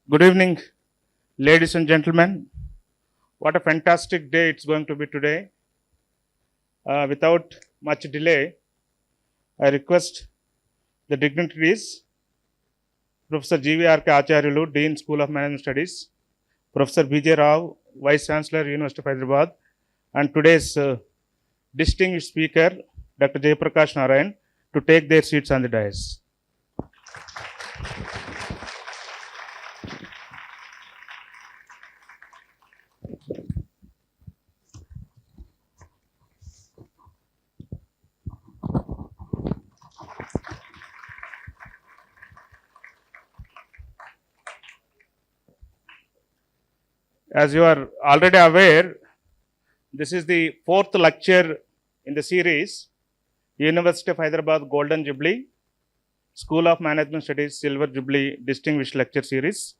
Good evening, ladies and gentlemen. What a fantastic day it's going to be today. Without much delay, I request the dignitaries, Professor G.V.R.K. Acharyalu, Dean, School of Management Studies, Professor B.J. Rao, Vice Chancellor, University of Hyderabad, and today's distinguished speaker, Dr. Jayaprakash Narayan, to take their seats on the dais. As you are already aware, this is the fourth lecture in the series, University of Hyderabad Golden Jubilee, School of Management Studies Silver Jubilee Distinguished Lecture Series.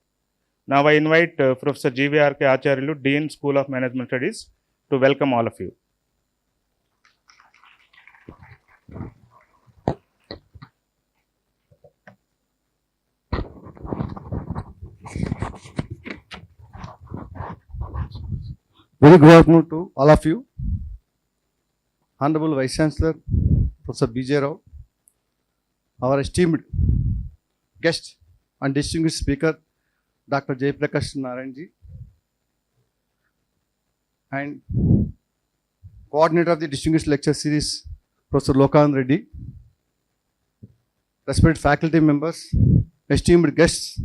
Now I invite Professor G.V.R.K. Acharyalu, Dean, School of Management Studies, to welcome all of you. Very good afternoon to all of you. Honorable Vice Chancellor, Professor B.J. Rao, our esteemed guest and distinguished speaker, Dr. Jayaprakash Narayan ji, and coordinator of the distinguished lecture series, Professor Loksatta Reddy, respected faculty members, esteemed guests,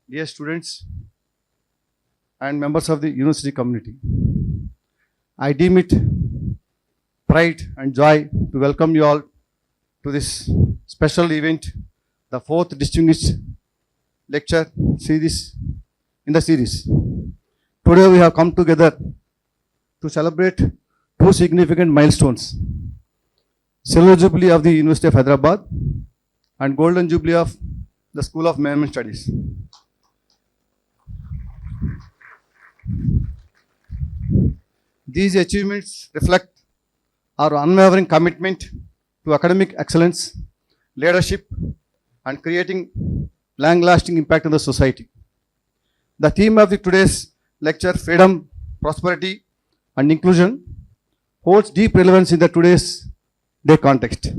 dear students, and members of the university community. I deem it pride and joy to welcome you all to this special event, the fourth distinguished lecture series in the series. Today we have come together to celebrate two significant milestones: Silver Jubilee of the University of Hyderabad and Golden Jubilee of the School of Management Studies. These achievements reflect our unwavering commitment to academic excellence, leadership, and creating long-lasting impact on the society. The theme of today's lecture, Freedom, Prosperity, and Inclusion, holds deep relevance in the today's day context.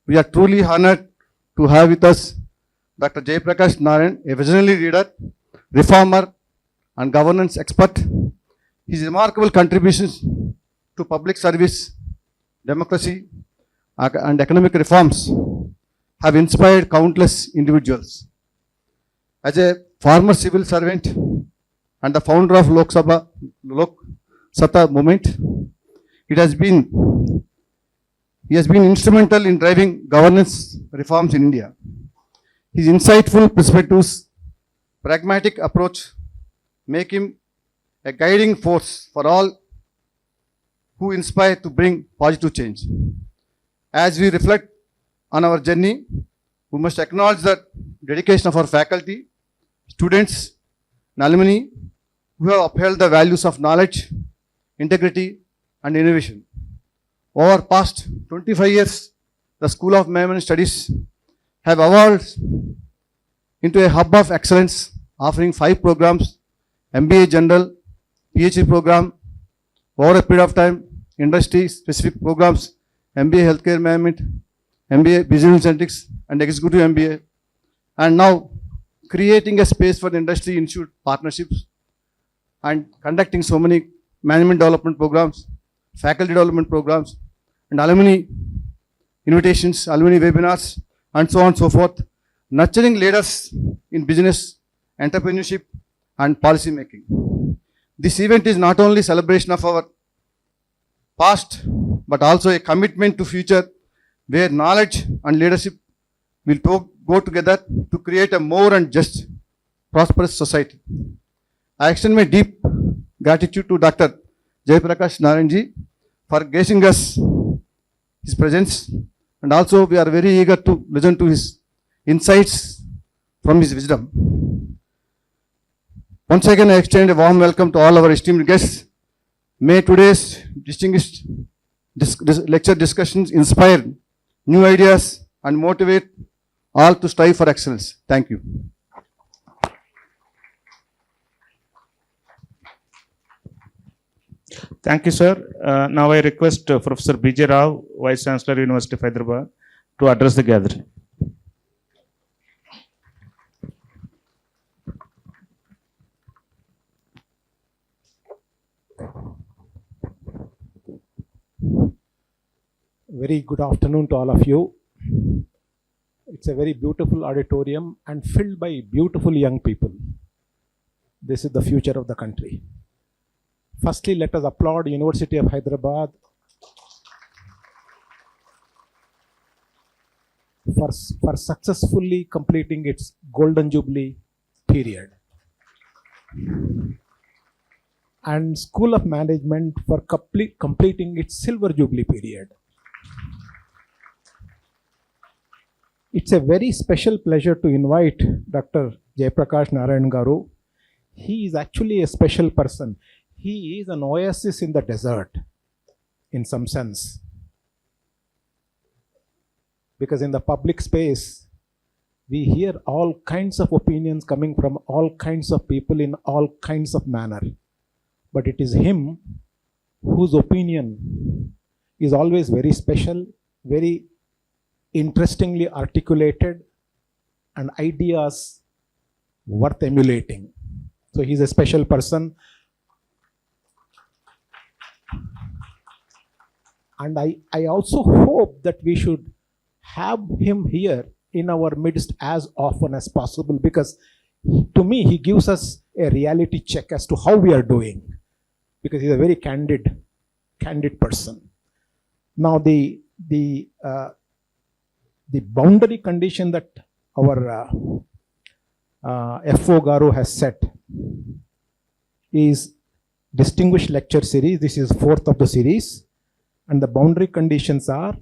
We are truly honored to have with us Dr. Jayaprakash Narayan, a visionary leader, reformer, and governance expert. His remarkable contributions to public service, democracy, and economic reforms have inspired countless individuals. As a former civil servant and the founder of Loksatta movement, he has been instrumental in driving governance reforms in India. His insightful perspectives, pragmatic approach make him a guiding force for all who inspire to bring positive change. As we reflect on our journey, we must acknowledge the dedication of our faculty, students, and alumni who have upheld the values of knowledge, integrity, and innovation. Over past 25 years, the School of Management Studies have evolved into a hub of excellence, offering 5 programs: MBA General, PhD program, over a period of time, industry-specific programs, MBA Healthcare Management, MBA Business Analytics, and Executive MBA, and now creating a space for the industry institute partnerships and conducting so many management development programs, faculty development programs, and alumni invitations, alumni webinars, and so on and so forth, nurturing leaders in business, entrepreneurship, and policy making. This event is not only celebration of our past, but also a commitment to future where knowledge and leadership will go together to create a more and just, prosperous society. I extend my deep gratitude to Dr. Jayaprakash Narayan ji for gracing us his presence, and also we are very eager to listen to his insights from his wisdom. Once again, I extend a warm welcome to all our esteemed guests. May today's distinguished lecture discussions inspire new ideas and motivate all to strive for excellence. Thank you. Thank you, sir. Now I request Professor B.J. Rao, Vice Chancellor, University of Hyderabad, to address the gathering. Very good afternoon to all of you. It's a very beautiful auditorium and filled by beautiful young people. This is the future of the country. Firstly, let us applaud University of Hyderabad for successfully completing its Golden Jubilee period. And School of Management for completing its Silver Jubilee period. It's a very special pleasure to invite Dr. Jayaprakash Narayan Garu. He is actually a special person. He is an oasis in the desert, in some sense. Because in the public space, we hear all kinds of opinions coming from all kinds of people in all kinds of manner. But it is him whose opinion is always very special, very interestingly articulated, and ideas worth emulating. So he's a special person. And I also hope that we should have him here in our midst as often as possible, because to me, he gives us a reality check as to how we are doing, because he's a very candid person. Now, the boundary condition that our FO Garu has set is Distinguished Lecture Series. This is fourth of the series. And the boundary conditions are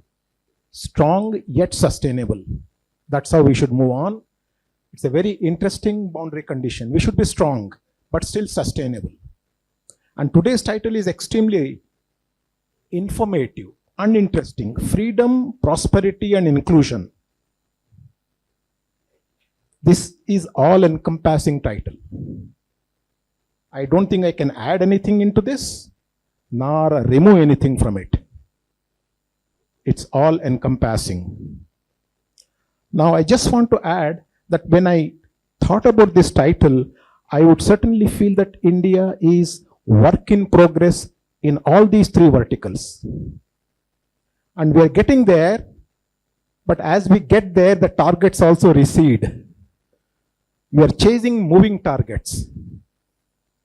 strong yet sustainable. That's how we should move on. It's a very interesting boundary condition. We should be strong, but still sustainable. And today's title is extremely informative and interesting. Freedom, prosperity, and inclusion. This is all-encompassing title. I don't think I can add anything into this, nor remove anything from it. It's all-encompassing. Now, I just want to add that when I thought about this title, I would certainly feel that India is work in progress in all these three verticals. And we are getting there, but as we get there, the targets also recede. We are chasing moving targets.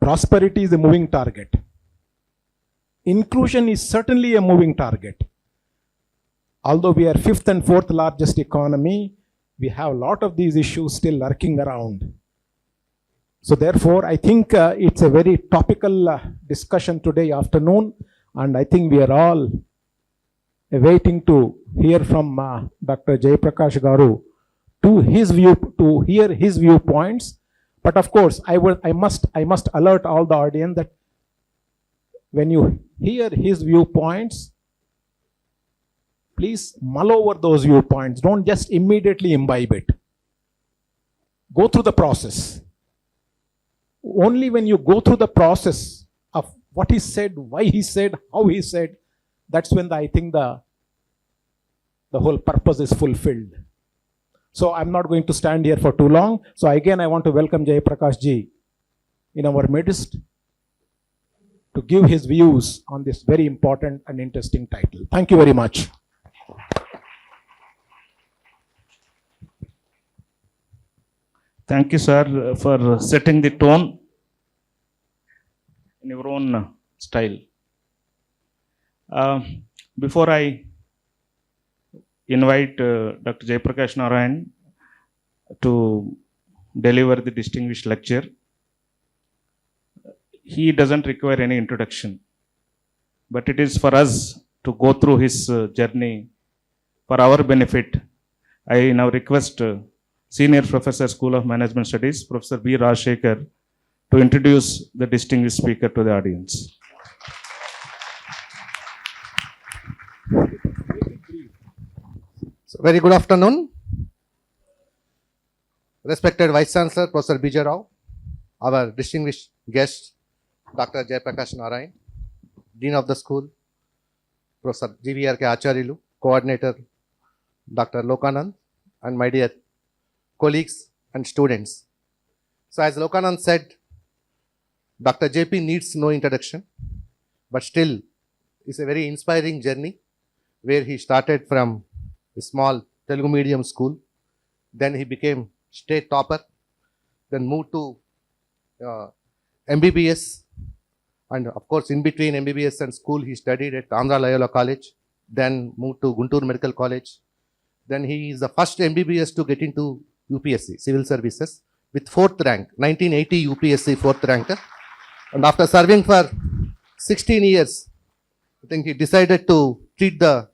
Prosperity is a moving target. Inclusion is certainly a moving target. Although we are fifth and fourth largest economy, we have a lot of these issues still lurking around. So therefore, I think it's a very topical discussion today afternoon, and I think we are all waiting to hear from Dr. Jayaprakash Garu to hear his viewpoints. But of course, I must alert all the audience that when you hear his viewpoints, please mull over those viewpoints. Don't just immediately imbibe it. Go through the process. Only when you go through the process of what he said, why he said, how he said, that's when I think the whole purpose is fulfilled. So I'm not going to stand here for too long. So again, I want to welcome Jayaprakash ji in our midst to give his views on this very important and interesting title. Thank you very much. Thank you, sir, for setting the tone in your own style. Before I invite Dr. Jayaprakash Narayan to deliver the distinguished lecture, he doesn't require any introduction, but it is for us to go through his journey for our benefit. I now request Senior Professor, School of Management Studies, Professor B. Rajshekhar, to introduce the distinguished speaker to the audience. So, very good afternoon. Respected Vice Chancellor, Professor B.J. Rao, our distinguished guest, Dr. Jayaprakash Narayan, Dean of the School, Professor G.V.R.K. Acharilu, Coordinator Dr. Lokanand, and my dear colleagues and students. So as Lokanand said, Dr. JP needs no introduction, but still it's a very inspiring journey where he started from a small Telugu medium school, then he became state topper, then moved to MBBS, and of course in between MBBS and school he studied at Andhra Loyola College, then moved to Guntur Medical College. Then he is the first MBBS to get into UPSC, Civil Services, with 4th rank, 1980 UPSC 4th ranker. And after serving for 16 years, I think he decided to treat the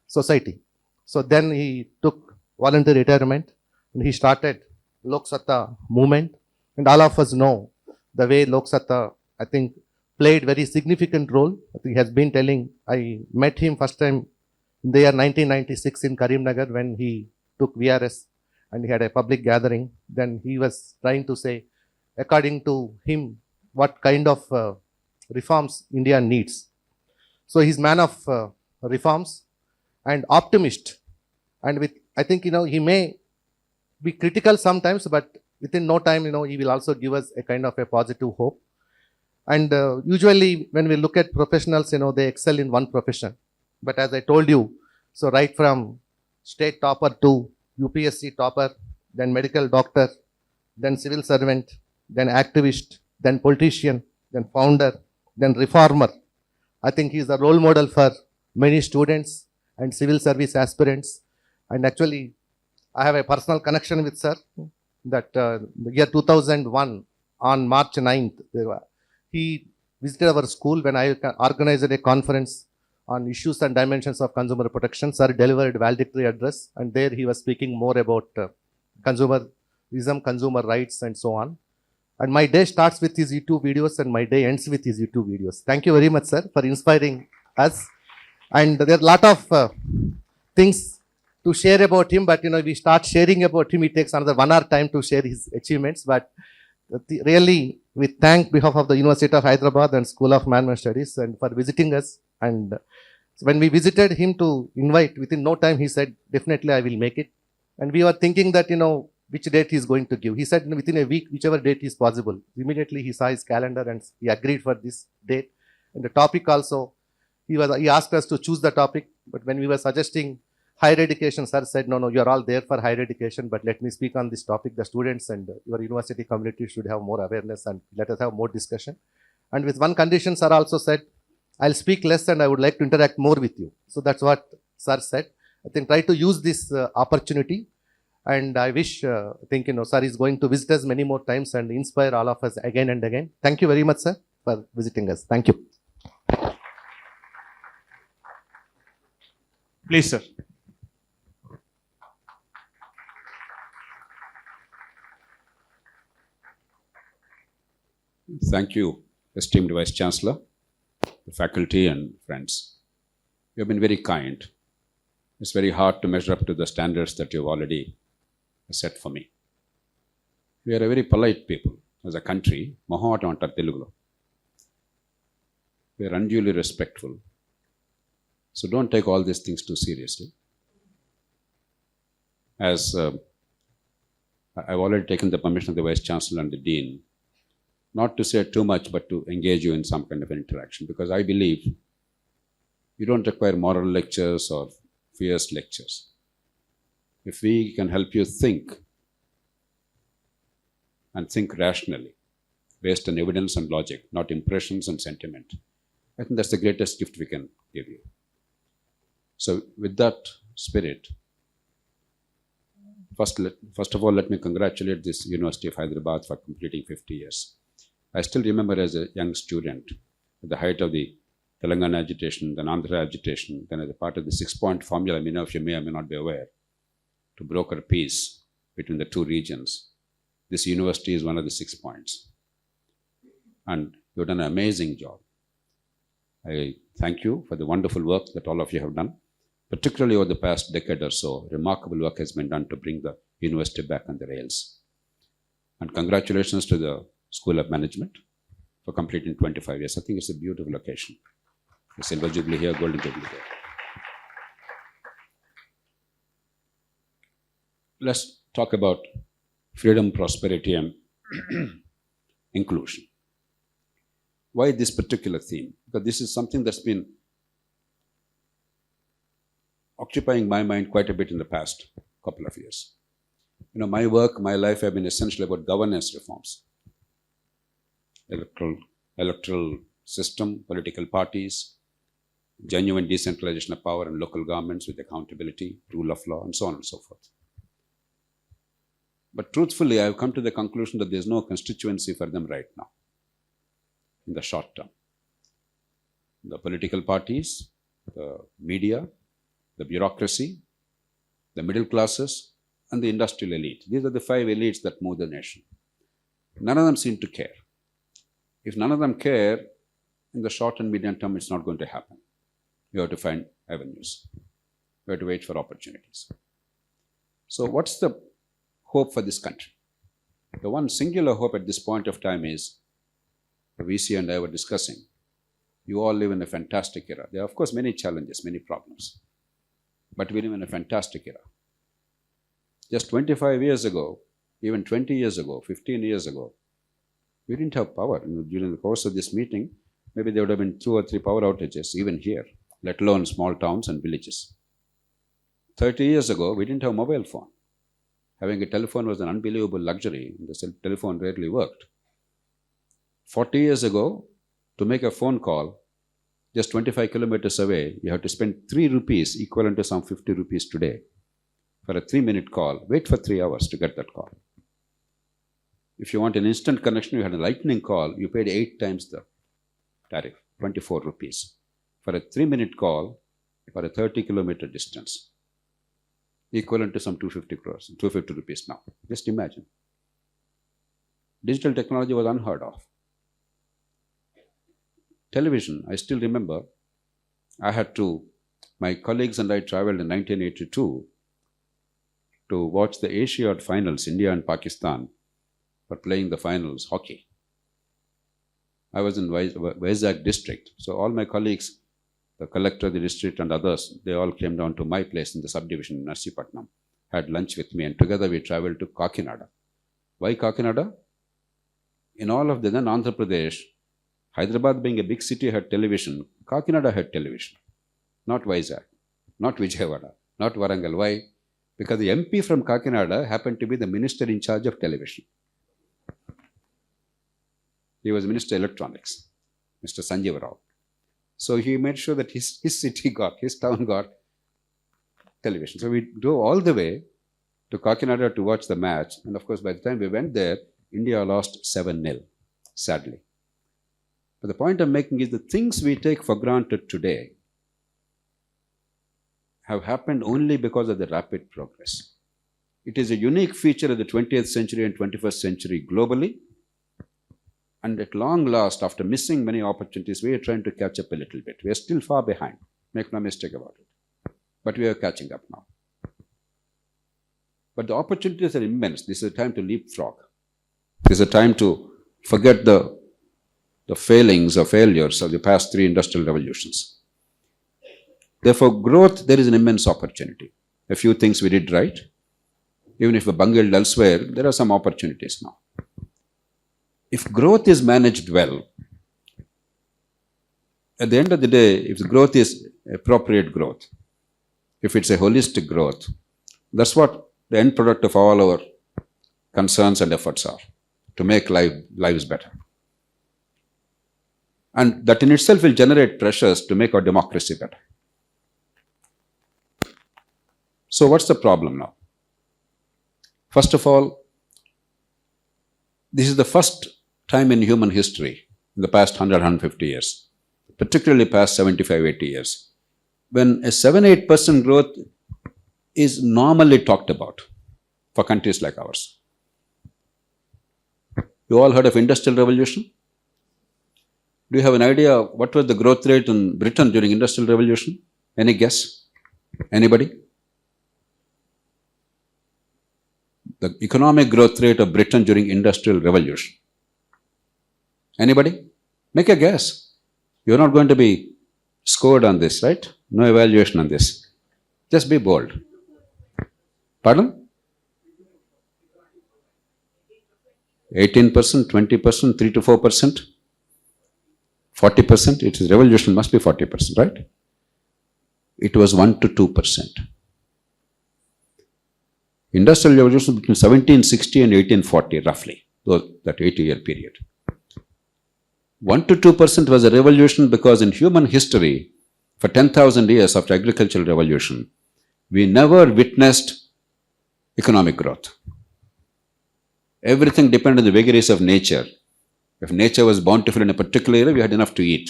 society. So then he took voluntary retirement and he started Loksatta movement. And all of us know the way Loksatta, I think, played very significant role. I think he has been telling, I met him first time in the year 1996 in Karimnagar when he took VRS and he had a public gathering. Then he was trying to say, according to him, what kind of reforms India needs. So he's man of reforms and optimist. And with, I think, he may be critical sometimes, but within no time, he will also give us a kind of a positive hope. And usually when we look at professionals, they excel in one profession. But as I told you, so right from state topper to UPSC topper, then medical doctor, then civil servant, then activist, then politician, then founder, then reformer. I think he is a role model for many students and civil service aspirants. And actually, I have a personal connection with sir that the year 2001 on March 9th, he visited our school when I organized a conference on issues and dimensions of consumer protection. Sir delivered valedictory address and there he was speaking more about consumerism, consumer rights and so on. And my day starts with his YouTube videos and my day ends with his YouTube videos. Thank you very much, sir, for inspiring us. And there are a lot of things to share about him, but we start sharing about him, it takes another 1 hour time to share his achievements. But really, we thank behalf of the University of Hyderabad and School of Management Studies and for visiting us. And when we visited him to invite, within no time he said, definitely I will make it. And we were thinking that, which date he is going to give. He said within a week, whichever date is possible. Immediately he saw his calendar and he agreed for this date. And the topic also, he asked us to choose the topic. But when we were suggesting higher education, sir said, no, you are all there for higher education, but let me speak on this topic. The students and your university community should have more awareness and let us have more discussion. And with one condition, sir also said, I'll speak less and I would like to interact more with you. So that's what sir said. I think try to use this opportunity. And I wish, sir is going to visit us many more times and inspire all of us again and again. Thank you very much, sir, for visiting us. Thank you. Please, sir. Thank you, esteemed Vice Chancellor, the faculty and friends. You have been very kind. It's very hard to measure up to the standards that you've already set for me. We are a very polite people as a country. Mahot antar Telugulo. We are unduly respectful. So don't take all these things too seriously. As I've already taken the permission of the Vice Chancellor and the Dean, not to say too much, but to engage you in some kind of an interaction, because I believe you don't require moral lectures or fierce lectures. If we can help you think and think rationally, based on evidence and logic, not impressions and sentiment, I think that's the greatest gift we can give you. So with that spirit, first of all, let me congratulate this University of Hyderabad for completing 50 years. I still remember as a young student, at the height of the Telangana agitation, then Andhra agitation, then as a part of the 6-point formula, many of you may or may not be aware, to broker peace between the two regions. This university is one of the 6 points. And you've done an amazing job. I thank you for the wonderful work that all of you have done. Particularly over the past decade or so, remarkable work has been done to bring the university back on the rails. And congratulations to the School of Management for completing 25 years. I think it's a beautiful occasion. The Silver Jubilee here, Golden Jubilee there. Let's talk about freedom, prosperity, and inclusion. Why this particular theme? Because this is something that's been occupying my mind quite a bit in the past couple of years. You know, my work, my life have been essentially about governance reforms. Electoral system, political parties, genuine decentralization of power and local governments with accountability, rule of law, and so on and so forth. But truthfully, I have come to the conclusion that there is no constituency for them right now, in the short term. The political parties, the media, the bureaucracy, the middle classes, and the industrial elite. These are the 5 elites that move the nation. None of them seem to care. If none of them care, in the short and medium term, it's not going to happen. You have to find avenues. You have to wait for opportunities. So what's the hope for this country? The one singular hope at this point of time is, the VC and I were discussing, you all live in a fantastic era. There are, of course, many challenges, many problems. But we live in a fantastic era. Just 25 years ago, even 20 years ago, 15 years ago, we didn't have power. During the course of this meeting, maybe there would have been 2 or 3 power outages, even here, let alone small towns and villages. 30 years ago, we didn't have a mobile phone. Having a telephone was an unbelievable luxury. The telephone rarely worked. 40 years ago, to make a phone call, just 25 kilometers away, you have to spend 3 rupees, equivalent to some 50 rupees today, for a 3-minute call. Wait for 3 hours to get that call. If you want an instant connection, you had a lightning call, you paid 8 times the tariff, 24 rupees. For a 3-minute call, for a 30-kilometer distance, equivalent to some 250 rupees now. Just imagine. Digital technology was unheard of. Television, I still remember, my colleagues and I traveled in 1982 to watch the Asiad finals. India and Pakistan were playing the finals, hockey. I was in Vizag district, so all my colleagues, the collector of the district and others, they all came down to my place in the subdivision in Narsipatnam, had lunch with me, and together we traveled to Kakinada. Why Kakinada? In all of the then Andhra Pradesh, Hyderabad being a big city had television, Kakinada had television, not Vizag, not Vijayawada, not Warangal. Why? Because the MP from Kakinada happened to be the minister in charge of television. He was Minister of Electronics, Mr. Sanjeev Rao. So he made sure that his town got television. So we drove all the way to Kakinada to watch the match. And of course, by the time we went there, India lost 7-0, sadly. But the point I'm making is the things we take for granted today have happened only because of the rapid progress. It is a unique feature of the 20th century and 21st century globally. And at long last, after missing many opportunities, we are trying to catch up a little bit. We are still far behind. Make no mistake about it. But we are catching up now. But the opportunities are immense. This is a time to leapfrog. This is a time to forget the failings or failures of the past 3 industrial revolutions. Therefore, growth, there is an immense opportunity. A few things we did right. Even if we bungled elsewhere, there are some opportunities now. If growth is managed well, at the end of the day, if the growth is appropriate growth, if it's a holistic growth, that's what the end product of all our concerns and efforts are, to make lives better. And that in itself will generate pressures to make our democracy better. So what's the problem now? First of all, this is the first time in human history, in the past 100-150 years, particularly past 75-80 years, when a 7-8% growth is normally talked about for countries like ours. You all heard of Industrial Revolution? Do you have an idea what was the growth rate in Britain during Industrial Revolution? Any guess? Anybody? The economic growth rate of Britain during Industrial Revolution. Anybody? Make a guess. You're not going to be scored on this, right? No evaluation on this. Just be bold. Pardon? 18%, 20%, 3 to 4%, 40%. It is revolution, must be 40%, right? It was 1 to 2%. Industrial revolution between 1760 and 1840, roughly, that 80-year period. 1 to 2% was a revolution because in human history, for 10,000 years after agricultural revolution, we never witnessed economic growth. Everything depended on the vagaries of nature. If nature was bountiful in a particular year, we had enough to eat.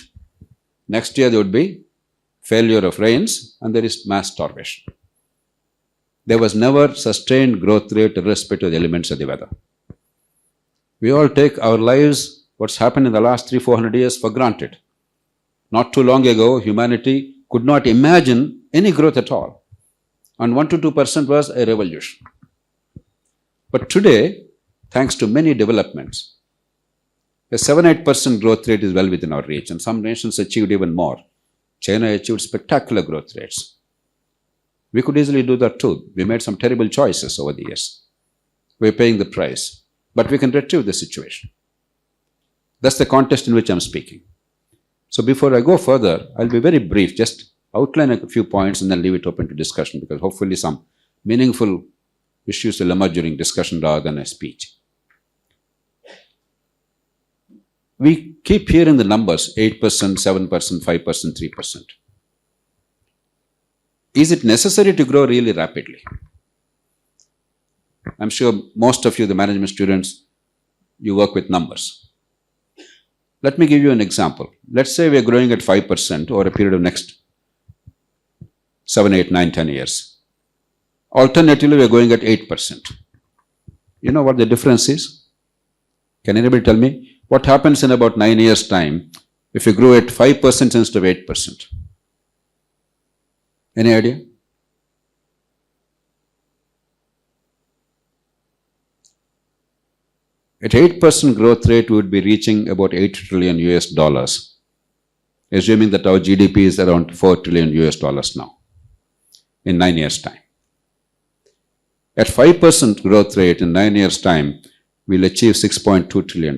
Next year, there would be failure of rains and there is mass starvation. There was never sustained growth rate irrespective of the elements of the weather. We all take our lives, what's happened in the last 300-400 years, for granted. Not too long ago, humanity could not imagine any growth at all. And 1 to 2% was a revolution. But today, thanks to many developments, a 7-8% growth rate is well within our reach, and some nations achieved even more. China achieved spectacular growth rates. We could easily do that too. We made some terrible choices over the years. We're paying the price, but we can retrieve the situation. That's the context in which I'm speaking. So before I go further, I'll be very brief, just outline a few points and then leave it open to discussion, because hopefully some meaningful issues will emerge during discussion rather than a speech. We keep hearing the numbers 8%, 7%, 5%, 3%. Is it necessary to grow really rapidly? I'm sure most of you, the management students, you work with numbers. Let me give you an example. Let's say we are growing at 5% over a period of next 7, 8, 9, 10 years. Alternatively, we are going at 8%. You know what the difference is? Can anybody tell me? What happens in about 9 years' time if you grow at 5% instead of 8%? Any idea? At 8% growth rate, we would be reaching about $8 trillion US, assuming that our GDP is around $4 trillion US now, in 9 years' time. At 5% growth rate in 9 years' time, we'll achieve $6.2 trillion.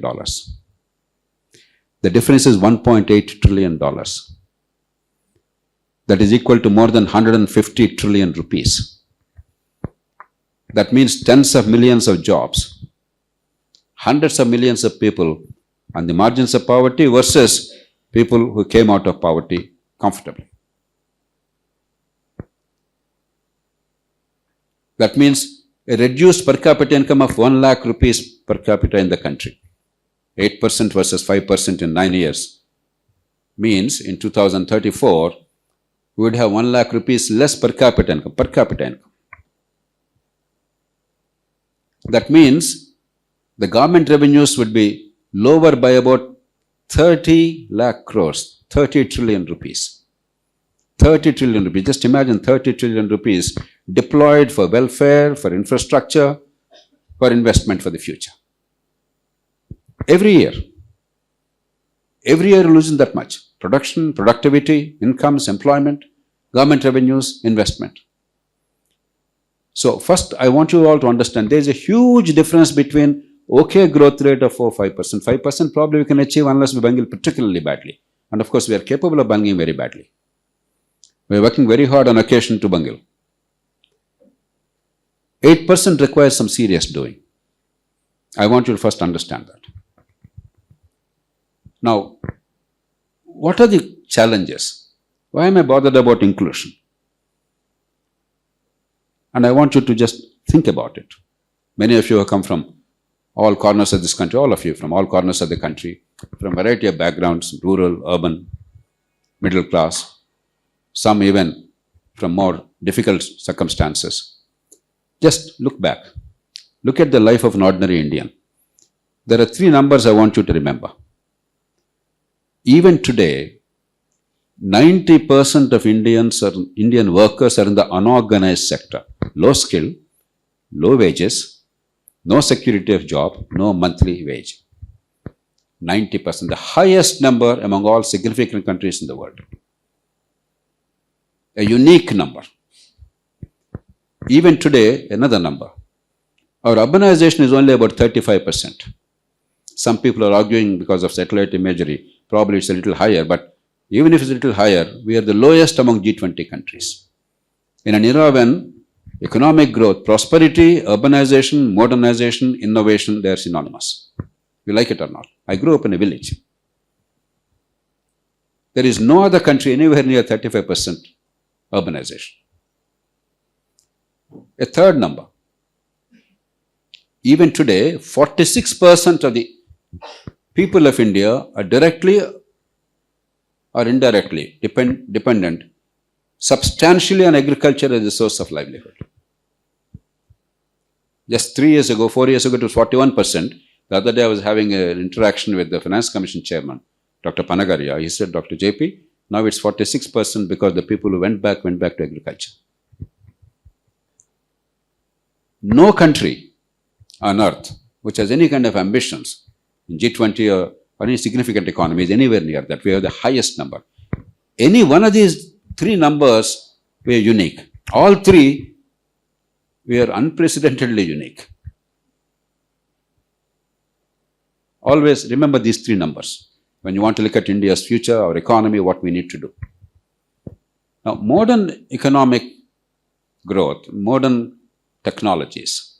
The difference is $1.8 trillion. That is equal to more than 150 trillion rupees. That means tens of millions of jobs, hundreds of millions of people on the margins of poverty versus people who came out of poverty comfortably. That means a reduced per capita income of 1 lakh rupees per capita in the country. 8% versus 5% in 9 years means in 2034, we would have 1 lakh rupees less per capita income. That means the government revenues would be lower by about 30 lakh crores, 30 trillion rupees. 30 trillion rupees. Just imagine 30 trillion rupees deployed for welfare, for infrastructure, for investment for the future. Every year you're losing that much. Production, productivity, incomes, employment, government revenues, investment. So first, I want you all to understand there's a huge difference between okay growth rate of 4-5%. 5% probably we can achieve unless we bungle particularly badly. And of course, we are capable of bungling very badly. We are working very hard on occasion to bungle. 8% requires some serious doing. I want you to first understand that. Now, what are the challenges? Why am I bothered about inclusion? And I want you to just think about it. Many of you have come from all corners of this country, all of you from all corners of the country, from a variety of backgrounds, rural, urban, middle class, some even from more difficult circumstances. Just look back. Look at the life of an ordinary Indian. There are 3 numbers I want you to remember. Even today, 90% of Indian workers are in the unorganized sector. Low skill, low wages, no security of job, no monthly wage. 90%, the highest number among all significant countries in the world. a unique number. Even today, another number. Our urbanization is only about 35%. Some people are arguing because of satellite imagery, probably it's a little higher, but even if it's a little higher, we are the lowest among G20 countries. In an era when economic growth, prosperity, urbanization, modernization, innovation, they are synonymous. You like it or not. I grew up in a village. There is no other country anywhere near 35% urbanization. A third number. Even today, 46% of the people of India are directly or indirectly dependent substantially on agriculture as a source of livelihood. Just 4 years ago, it was 41%. The other day I was having an interaction with the Finance Commission Chairman, Dr. Panagaria. He said, Dr. JP, now it's 46% because the people who went back to agriculture. No country on earth which has any kind of ambitions in G20 or any significant economy is anywhere near that. We have the highest number. Any one of these three numbers, we are unique. All three, we are unprecedentedly unique. Always remember these three numbers when you want to look at India's future, our economy, what we need to do. Now, modern economic growth, modern technologies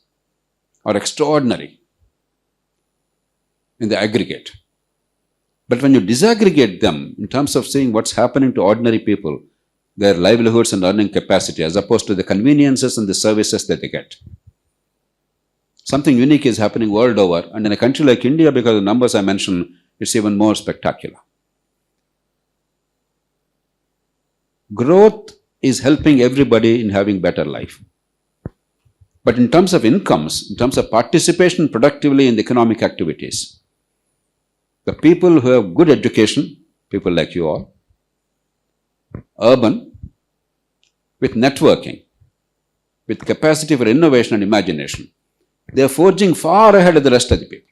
are extraordinary in the aggregate. But when you disaggregate them in terms of seeing what's happening to ordinary people, their livelihoods and earning capacity, as opposed to the conveniences and the services that they get, something unique is happening world over. And in a country like India, because of the numbers I mentioned, it's even more spectacular. Growth is helping everybody in having better life. But in terms of incomes, in terms of participation productively in the economic activities, the people who have good education, people like you all, urban, with networking, with capacity for innovation and imagination, they are forging far ahead of the rest of the people.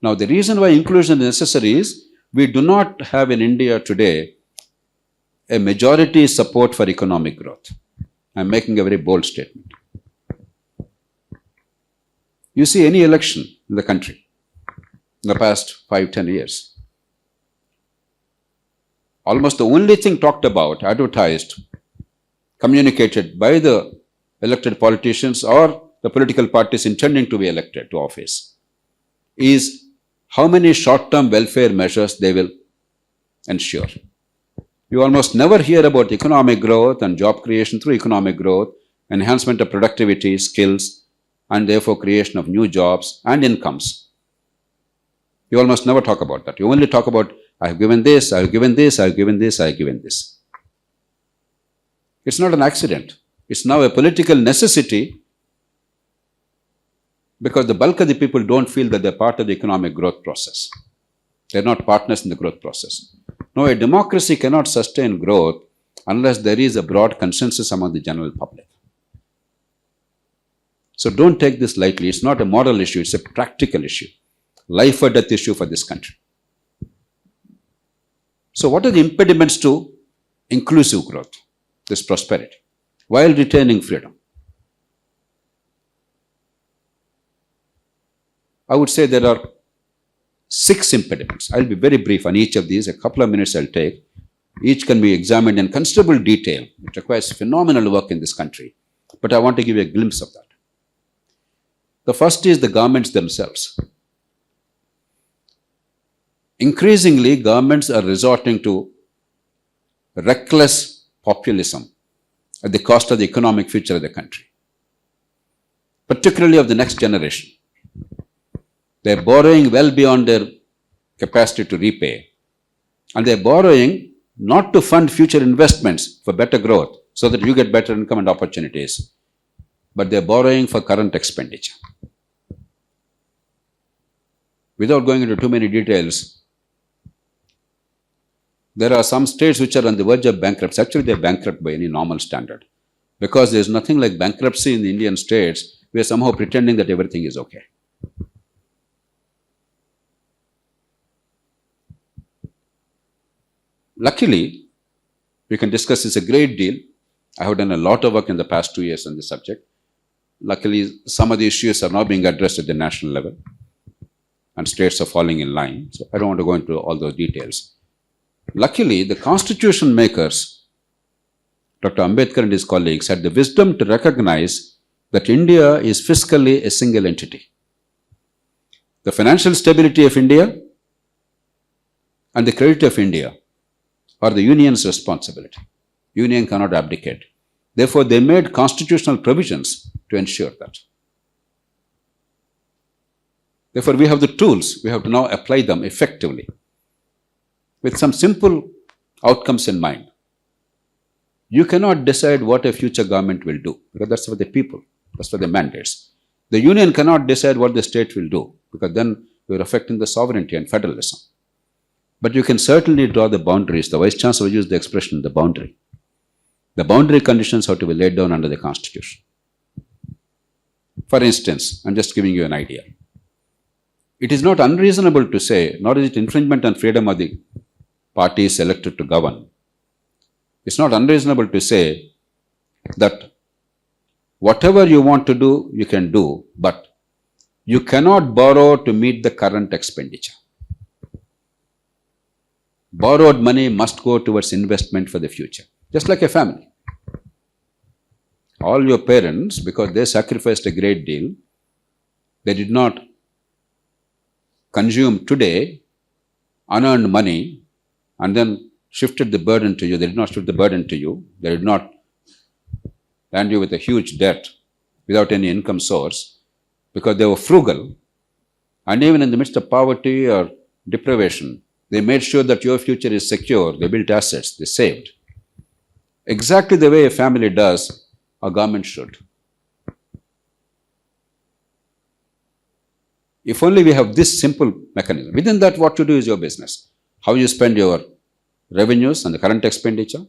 Now, the reason why inclusion is necessary is we do not have in India today a majority support for economic growth. I'm making a very bold statement. You see any election in the country in the past 5-10 years, almost the only thing talked about, advertised, communicated by the elected politicians or the political parties intending to be elected to office is how many short-term welfare measures they will ensure. You almost never hear about economic growth and job creation through economic growth, enhancement of productivity, skills, and therefore creation of new jobs and incomes. You almost never talk about that. You only talk about, I have given this, I have given this, I have given this, I have given this. It's not an accident. It's now a political necessity because the bulk of the people don't feel that they're part of the economic growth process. They're not partners in the growth process. No, a democracy cannot sustain growth unless there is a broad consensus among the general public. So don't take this lightly. It's not a moral issue, it's a practical issue. Life or death issue for this country. So what are the impediments to inclusive growth, this prosperity, while retaining freedom? I would say there are 6 impediments. I'll be very brief on each of these. A couple of minutes I'll take. Each can be examined in considerable detail. It requires phenomenal work in this country. But I want to give you a glimpse of that. The first is the governments themselves. Increasingly, governments are resorting to reckless populism at the cost of the economic future of the country, particularly of the next generation. They're borrowing well beyond their capacity to repay. And they're borrowing not to fund future investments for better growth so that you get better income and opportunities, but they're borrowing for current expenditure. Without going into too many details, there are some states which are on the verge of bankruptcy. Actually, they're bankrupt by any normal standard. Because there's nothing like bankruptcy in the Indian states, we are somehow pretending that everything is okay. Luckily, we can discuss this a great deal. I have done a lot of work in the past 2 years on this subject. Luckily, some of the issues are now being addressed at the national level and states are falling in line. So I don't want to go into all those details. Luckily, the constitution makers, Dr. Ambedkar and his colleagues, had the wisdom to recognize that India is fiscally a single entity. The financial stability of India and the credit of India are the union's responsibility. Union cannot abdicate. Therefore, they made constitutional provisions to ensure that. Therefore, we have the tools. We have to now apply them effectively with some simple outcomes in mind. You cannot decide what a future government will do, because that's for the people. That's for the mandates. The union cannot decide what the state will do, because then you're affecting the sovereignty and federalism. But you can certainly draw the boundaries. The Vice Chancellor used the expression, the boundary. The boundary conditions have to be laid down under the Constitution. For instance, I'm just giving you an idea. It is not unreasonable to say, nor is it infringement on freedom of the parties elected to govern. It's not unreasonable to say that whatever you want to do, you can do, but you cannot borrow to meet the current expenditure. Borrowed money must go towards investment for the future, just like a family. All your parents, because they sacrificed a great deal, they did not consume today unearned money and then shifted the burden to you. They did not shift the burden to you. They did not land you with a huge debt without any income source, because they were frugal. And even in the midst of poverty or deprivation, they made sure that your future is secure. They built assets. They saved. Exactly the way a family does, a government should. If only we have this simple mechanism. Within that, what to do is your business. How you spend your revenues and the current expenditure,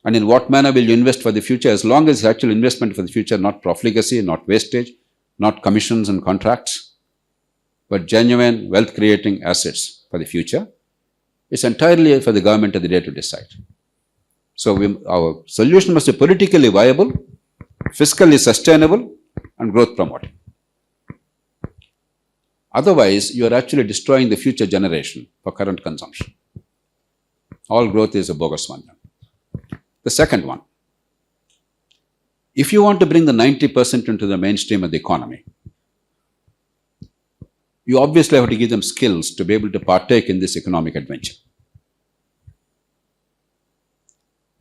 and in what manner will you invest for the future, as long as it's actual investment for the future, not profligacy, not wastage, not commissions and contracts, but genuine wealth-creating assets for the future. It's entirely for the government of the day to decide. So our solution must be politically viable, fiscally sustainable, and growth promoting. Otherwise, you are actually destroying the future generation for current consumption. All growth is a bogus one. The second one, if you want to bring the 90% into the mainstream of the economy, you obviously have to give them skills to be able to partake in this economic adventure.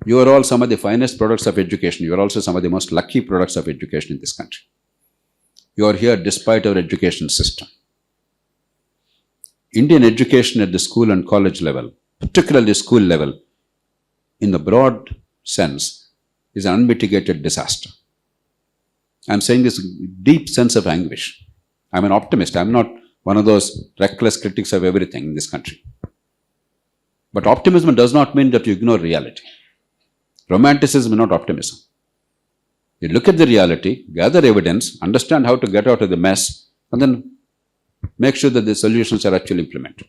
You are all some of the finest products of education. You are also some of the most lucky products of education in this country. You are here despite our education system. Indian education at the school and college level, particularly school level, in the broad sense, is an unmitigated disaster. I'm saying this with deep sense of anguish. I'm an optimist. I'm not one of those reckless critics of everything in this country. But optimism does not mean that you ignore reality. Romanticism is not optimism. You look at the reality, gather evidence, understand how to get out of the mess, and then make sure that the solutions are actually implemented.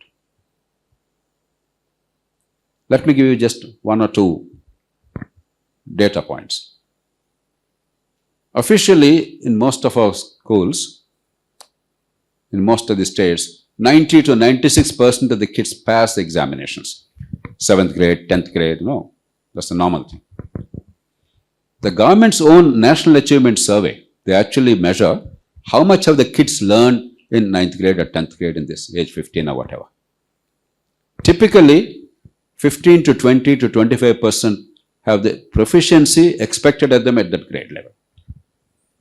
Let me give you just one or two data points. Officially, in most of our schools, in most of the states, 90 to 96% of the kids pass the examinations. 7th grade, 10th grade, no, that's the normal thing. The government's own National Achievement Survey, they actually measure how much have the kids learned in 9th grade or 10th grade in this age 15 or whatever. Typically, 15 to 20 to 25% have the proficiency expected of them at that grade level.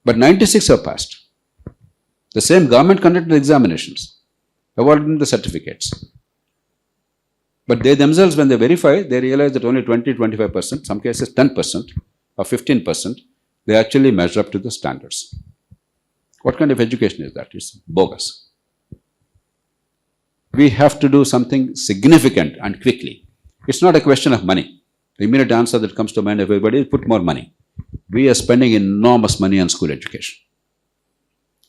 But 96 have passed. The same government conducted examinations, awarded them the certificates. But they themselves, when they verify, they realize that only 20, 25%, some cases 10% or 15%, they actually measure up to the standards. What kind of education is that? It's bogus. We have to do something significant and quickly. It's not a question of money. The immediate answer that comes to mind of everybody is put more money. We are spending enormous money on school education.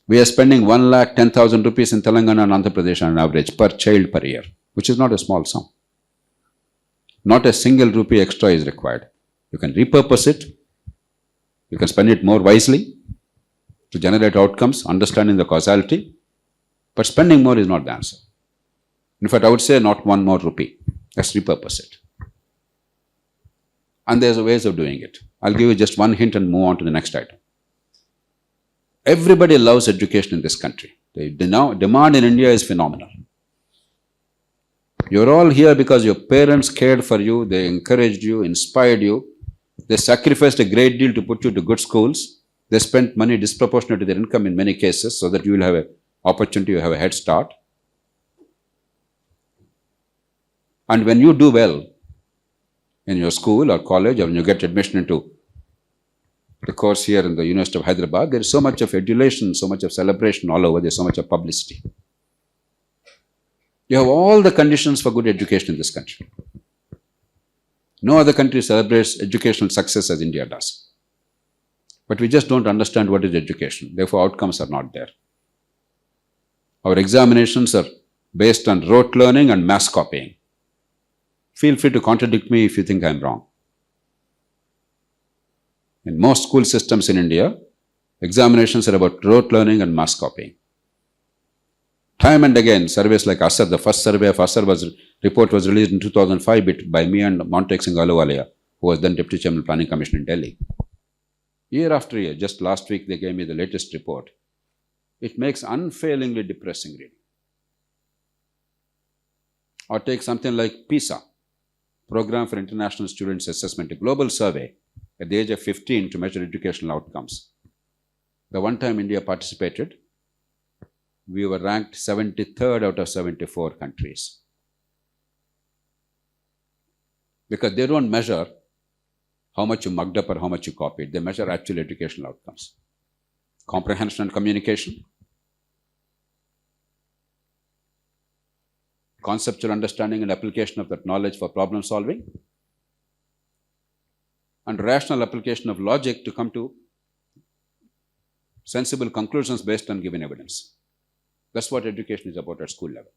We are spending 1,10,000 rupees in Telangana and Andhra Pradesh on average per child per year, which is not a small sum. Not a single rupee extra is required. You can repurpose it. You can spend it more wisely to generate outcomes, understanding the causality. But spending more is not the answer. In fact, I would say not one more rupee. Let's repurpose it. And there's ways of doing it. I'll give you just one hint and move on to the next item. Everybody loves education in this country. The demand in India is phenomenal. You're all here because your parents cared for you, they encouraged you, inspired you. They sacrificed a great deal to put you to good schools. They spent money disproportionate to their income in many cases so that you will have an opportunity, you have a head start. And when you do well in your school or college, or when you get admission into the course here in the University of Hyderabad, there is so much of adulation, so much of celebration all over, there's so much of publicity. You have all the conditions for good education in this country. No other country celebrates educational success as India does. But we just don't understand what is education. Therefore, outcomes are not there. Our examinations are based on rote learning and mass copying. Feel free to contradict me if you think I'm wrong. In most school systems in India, examinations are about rote learning and mass copying. Time and again, surveys like ASAR, the first survey of ASAR report was released in 2005 by me and Montek Singh Ahluwalia, who was then Deputy Chairman of Planning Commission in Delhi. Year after year, just last week they gave me the latest report. It makes unfailingly depressing reading. Or take something like PISA, Program for International Students Assessment, a global survey at the age of 15 to measure educational outcomes. The one time India participated, we were ranked 73rd out of 74 countries. Because they don't measure how much you mugged up or how much you copied. They measure actual educational outcomes. Comprehension and communication, conceptual understanding and application of that knowledge for problem solving, and rational application of logic to come to sensible conclusions based on given evidence. That's what education is about at school level.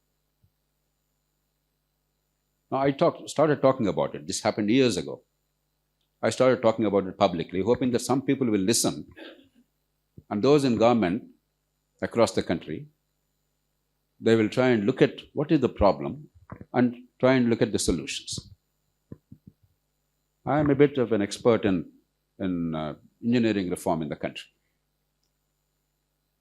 Now, I started talking about it. This happened years ago. I started talking about it publicly, hoping that some people will listen, and those in government across the country, they will try and look at what is the problem and try and look at the solutions. I am a bit of an expert in engineering reform in the country.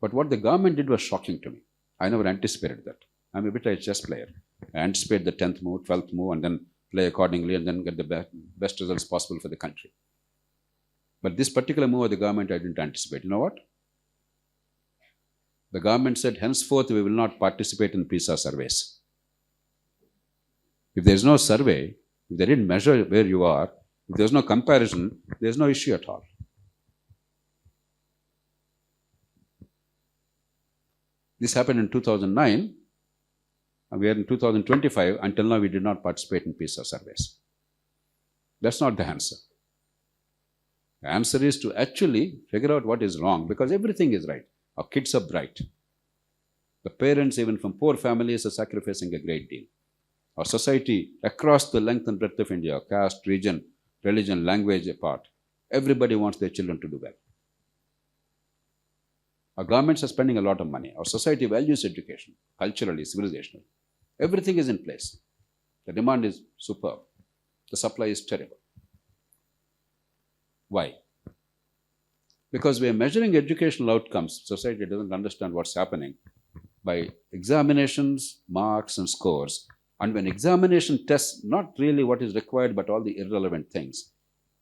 But what the government did was shocking to me. I never anticipated that. I'm a bit of a chess player. I anticipate the 10th move, 12th move, and then play accordingly and then get the best results possible for the country. But this particular move of the government, I didn't anticipate. You know what? The government said, henceforth, we will not participate in PISA surveys. If there is no survey, if they didn't measure where you are, if there's no comparison, there's no issue at all. This happened in 2009, and we are in 2025. Until now, we did not participate in PISA surveys. That's not the answer. The answer is to actually figure out what is wrong, because everything is right. Our kids are bright. The parents, even from poor families, are sacrificing a great deal. Our society, across the length and breadth of India, caste, region, religion, language apart, everybody wants their children to do well. Our governments are spending a lot of money. Our society values education, culturally, civilizationally. Everything is in place. The demand is superb. The supply is terrible. Why? Because we are measuring educational outcomes. Society doesn't understand what's happening by examinations, marks, and scores. And when examination tests not really what is required, but all the irrelevant things,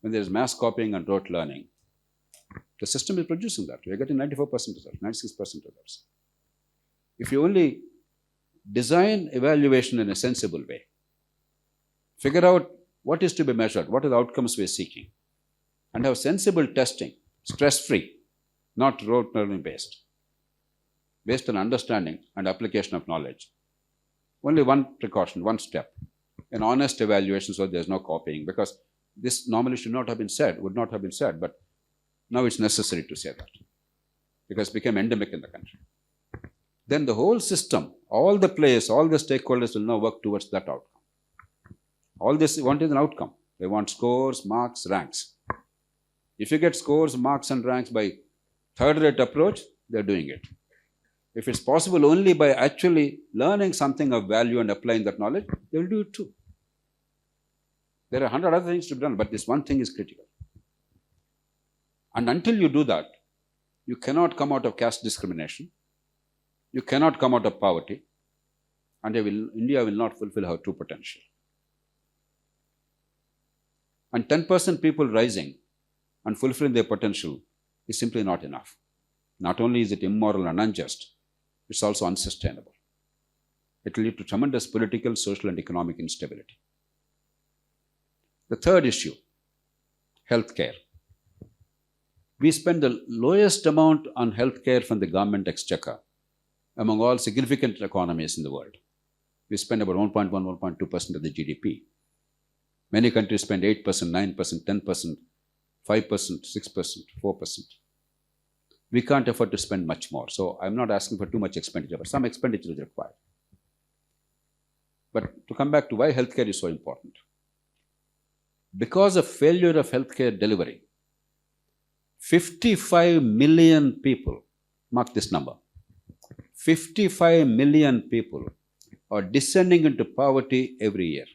when there is mass copying and rote learning, the system is producing that. We are getting 94% results, 96% results. If you only design evaluation in a sensible way, figure out what is to be measured, what are the outcomes we are seeking, and have sensible testing, stress-free, not rote learning based on understanding and application of knowledge. Only one precaution, one step, an honest evaluation so there's no copying, because this normally should not have been said, would not have been said, but now it's necessary to say that because it became endemic in the country. Then the whole system, all the players, all the stakeholders will now work towards that outcome. All this they want is an outcome. They want scores, marks, ranks. If you get scores, marks, and ranks by third-rate approach, they're doing it. If it's possible only by actually learning something of value and applying that knowledge, they will do it too. There are 100 other things to be done, but this one thing is critical. And until you do that, you cannot come out of caste discrimination. You cannot come out of poverty. And India will not fulfill her true potential. And 10% people rising and fulfilling their potential is simply not enough. Not only is it immoral and unjust, it's also unsustainable. It will lead to tremendous political, social, and economic instability. The third issue, healthcare. We spend the lowest amount on healthcare from the government exchequer among all significant economies in the world. We spend about 1.1, 1.2% of the GDP. Many countries spend 8%, 9%, 10%, 5%, 6%, 4%. We can't afford to spend much more. So I'm not asking for too much expenditure, but some expenditure is required. But to come back to why healthcare is so important. Because of failure of healthcare delivery, 55 million people, mark this number, 55 million people are descending into poverty every year.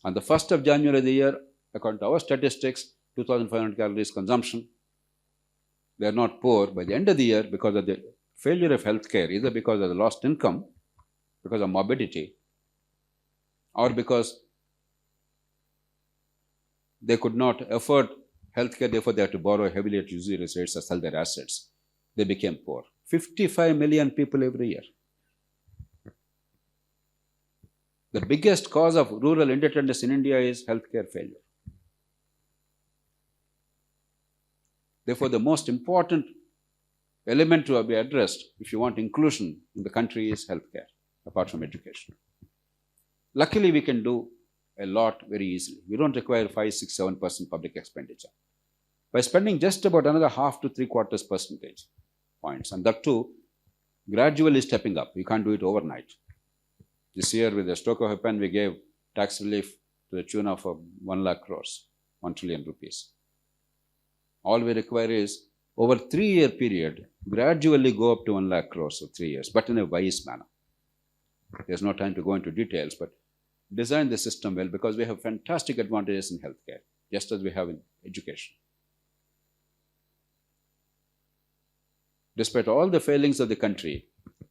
On the 1st of January of the year, according to our statistics, 2,500 calories consumption, they are not poor. By the end of the year, because of the failure of healthcare, either because of the lost income, because of morbidity, or because they could not afford healthcare, therefore they had to borrow heavily at usury rates or sell their assets. They became poor. 55 million people every year. The biggest cause of rural indebtedness in India is healthcare failure. Therefore, the most important element to be addressed if you want inclusion in the country is healthcare, apart from education. Luckily, we can do a lot very easily. We don't require 5, 6, 7% public expenditure. By spending just about another 0.5 to 0.75 percentage points, and that too, gradually stepping up. You can't do it overnight. This year, with the stroke of a pen, we gave tax relief to the tune of 1 lakh crores, 1 trillion rupees. All we require is, over a 3-year period, gradually go up to 1 lakh crores for 3 years, but in a wise manner. There's no time to go into details, but design the system well, because we have fantastic advantages in healthcare, just as we have in education. Despite all the failings of the country,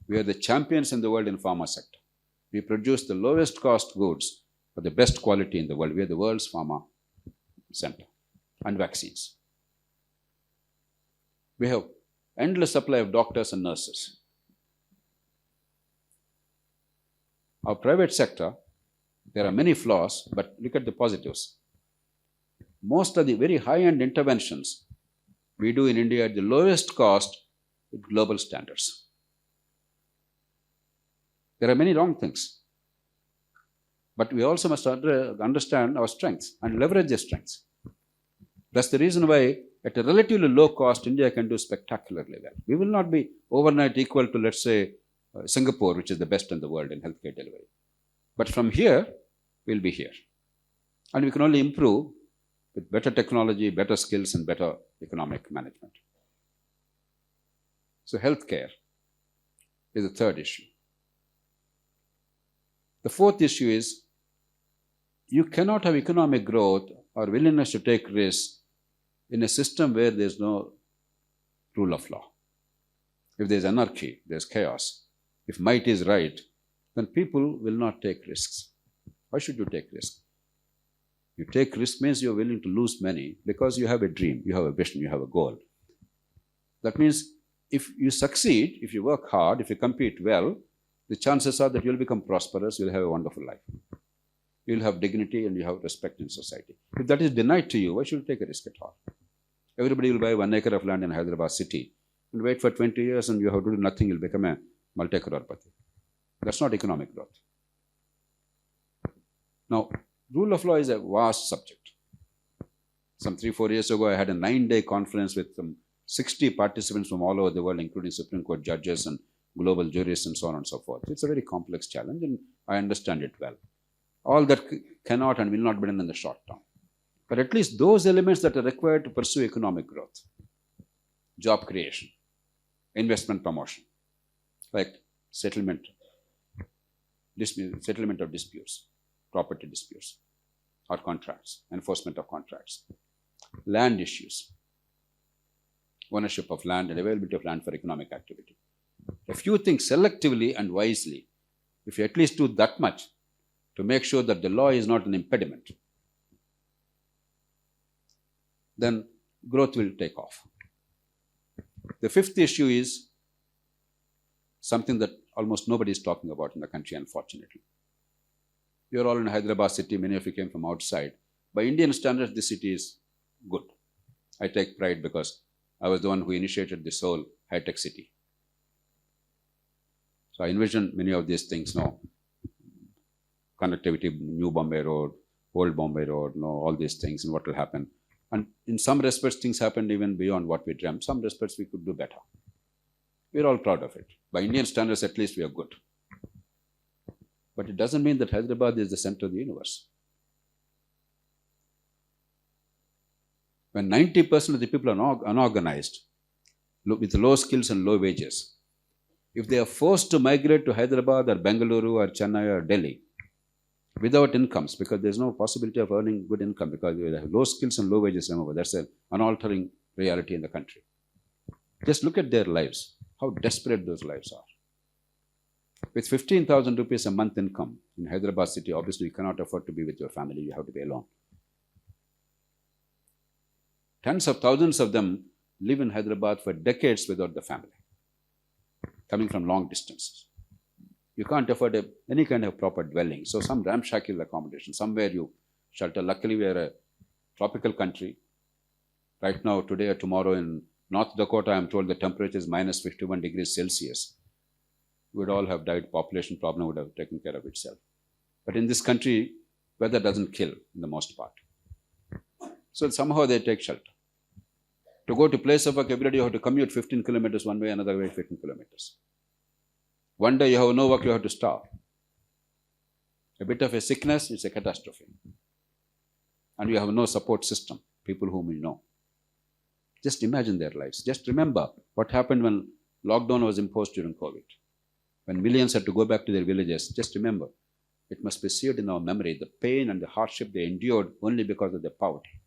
we are the champions in the world in pharma sector. We produce the lowest cost goods for the best quality in the world. We are the world's pharma center. And vaccines. We have endless supply of doctors and nurses. Our private sector, there are many flaws, but look at the positives. Most of the very high-end interventions we do in India at the lowest cost with global standards. There are many wrong things. But we also must understand our strengths and leverage their strengths. That's the reason why, at a relatively low cost, India can do spectacularly well. We will not be overnight equal to, let's say, Singapore, which is the best in the world in healthcare delivery. But from here, we'll be here. And we can only improve with better technology, better skills, and better economic management. So healthcare is the third issue. The fourth issue is, you cannot have economic growth or willingness to take risks in a system where there's no rule of law. If there's anarchy, there's chaos. If might is right, then people will not take risks. Why should you take risks? You take risks means you're willing to lose money because you have a dream, you have a vision, you have a goal. That means if you succeed, if you work hard, if you compete well, the chances are that you'll become prosperous, you'll have a wonderful life. You'll have dignity and you have respect in society. If that is denied to you, why should you take a risk at all? Everybody will buy 1 acre of land in Hyderabad city and wait for 20 years and you have to do nothing, you'll become a multi-crorepati. That's not economic growth. Now, rule of law is a vast subject. Some 3-4 years ago, I had a 9-day conference with some 60 participants from all over the world, including Supreme Court judges and global jurists and so on and so forth. It's a very complex challenge and I understand it well. All that cannot and will not be done in the short term. But at least those elements that are required to pursue economic growth, job creation, investment promotion, like settlement of disputes, property disputes, or contracts, enforcement of contracts, land issues, ownership of land and availability of land for economic activity. If you think selectively and wisely, if you at least do that much to make sure that the law is not an impediment, then growth will take off. The fifth issue is something that almost nobody is talking about in the country, unfortunately. You are all in Hyderabad city, many of you came from outside. By Indian standards, this city is good. I take pride because I was the one who initiated this whole high-tech city. So I envision many of these things now. Connectivity, New Bombay Road, Old Bombay Road, all these things and what will happen. And in some respects, things happened even beyond what we dreamt. Some respects, we could do better. We're all proud of it. By Indian standards, at least we are good. But it doesn't mean that Hyderabad is the center of the universe. When 90% of the people are unorganized, with low skills and low wages, if they are forced to migrate to Hyderabad or Bengaluru or Chennai or Delhi without incomes, because there's no possibility of earning good income because they have low skills and low wages, remember, that's an unaltering reality in the country. Just look at their lives, how desperate those lives are. With 15,000 rupees a month income in Hyderabad city, obviously you cannot afford to be with your family, you have to be alone. Tens of thousands of them live in Hyderabad for decades without the family, coming from long distances. You can't afford any kind of proper dwelling. So some ramshackle accommodation, somewhere you shelter. Luckily, we are a tropical country. Right now, today or tomorrow in North Dakota, I am told the temperature is minus 51 degrees Celsius. We would all have died. Population problem would have taken care of itself. But in this country, weather doesn't kill in the most part. So somehow they take shelter. To go to place of work every day, you have to commute 15 kilometers one way, another way 15 kilometers. One day you have no work, you have to starve. A bit of a sickness, it's a catastrophe. And you have no support system, people whom you know. Just imagine their lives. Just remember what happened when lockdown was imposed during COVID. When millions had to go back to their villages, just remember, it must be seared in our memory, the pain and the hardship they endured only because of their poverty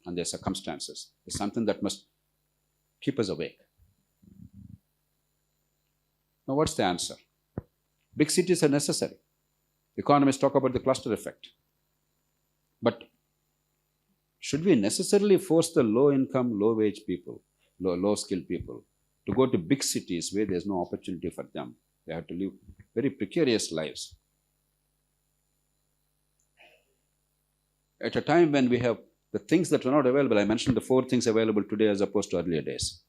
and their circumstances is something that must keep us awake. Now, what's the answer? Big cities are necessary. Economists talk about the cluster effect. But should we necessarily force the low-income, low-wage people, low-skilled people, to go to big cities where there's no opportunity for them? They have to live very precarious lives. At a time when we have the things that were not available, I mentioned the 4 things available today as opposed to earlier days.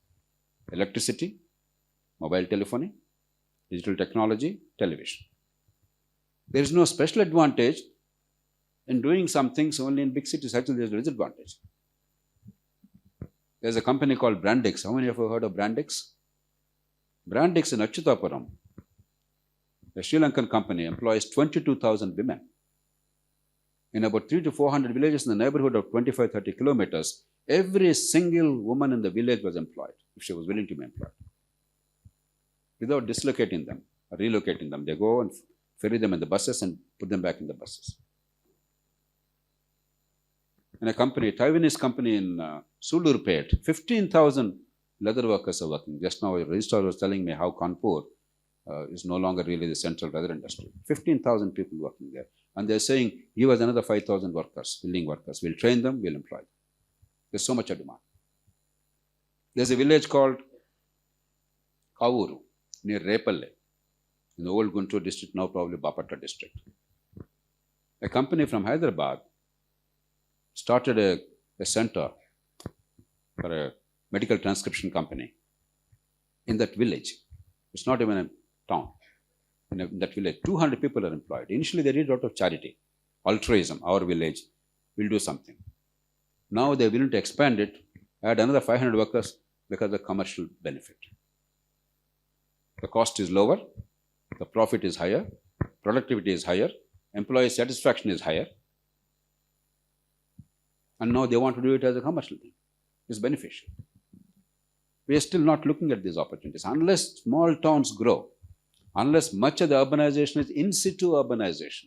Electricity, mobile telephony, digital technology, television. There is no special advantage in doing some things only in big cities. Actually, there's a disadvantage. There's a company called Brandix. How many of you have heard of Brandix? Brandix in Achyutapuram, a Sri Lankan company, employs 22,000 women. In about 300 to 400 villages in the neighborhood of 25-30 kilometers, every single woman in the village was employed, if she was willing to be employed. Without dislocating them or relocating them, they go and ferry them in the buses and put them back in the buses. In a company, Taiwanese company in Sulurpet, 15,000 leather workers are working. Just now, a registrar was telling me how Kanpur is no longer really the central leather industry. 15,000 people working there. And they're saying, give us another 5,000 workers, willing workers. We'll train them, we'll employ them. There's so much a demand. There's a village called Kavuru, near Repalle, in the old Guntur district, now probably Bapatra district. A company from Hyderabad started a center for a medical transcription company in that village. It's not even a town. In that village, 200 people are employed. Initially, they did it out of charity, altruism. Our village will do something. Now they're willing to expand it, add another 500 workers because of commercial benefit. The cost is lower, the profit is higher, productivity is higher, employee satisfaction is higher. And now they want to do it as a commercial thing. It's beneficial. We are still not looking at these opportunities. Unless small towns grow, unless much of the urbanization is in situ urbanization,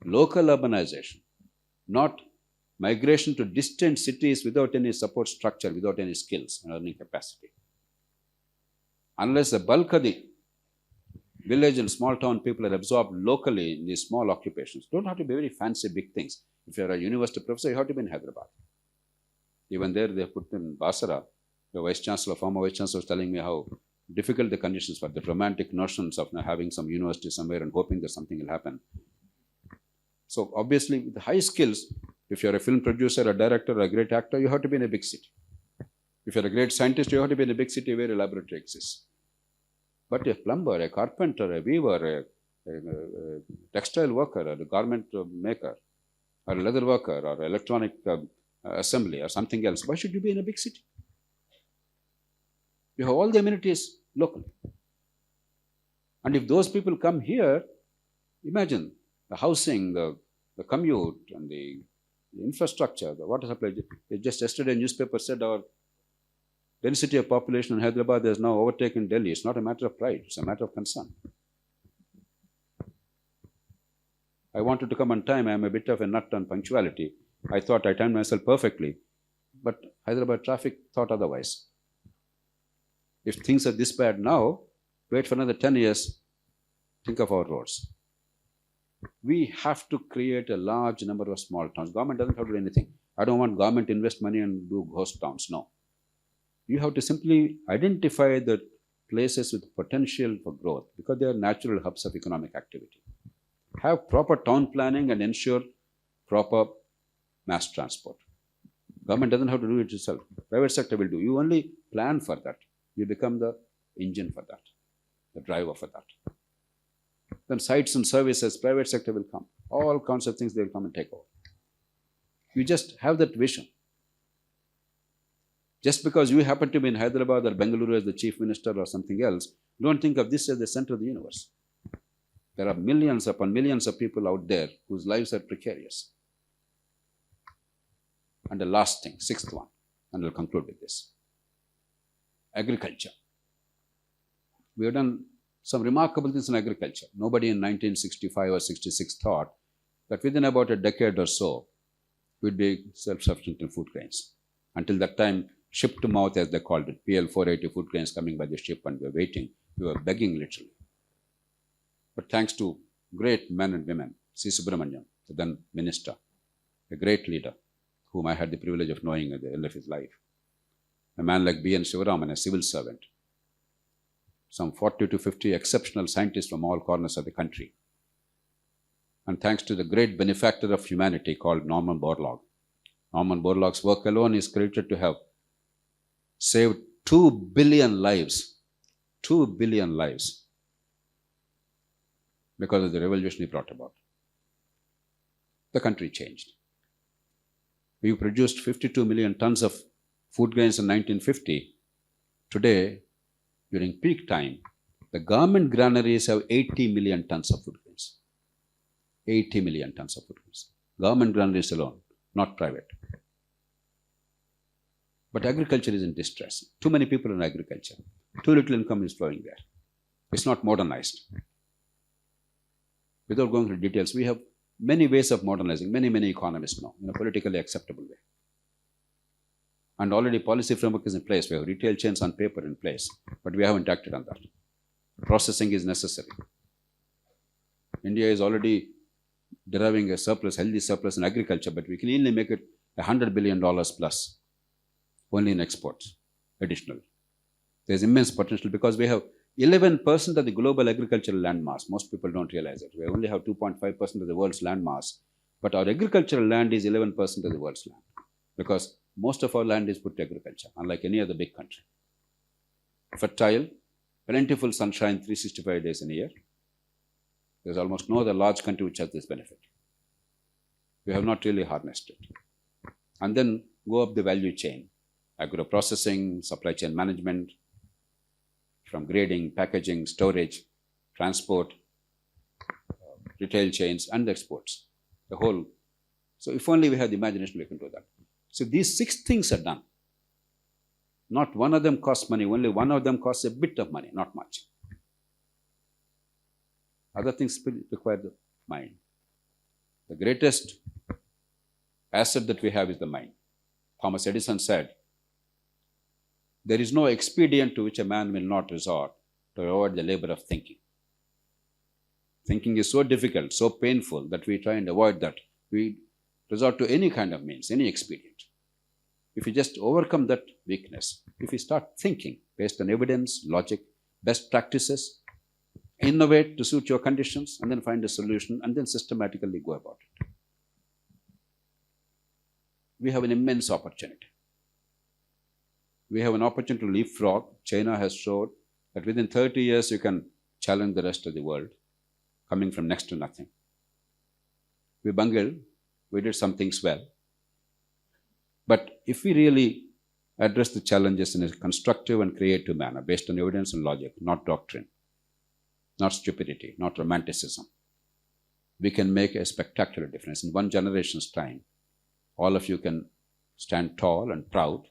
local urbanization, not migration to distant cities without any support structure, without any skills and earning capacity. Unless the bulk of the village and small town people are absorbed locally in these small occupations. Don't have to be very fancy big things. If you're a university professor, you have to be in Hyderabad. Even there, they put in Basara. The vice chancellor, former vice chancellor, was telling me how difficult the conditions were, the romantic notions of having some university somewhere and hoping that something will happen. So obviously, with high skills, if you're a film producer, a director, or a great actor, you have to be in a big city. If you're a great scientist, you have to be in a big city where a laboratory exists. But a plumber, a carpenter, a weaver, a textile worker, or a garment maker, or a leather worker, or electronic assembly, or something else, why should you be in a big city? You have all the amenities locally. And if those people come here, imagine the housing, the commute, and the infrastructure, the water supply. Just yesterday, a newspaper said our density of population in Hyderabad has now overtaken Delhi. It's not a matter of pride, it's a matter of concern. I wanted to come on time. I am a bit of a nut on punctuality. I thought I timed myself perfectly. But Hyderabad traffic thought otherwise. If things are this bad now, wait for another 10 years, think of our roads. We have to create a large number of small towns. Government doesn't have to do anything. I don't want government to invest money and do ghost towns. No. You have to simply identify the places with potential for growth because they are natural hubs of economic activity. Have proper town planning and ensure proper mass transport. Government doesn't have to do it itself. Private sector will do. You only plan for that. You become the engine for that, the driver for that. Then sites and services, private sector will come. All kinds of things they will come and take over. You just have that vision. Just because you happen to be in Hyderabad or Bengaluru as the chief minister or something else, don't think of this as the center of the universe. There are millions upon millions of people out there whose lives are precarious. And the last thing, sixth one, and I'll conclude with this. Agriculture. We have done some remarkable things in agriculture. Nobody in 1965 or 66 thought that within about a decade or so, we'd be self-sufficient in food grains. Until that time, ship to mouth, as they called it, PL 480 food grains coming by the ship, and we were waiting. We were begging literally. But thanks to great men and women, C. Subramanian, the then minister, a great leader, whom I had the privilege of knowing at the end of his life. A man like B. N. Shivaraman, a civil servant. Some 40 to 50 exceptional scientists from all corners of the country. And thanks to the great benefactor of humanity called Norman Borlaug. Norman Borlaug's work alone is credited to have saved 2 billion lives. 2 billion lives. Because of the revolution he brought about. The country changed. We produced 52 million tons of food grains in 1950. Today, during peak time, the government granaries have 80 million tons of food grains. 80 million tons of food grains. Government granaries alone, not private. But agriculture is in distress. Too many people in agriculture. Too little income is flowing there. It's not modernized. Without going through details, we have many ways of modernizing, many economists know, in a politically acceptable way. And already policy framework is in place. We have retail chains on paper in place, but we haven't acted on that. Processing is necessary. India is already deriving a surplus, healthy surplus in agriculture, but we can easily make it $100 billion plus only in exports, additional. There's immense potential because we have 11% of the global agricultural land mass. Most people don't realize it. We only have 2.5% of the world's land mass, but our agricultural land is 11% of the world's land because most of our land is put to agriculture, unlike any other big country. Fertile, plentiful sunshine 365 days in a year. There's almost no other large country which has this benefit. We have not really harnessed it. And then go up the value chain, agro-processing, supply chain management, from grading, packaging, storage, transport, retail chains and exports. The whole. So if only we have the imagination, we can do that. So these 6 things are done. Not one of them costs money, only one of them costs a bit of money, not much. Other things require the mind. The greatest asset that we have is the mind. Thomas Edison said, there is no expedient to which a man will not resort to avoid the labor of thinking. Thinking is so difficult, so painful that we try and avoid that. We resort to any kind of means, any expedient. If you just overcome that weakness, if you start thinking based on evidence, logic, best practices, innovate to suit your conditions, and then find a solution, and then systematically go about it. We have an immense opportunity. We have an opportunity to leapfrog. China has showed that within 30 years you can challenge the rest of the world, coming from next to nothing. We bungled, we did some things well. But if we really address the challenges in a constructive and creative manner, based on evidence and logic, not doctrine, not stupidity, not romanticism, we can make a spectacular difference. In one generation's time, all of you can stand tall and proud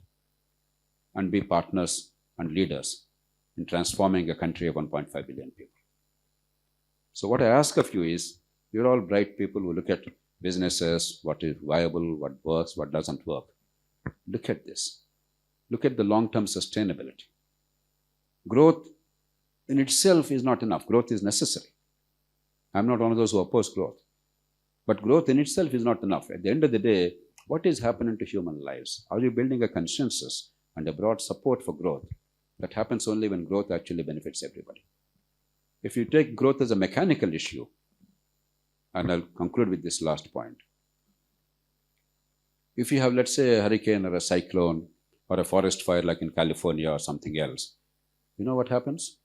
and be partners and leaders in transforming a country of 1.5 billion people. So what I ask of you is, you're all bright people who look at businesses, what is viable, what works, what doesn't work. Look at this. Look at the long-term sustainability. Growth in itself is not enough. Growth is necessary. I'm not one of those who oppose growth. But growth in itself is not enough. At the end of the day, what is happening to human lives? Are you building a consensus and a broad support for growth? That happens only when growth actually benefits everybody. If you take growth as a mechanical issue, and I'll conclude with this last point. If you have, let's say, a hurricane or a cyclone or a forest fire like in California or something else, you know what happens?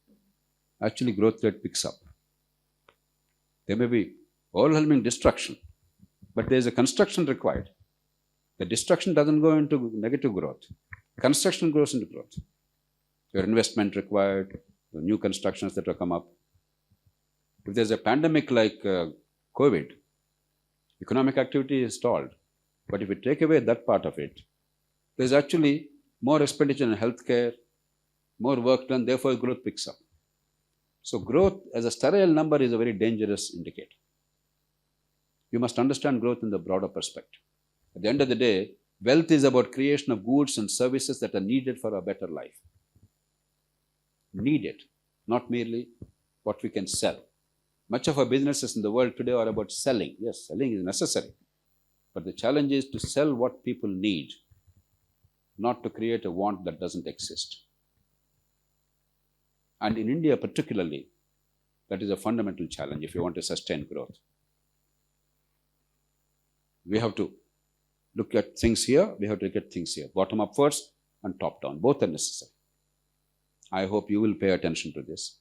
Actually, growth rate picks up. There may be overwhelming destruction, but there's a construction required. The destruction doesn't go into negative growth. Construction goes into growth. Your investment required, the new constructions that will come up. If there's a pandemic like COVID, economic activity is stalled. But if you take away that part of it, there's actually more expenditure in healthcare, more work done, therefore growth picks up. So growth as a sterile number is a very dangerous indicator. You must understand growth in the broader perspective. At the end of the day, wealth is about creation of goods and services that are needed for a better life. Needed, not merely what we can sell. Much of our businesses in the world today are about selling. Yes, selling is necessary. But the challenge is to sell what people need, not to create a want that doesn't exist. And in India particularly, that is a fundamental challenge if you want to sustain growth. We have to look at things here, we have to look at things here. Bottom up first and top down. Both are necessary. I hope you will pay attention to this.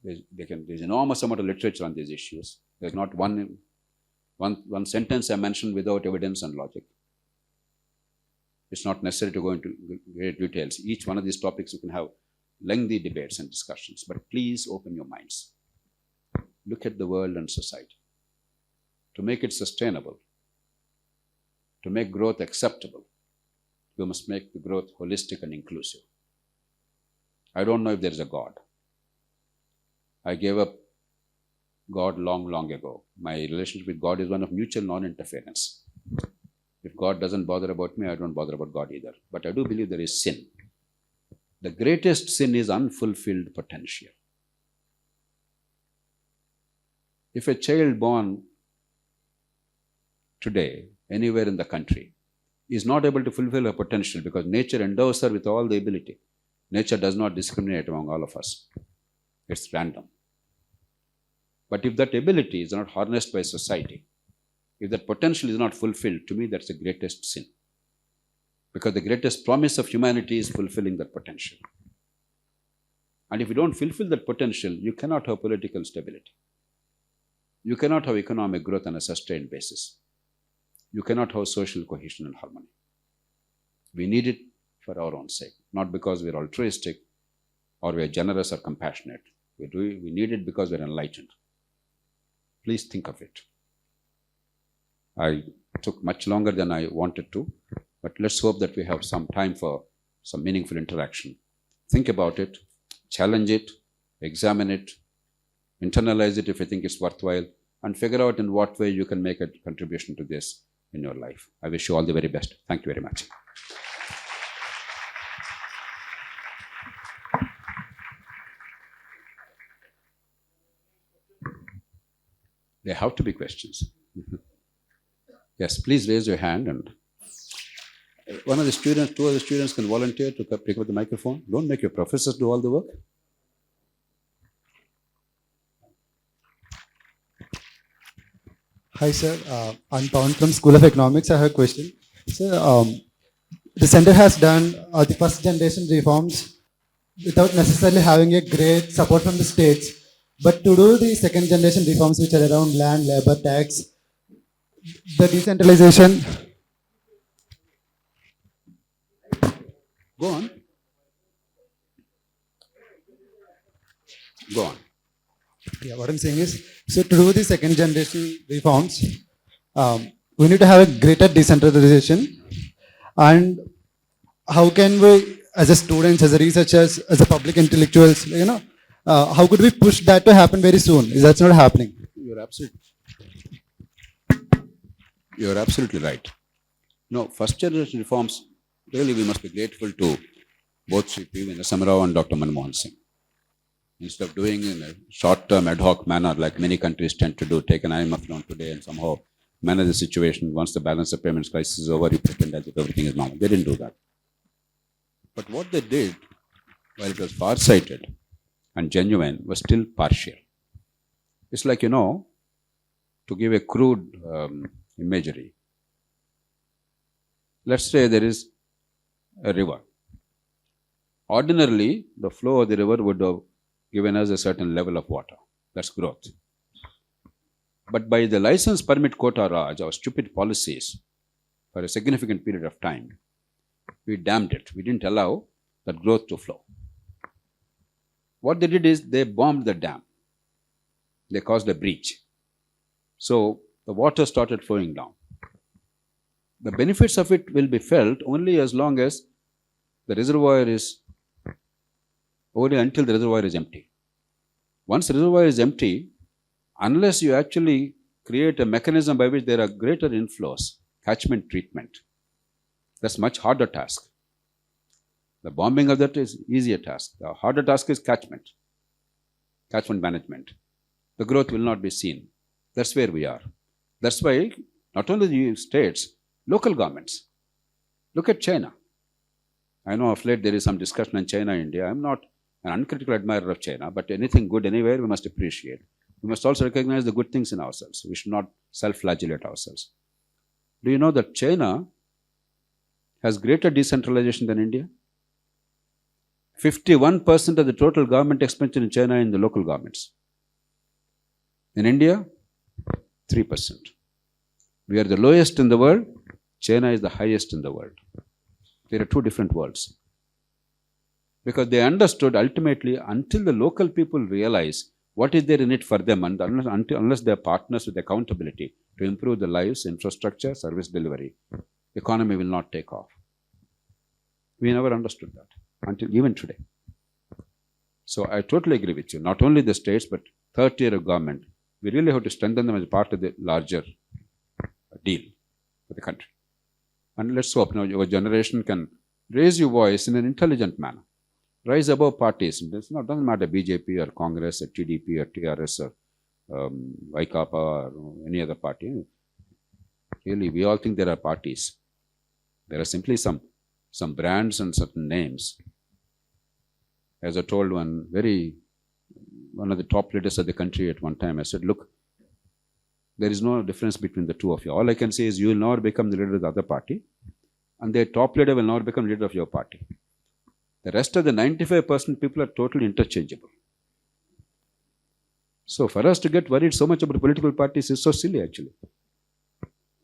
There's enormous amount of literature on these issues. There's not one sentence I mentioned without evidence and logic. It's not necessary to go into great details. Each one of these topics you can have lengthy debates and discussions, but please open your minds. Look at the world and society. To make it sustainable, to make growth acceptable, we must make the growth holistic and inclusive. I don't know if there is a God. I gave up God long, long ago. My relationship with God is one of mutual non-interference. If God doesn't bother about me, I don't bother about God either. But I do believe there is sin. The greatest sin is unfulfilled potential. If a child born today, anywhere in the country, is not able to fulfill her potential because nature endows her with all the ability. Nature does not discriminate among all of us. It's random. But if that ability is not harnessed by society, if that potential is not fulfilled, to me that's the greatest sin. Because the greatest promise of humanity is fulfilling that potential. And if you don't fulfill that potential, you cannot have political stability. You cannot have economic growth on a sustained basis. You cannot have social cohesion and harmony. We need it for our own sake, not because we're altruistic or we're generous or compassionate. We need it because we're enlightened. Please think of it. I took much longer than I wanted to, but let's hope that we have some time for some meaningful interaction. Think about it, challenge it, examine it, internalize it if you think it's worthwhile, and figure out in what way you can make a contribution to this in your life. I wish you all the very best. Thank you very much. There have to be questions. Yes, please raise your hand, and one of the students, two of the students can volunteer to pick up the microphone. Don't make your professors do all the work. Hi, sir. I'm Pawan from School of Economics. I have a question. Sir, the center has done the first generation reforms without necessarily having a great support from the states. But to do the second generation reforms, which are around land, labor, tax, the decentralization. Go on. Go on. Yeah, what I'm saying is, so to do the second generation reforms, we need to have a greater decentralization. And how can we, as a students, as a researchers, as a public intellectuals, how could we push that to happen very soon? Is that not happening? You're absolutely right. No, first generation reforms, really we must be grateful to both Sri P.V. Narasimha and Dr. Manmohan Singh. Instead of doing in a short-term ad hoc manner like many countries tend to do, take an IMF loan today and somehow manage the situation. Once the balance of payments crisis is over, you pretend as if everything is normal. They didn't do that. But what they did, while it was far-sighted and genuine, was still partial. It's like, to give a crude imagery. Let's say there is a river. Ordinarily, the flow of the river would have given us a certain level of water. That's growth. But by the license permit quota Raj, our stupid policies, for a significant period of time, we dammed it. We didn't allow that growth to flow. What they did is they bombed the dam. They caused a breach. So the water started flowing down. The benefits of it will be felt only as long as the reservoir is, only until the reservoir is empty. Once the reservoir is empty, unless you actually create a mechanism by which there are greater inflows, catchment treatment, that's much harder task. The bombing of that is easier task. The harder task is catchment management. The growth will not be seen. That's where we are. That's why not only the states, local governments. Look at China. I know of late there is some discussion on China, India. I'm not an uncritical admirer of China, but anything good anywhere we must appreciate. We must also recognize the good things in ourselves. We should not self-flagellate ourselves. Do you know that China has greater decentralization than India? 51% of the total government expenditure in China in the local governments. In India, 3%. We are the lowest in the world. China is the highest in the world. There are two different worlds. Because they understood ultimately, until the local people realize what is there in it for them, and unless they are partners with accountability to improve the lives, infrastructure, service delivery, the economy will not take off. We never understood that until even today. So I totally agree with you. Not only the states, but third tier of government, we really have to strengthen them as part of the larger deal for the country. And let's hope now your generation can raise your voice in an intelligent manner. Rise above parties. It doesn't matter BJP or Congress or TDP or TRS or Vaikapa or any other party. Really, we all think there are parties. There are simply some brands and certain names. As I told one of the top leaders of the country at one time, I said, look, there is no difference between the two of you. All I can say is you will never become the leader of the other party, and the top leader will never become leader of your party. The rest of the 95% people are totally interchangeable. So for us to get worried so much about political parties is so silly actually.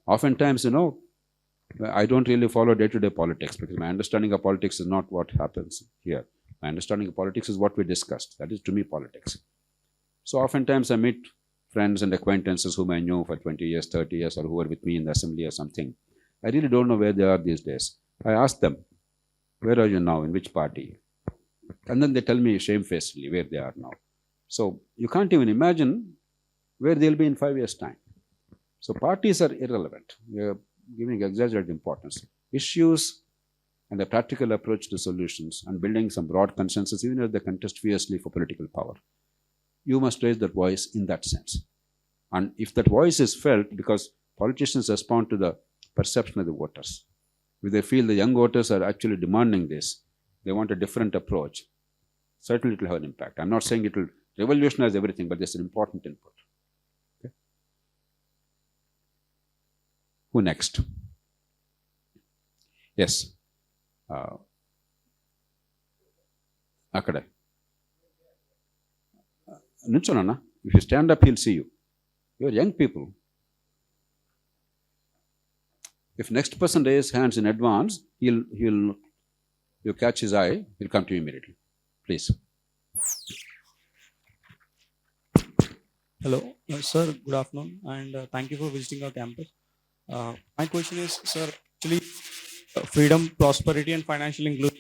Oftentimes, I don't really follow day-to-day politics because my understanding of politics is not what happens here. My understanding of politics is what we discussed. That is to me politics. So oftentimes I meet friends and acquaintances whom I knew for 20 years, 30 years, or who were with me in the assembly or something. I really don't know where they are these days. I ask them, where are you now? In which party? And then they tell me shamefacedly where they are now. So you can't even imagine where they'll be in 5 years' time. So parties are irrelevant. We are giving exaggerated importance. Issues and a practical approach to solutions and building some broad consensus, even if they contest fiercely for political power. You must raise that voice in that sense. And if that voice is felt, because politicians respond to the perception of the voters. If they feel the young voters are actually demanding this, they want a different approach, certainly it will have an impact. I'm not saying it will revolutionize everything, but there's an important input. Okay? Who next? Yes. Akade. Nichonana, if you stand up, he'll see you. You're young people. If next person raises hands in advance, you catch his eye, he'll come to you immediately. Please. Hello, sir. Good afternoon, and thank you for visiting our campus. My question is, sir, actually, freedom, prosperity, and financial inclusion.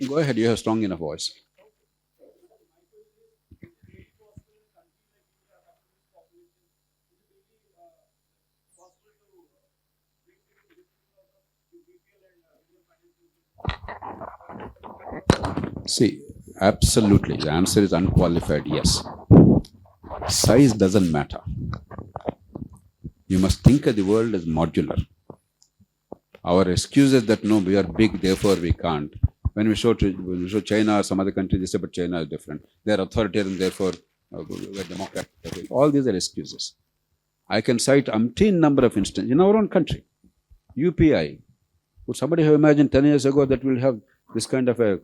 Go ahead, you have strong enough voice. See, absolutely. The answer is unqualified yes. Size doesn't matter. You must think of the world as modular. Our excuses that no, we are big, therefore we can't. When we show China or some other country, they say, but China is different. They are authoritarian, therefore we are democratic. All these are excuses. I can cite umpteen number of instances in our own country. UPI. Would somebody have imagined 10 years ago that we'll have this kind of a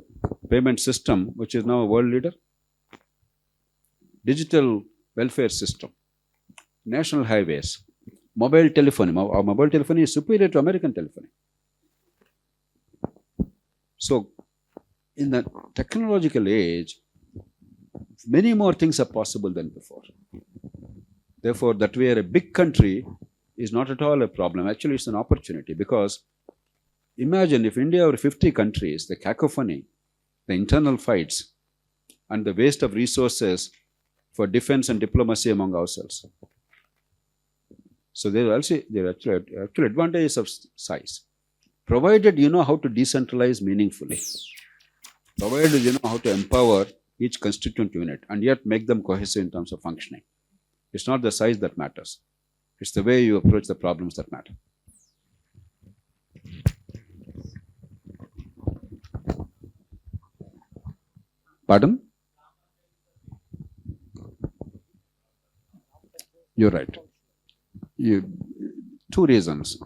payment system, which is now a world leader? Digital welfare system, national highways, mobile telephony. Our mobile telephony is superior to American telephony. So, in the technological age, many more things are possible than before. Therefore, that we are a big country is not at all a problem. Actually, it's an opportunity, because imagine if India were 50 countries, the cacophony, the internal fights, and the waste of resources for defense and diplomacy among ourselves. So there are actual advantages of size. Provided you know how to decentralize meaningfully. Provided you know how to empower each constituent unit and yet make them cohesive in terms of functioning. It's not the size that matters. It's the way you approach the problems that matter. Pardon? You're right. Two reasons.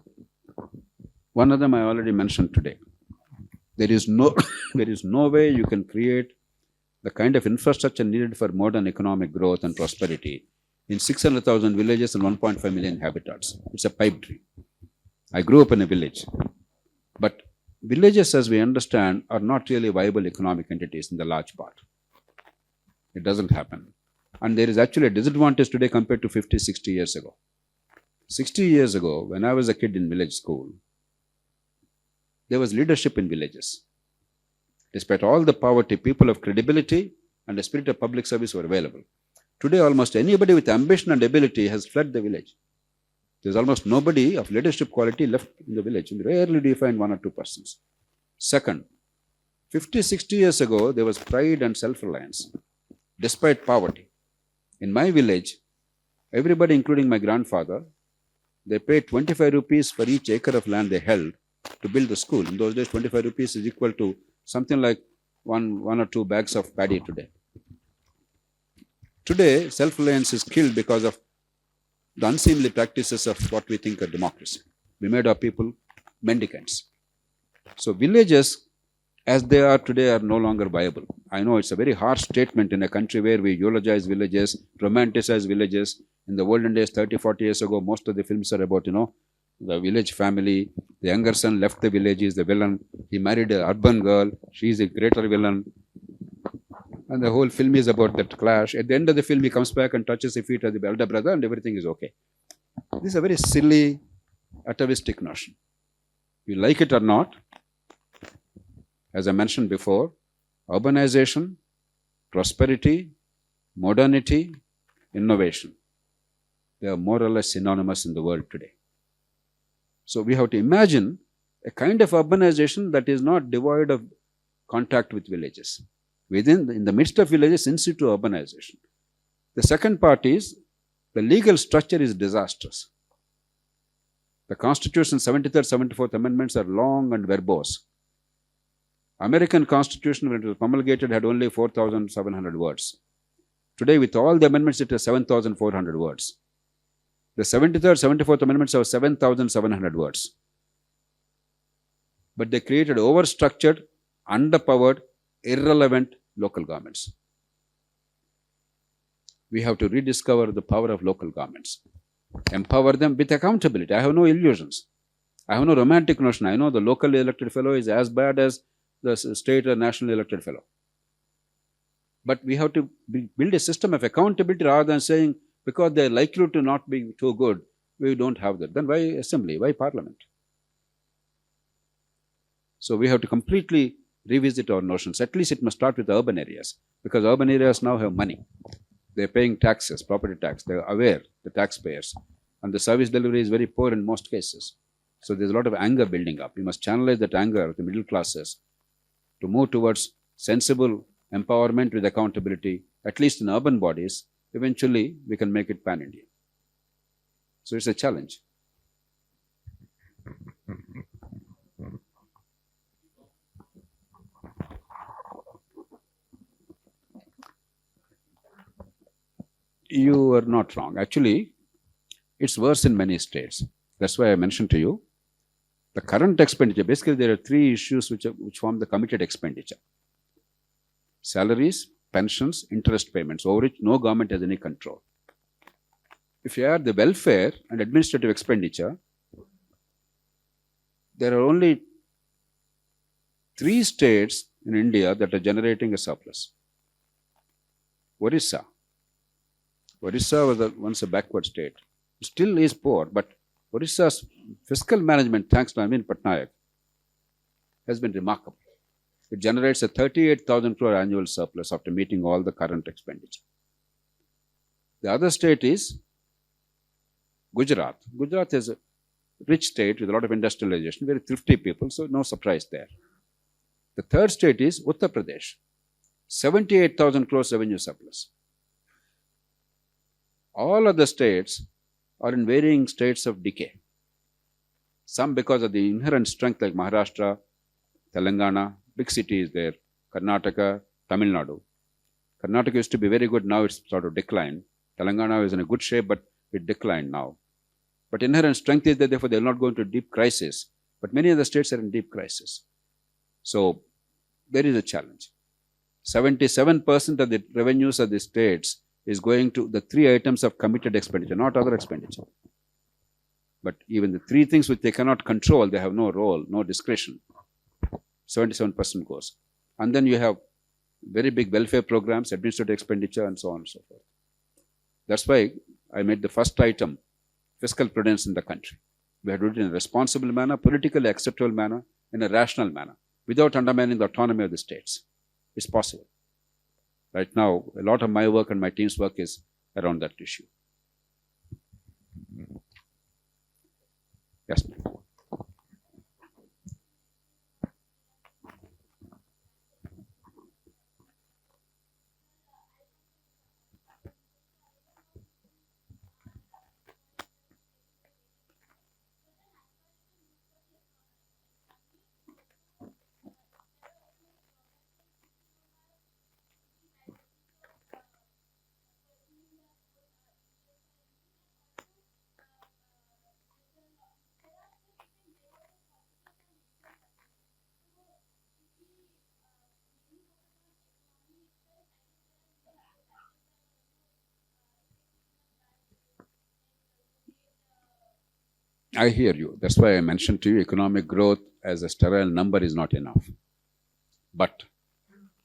One of them I already mentioned today. There is no way you can create the kind of infrastructure needed for modern economic growth and prosperity in 600,000 villages and 1.5 million inhabitants. It's a pipe dream. I grew up in a village. But villages, as we understand, are not really viable economic entities in the large part. It doesn't happen. And there is actually a disadvantage today compared to 50, 60 years ago. 60 years ago, when I was a kid in village school, there was leadership in villages. Despite all the poverty, people of credibility and the spirit of public service were available. Today, almost anybody with ambition and ability has fled the village. There's almost nobody of leadership quality left in the village. Rarely do you find one or two persons. Second, 50, 60 years ago, there was pride and self-reliance, despite poverty. In my village, everybody, including my grandfather, they paid 25 rupees for each acre of land they held to build the school. In those days, 25 rupees is equal to something like one or two bags of paddy today. Today, self-reliance is killed because of the unseemly practices of what we think are democracy. We made our people mendicants. So villages, as they are today, are no longer viable. I know it's a very harsh statement in a country where we eulogize villages, romanticize villages. In the olden days, 30, 40 years ago, most of the films are about, the village family. The younger son left the village, is the villain. He married an urban girl. She is a greater villain. And the whole film is about that clash. At the end of the film, he comes back and touches the feet of the elder brother, and everything is okay. This is a very silly, atavistic notion. You like it or not, as I mentioned before, urbanization, prosperity, modernity, innovation, they are more or less synonymous in the world today. So we have to imagine a kind of urbanization that is not devoid of contact with villages. In the midst of villages, in situ urbanization. The second part is the legal structure is disastrous. The Constitution 73rd, 74th Amendments are long and verbose. American Constitution, when it was promulgated, had only 4,700 words. Today, with all the amendments, it has 7,400 words. The 73rd, 74th Amendments have 7,700 words. But they created overstructured, underpowered, irrelevant local governments. We have to rediscover the power of local governments. Empower them with accountability. I have no illusions. I have no romantic notion. I know the local elected fellow is as bad as the state or national elected fellow. But we have to build a system of accountability rather than saying, because they are likely to not be too good, we don't have that. Then why assembly? Why parliament? So we have to completely revisit our notions. At least it must start with the urban areas, because urban areas now have money. They're paying taxes, property tax. They're aware, the taxpayers. And the service delivery is very poor in most cases. So there's a lot of anger building up. You must channelize that anger of the middle classes to move towards sensible empowerment with accountability, at least in urban bodies. Eventually, we can make it pan-India. So it's a challenge. You are not wrong. Actually, it's worse in many states. That's why I mentioned to you, the current expenditure, basically there are three issues which form the committed expenditure. Salaries, pensions, interest payments, over which no government has any control. If you add the welfare and administrative expenditure, there are only 3 states in India that are generating a surplus. Orissa. Orissa was once a backward state. It still is poor, but Orissa's fiscal management, thanks to Naveen Patnaik, has been remarkable. It generates a 38,000 crore annual surplus after meeting all the current expenditure. The other state is Gujarat. Gujarat is a rich state with a lot of industrialization, very thrifty people, so no surprise there. The third state is Uttar Pradesh, 78,000 crores revenue surplus. All other states are in varying states of decay. Some because of the inherent strength like Maharashtra, Telangana, big cities there, Karnataka, Tamil Nadu. Karnataka used to be very good, now it's sort of declined. Telangana is in a good shape, but it declined now. But inherent strength is that therefore they will not go into deep crisis. But many of the states are in deep crisis. So there is a challenge. 77% of the revenues of the states is going to the 3 items of committed expenditure, not other expenditure. But even the 3 things which they cannot control, they have no role, no discretion. 77% goes. And then you have very big welfare programs, administrative expenditure, and so on and so forth. That's why I made the first item, fiscal prudence in the country. We have to do it in a responsible manner, politically acceptable manner, in a rational manner, without undermining the autonomy of the states. It's possible. Right now, a lot of my work and my team's work is around that issue. Yes, ma'am. I hear you. That's why I mentioned to you economic growth as a sterile number is not enough. But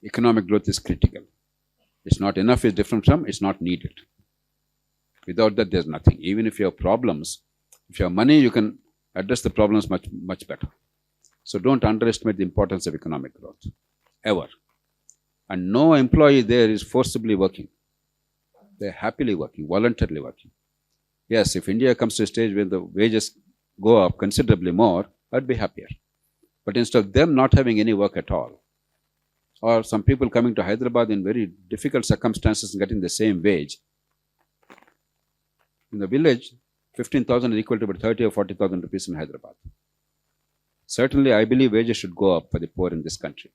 economic growth is critical. It's not enough is different from it's not needed. Without that, there's nothing. Even if you have problems, if you have money, you can address the problems much better. So don't underestimate the importance of economic growth, ever. And no employee there is forcibly working. They're happily working, voluntarily working. Yes, if India comes to a stage where the wages go up considerably more, I'd be happier. But instead of them not having any work at all, or some people coming to Hyderabad in very difficult circumstances and getting the same wage, in the village, 15,000 is equal to about 30 or 40,000 rupees in Hyderabad. Certainly, I believe wages should go up for the poor in this country.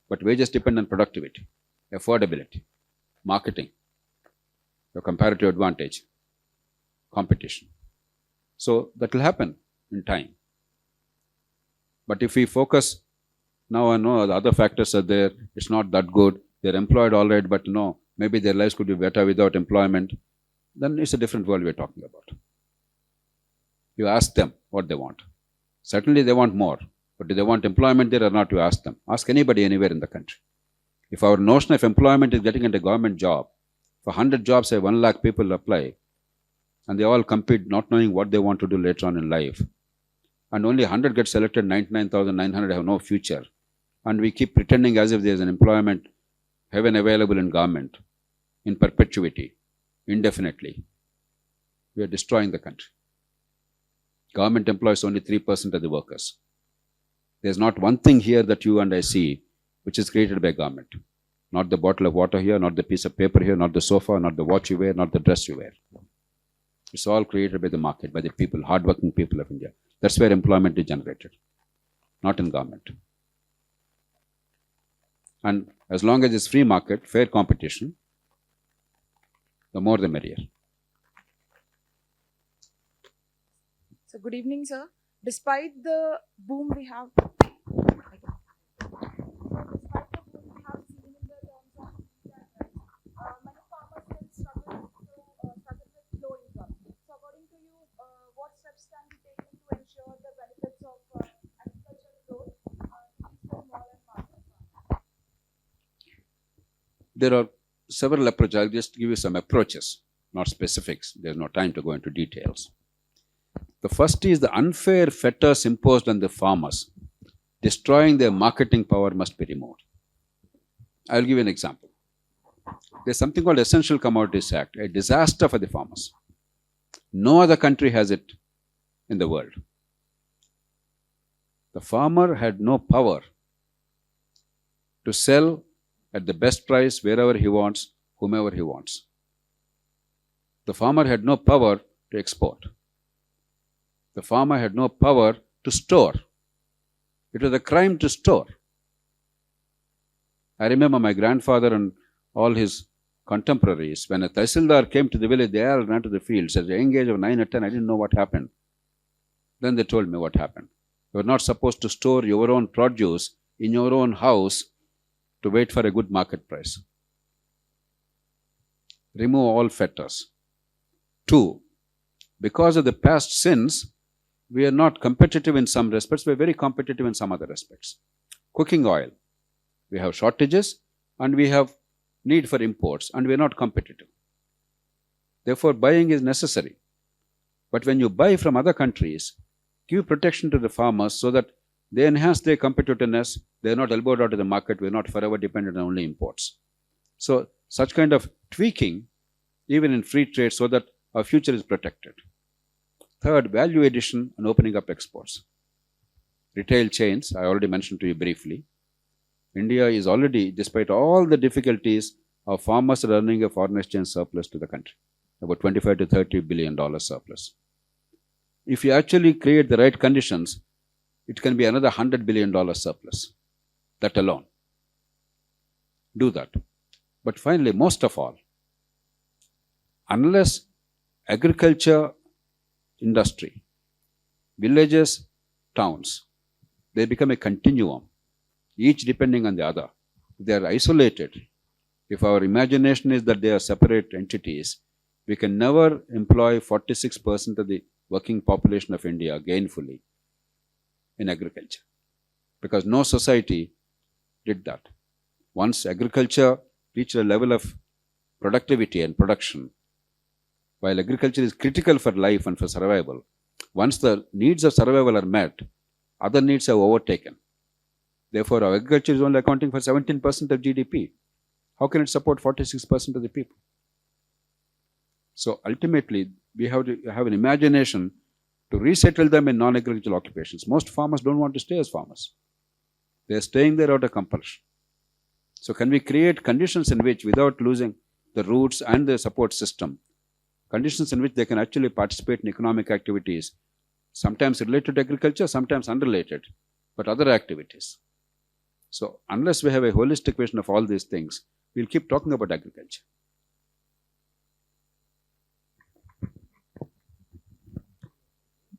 But wages depend on productivity, affordability, marketing, your comparative advantage, competition. So that will happen in time. But if we focus, now I know the other factors are there, it's not that good, they're employed all right, but no, maybe their lives could be better without employment, then it's a different world we're talking about. You ask them what they want. Certainly they want more, but do they want employment there or not, you ask them. Ask anybody anywhere in the country. If our notion of employment is getting into a government job, for 100 jobs, say 1 lakh people apply, and they all compete not knowing what they want to do later on in life, and only 100 get selected, 99,900 have no future, and we keep pretending as if there's an employment heaven available in government, in perpetuity, indefinitely. We are destroying the country. Government employs only 3% of the workers. There's not one thing here that you and I see which is created by government. Not the bottle of water here, not the piece of paper here, not the sofa, not the watch you wear, not the dress you wear. It's all created by the market, by the people, hardworking people of India. That's where employment is generated, not in government. And as long as it's free market, fair competition, the more the merrier. So good evening, sir. Despite the boom we have, seen in the terms of wheat and rice, many farmers still struggle with low income. So according to you, what steps can be taken to ensure the benefits of agricultural growth reach the small and market farmers? There are several approaches. I'll just give you some approaches, not specifics. There's no time to go into details. The first is the unfair fetters imposed on the farmers, destroying their marketing power, must be removed. I'll give you an example. There's something called Essential Commodities Act, a disaster for the farmers. No other country has it in the world. The farmer had no power to sell at the best price wherever he wants, whomever he wants. The farmer had no power to export. The farmer had no power to store. It was a crime to store. I remember my grandfather and all his contemporaries, when a Tahsildar came to the village, they all ran to the fields. At the young age of 9 or 10, I didn't know what happened. Then they told me what happened. You are not supposed to store your own produce in your own house to wait for a good market price. Remove all fetters. 2, because of the past sins, we are not competitive in some respects, we are very competitive in some other respects. Cooking oil, we have shortages and we have need for imports and we are not competitive. Therefore, buying is necessary. But when you buy from other countries, give protection to the farmers so that they enhance their competitiveness, they are not elbowed out of the market, we are not forever dependent on only imports. So, such kind of tweaking, even in free trade, so that our future is protected. Third, value addition and opening up exports. Retail chains, I already mentioned to you briefly. India is already, despite all the difficulties, our farmers are earning a foreign exchange surplus to the country, about $25 to $30 billion surplus. If you actually create the right conditions, it can be another $100 billion surplus, that alone. Do that. But finally, most of all, unless agriculture, industry, villages, towns, they become a continuum, each depending on the other. They are isolated. If our imagination is that they are separate entities, we can never employ 46% of the working population of India gainfully in agriculture. Because no society did that. Once agriculture reached a level of productivity and production, while agriculture is critical for life and for survival, once the needs of survival are met, other needs have overtaken. Therefore, our agriculture is only accounting for 17% of GDP. How can it support 46% of the people? So ultimately, we have to have an imagination to resettle them in non-agricultural occupations. Most farmers don't want to stay as farmers. They are staying there out of compulsion. So can we create conditions in which, without losing the roots and the support system, conditions in which they can actually participate in economic activities, sometimes related to agriculture, sometimes unrelated, but other activities. So unless we have a holistic vision of all these things, we'll keep talking about agriculture.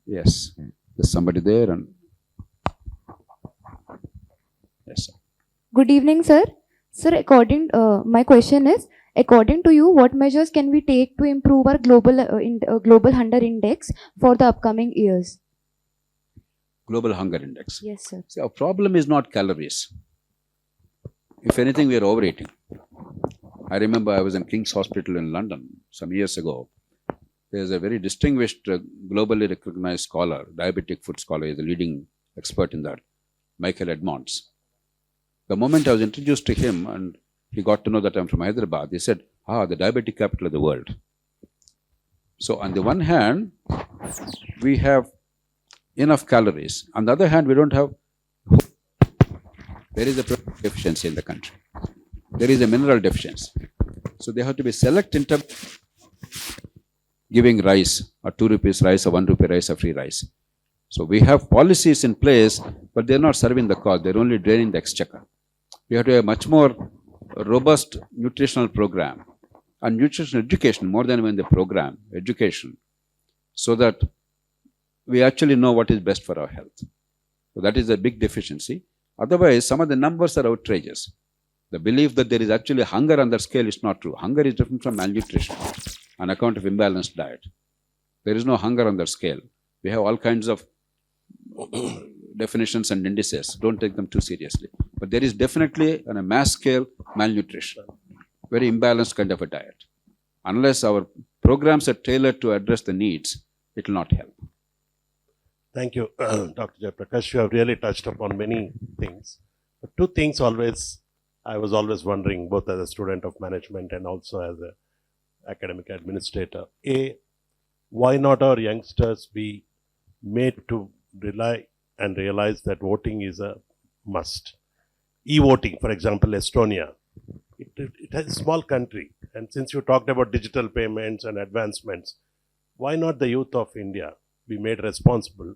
Yes, there's somebody there and yes, sir. Good evening, sir. Sir, my question is, according to you, what measures can we take to improve our global hunger index for the upcoming years? Global hunger index. Yes, sir. See, our problem is not calories. If anything, we are overeating. I remember I was in King's Hospital in London some years ago. There's a very distinguished, globally recognized scholar, diabetic food scholar, is a leading expert in that, Michael Edmonds. The moment I was introduced to him and he got to know that I'm from Hyderabad, he said, the diabetic capital of the world. So on the one hand, we have enough calories. On the other hand, we don't have. There is a protein deficiency in the country. There is a mineral deficiency. So they have to be select in terms of giving rice, or 2 rupees rice, or 1 rupee rice, or free rice. So we have policies in place, but they're not serving the cause. They're only draining the exchequer. We have to have a much more robust nutritional program and nutritional education, more than even the program, education, so that we actually know what is best for our health. So that is a big deficiency. Otherwise, some of the numbers are outrageous. The belief that there is actually hunger on that scale is not true. Hunger is different from malnutrition on account of imbalanced diet. There is no hunger on that scale. We have all kinds of definitions and indices. Don't take them too seriously. But there is definitely, on a mass scale, malnutrition. Very imbalanced kind of a diet. Unless our programs are tailored to address the needs, it will not help. Thank you, Dr. Jayaprakash. You have really touched upon many things. But two things I was always wondering, both as a student of management and also as an academic administrator. A, why not our youngsters be made to rely and realize that voting is a must? E-voting, for example, Estonia, it has a small country. And since you talked about digital payments and advancements, why not the youth of India be made responsible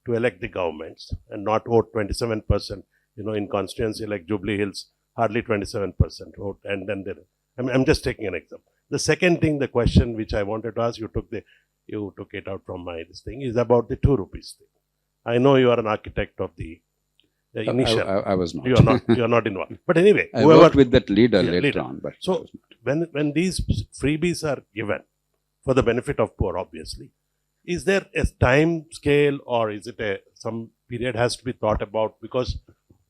to elect the governments and not vote 27%, in constituency like Jubilee Hills, hardly 27% vote. And then I'm just taking an example. The second thing, the question which I wanted to ask, you took it out from this thing, is about the 2 rupees thing. I know you are an architect of the initial. I was not. You are not involved. But anyway, I worked with that leader later on. But so when these freebies are given for the benefit of poor, obviously, is there a time scale, or is it some period has to be thought about, because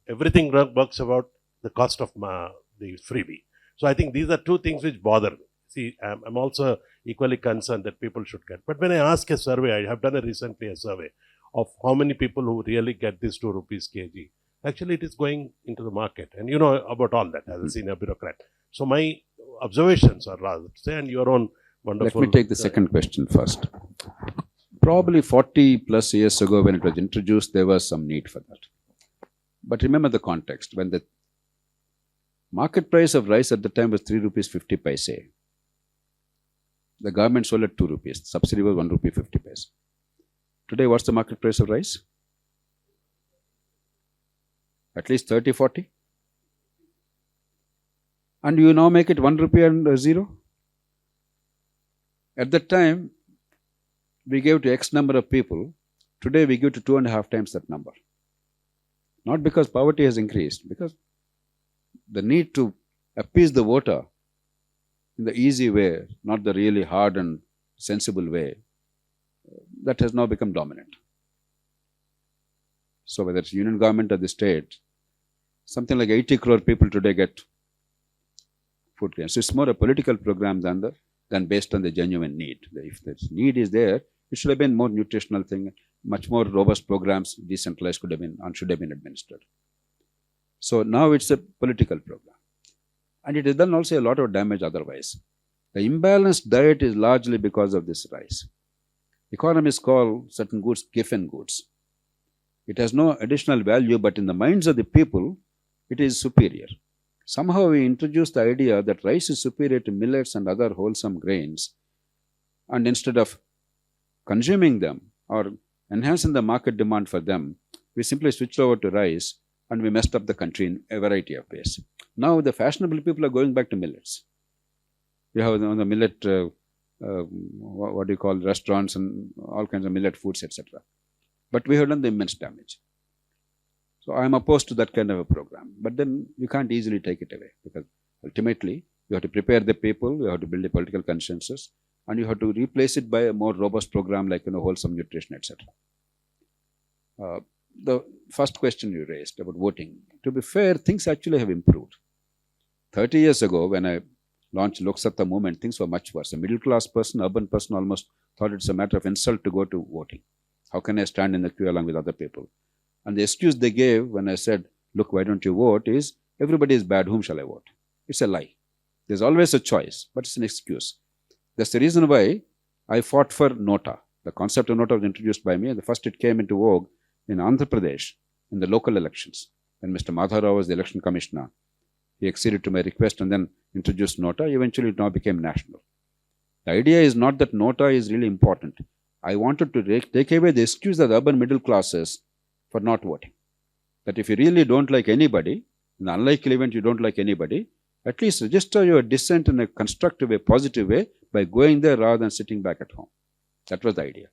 everything works about the cost of the freebie. So I think these are two things which bother me. See, I'm also equally concerned that people should get. But when I ask a survey, I have done recently a survey of how many people who really get this 2 rupees kg. Actually, it is going into the market. And you know about all that as a senior bureaucrat. So my observations are rather say, and your own wonderful. Let me take the second question first. Probably 40 plus years ago when it was introduced, there was some need for that. But remember the context. When the market price of rice at the time was 3 rupees 50 paise, the government sold at 2 rupees. Subsidy was 1 rupee 50 paise. Today, what's the market price of rice? At least 30, 40? And you now make it 1 rupee and 0? At that time, we gave to X number of people. Today, we give to 2.5 times that number. Not because poverty has increased, because the need to appease the voter in the easy way, not the really hard and sensible way, that has now become dominant. So whether it's union government or the state, something like 80 crore people today get food grains. So it's more a political program than based on the genuine need. If the need is there, it should have been more nutritional thing, much more robust programs, decentralized should have been administered. So now it's a political program. And it has done also a lot of damage otherwise. The imbalanced diet is largely because of this rice. Economists call certain goods giffen goods. It has no additional value, but in the minds of the people, it is superior. Somehow we introduced the idea that rice is superior to millets and other wholesome grains, and instead of consuming them or enhancing the market demand for them, we simply switched over to rice and we messed up the country in a variety of ways. Now the fashionable people are going back to millets. You have the millet, what do you call, restaurants and all kinds of millet foods, etc. But we have done the immense damage. So I am opposed to that kind of a program. But then you can't easily take it away, because ultimately you have to prepare the people, you have to build a political consensus, and you have to replace it by a more robust program like wholesome nutrition, etc. The first question you raised about voting, to be fair, things actually have improved. 30 years ago, when I launched Loksatta movement, things were much worse. A middle class person, urban person almost thought it's a matter of insult to go to voting. How can I stand in the queue along with other people? And the excuse they gave when I said, look, why don't you vote, is everybody is bad, whom shall I vote? It's a lie. There's always a choice, but it's an excuse. That's the reason why I fought for Nota. The concept of Nota was introduced by me, and the first it came into vogue in Andhra Pradesh in the local elections. When Mr. Madhav was the election commissioner, he acceded to my request and then introduced Nota. Eventually, it now became national. The idea is not that Nota is really important. I wanted to take away the excuse of the urban middle classes for not voting. That if you really don't like anybody, in the unlikely event you don't like anybody, at least register your dissent in a constructive way, positive way, by going there rather than sitting back at home. That was the idea.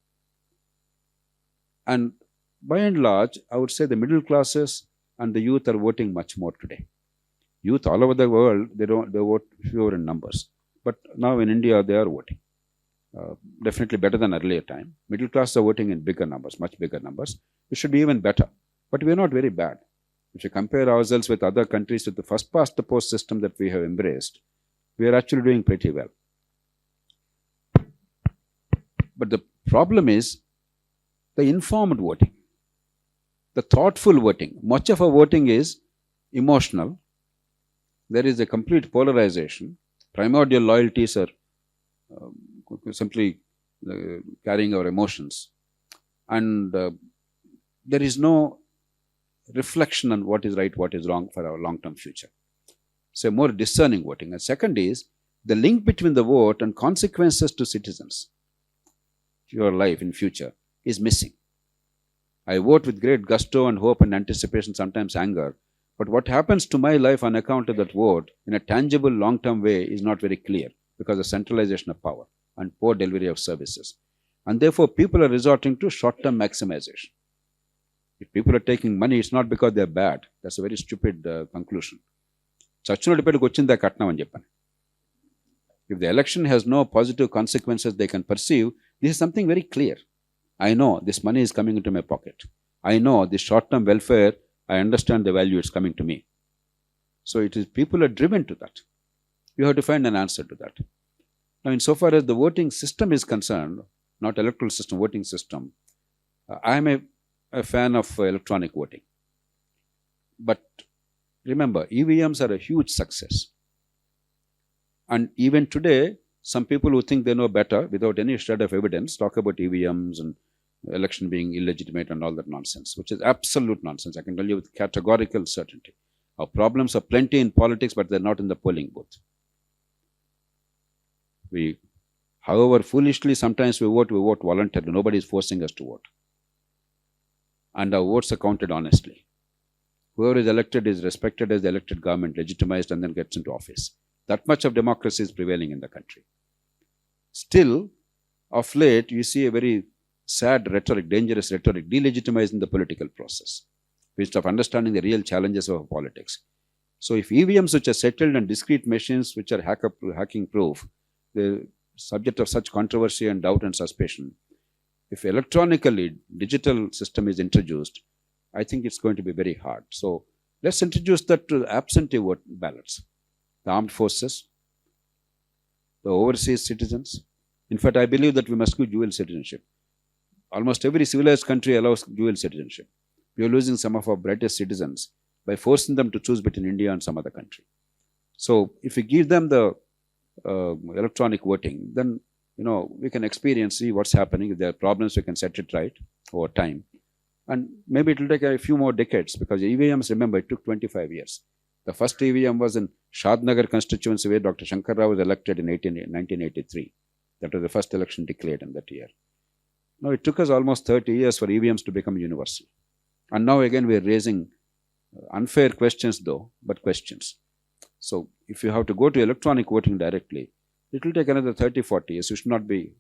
And by and large, I would say the middle classes and the youth are voting much more today. Youth all over the world, they vote fewer in numbers. But now in India, they are voting. Definitely better than earlier time. Middle class are voting in bigger numbers, much bigger numbers. It should be even better. But we are not very bad. If you compare ourselves with other countries with the first past the post system that we have embraced, we are actually doing pretty well. But the problem is the informed voting, the thoughtful voting. Much of our voting is emotional. There is a complete polarization. Primordial loyalties are simply carrying our emotions. And there is no reflection on what is right, what is wrong for our long-term future. So more discerning voting. And second is the link between the vote and consequences to citizens, your life in future, is missing. I vote with great gusto and hope and anticipation, sometimes anger. But what happens to my life on account of that vote in a tangible long-term way is not very clear, because of centralization of power and poor delivery of services. And therefore, people are resorting to short-term maximization. If people are taking money, it's not because they're bad. That's a very stupid conclusion. If the election has no positive consequences they can perceive, this is something very clear. I know this money is coming into my pocket. I know this short-term welfare, I understand the value it's coming to me. So it is people are driven to that. You have to find an answer to that. Now, insofar as the voting system is concerned, not electoral system, voting system, I am a fan of electronic voting. But remember, EVMs are a huge success. And even today, some people who think they know better, without any shred of evidence, talk about EVMs and election being illegitimate and all that nonsense, which is absolute nonsense. I can tell you with categorical certainty. Our problems are plenty in politics, but they're not in the polling booth. However foolishly, sometimes we vote voluntarily. Nobody is forcing us to vote. And our votes are counted honestly. Whoever is elected is respected as the elected government, legitimized, and then gets into office. That much of democracy is prevailing in the country. Still, of late, you see a very sad rhetoric, dangerous rhetoric, delegitimizing the political process, instead of understanding the real challenges of politics. So if EVMs which are settled and discrete machines which are hacking proof, the subject of such controversy and doubt and suspicion, If electronically digital system is introduced, I think it's going to be very hard. So let's introduce that to absentee vote ballots, the armed forces, the overseas citizens. In fact, I believe that we must give dual citizenship. Almost every civilized country allows dual citizenship. We are losing some of our brightest citizens by forcing them to choose between India and some other country. So if we give them the electronic voting, then we can experience, see what's happening. If there are problems, we can set it right over time. And maybe it will take a few more decades, because EVMs, remember, it took 25 years. The first EVM was in Shadnagar constituency, where Dr. Shankar Rao was elected in 1983. That was the first election declared in that year. Now, it took us almost 30 years for EVMs to become universal. And now again, we are raising unfair questions though, but questions. So if you have to go to electronic voting directly, it will take another 30, 40 years. You should not be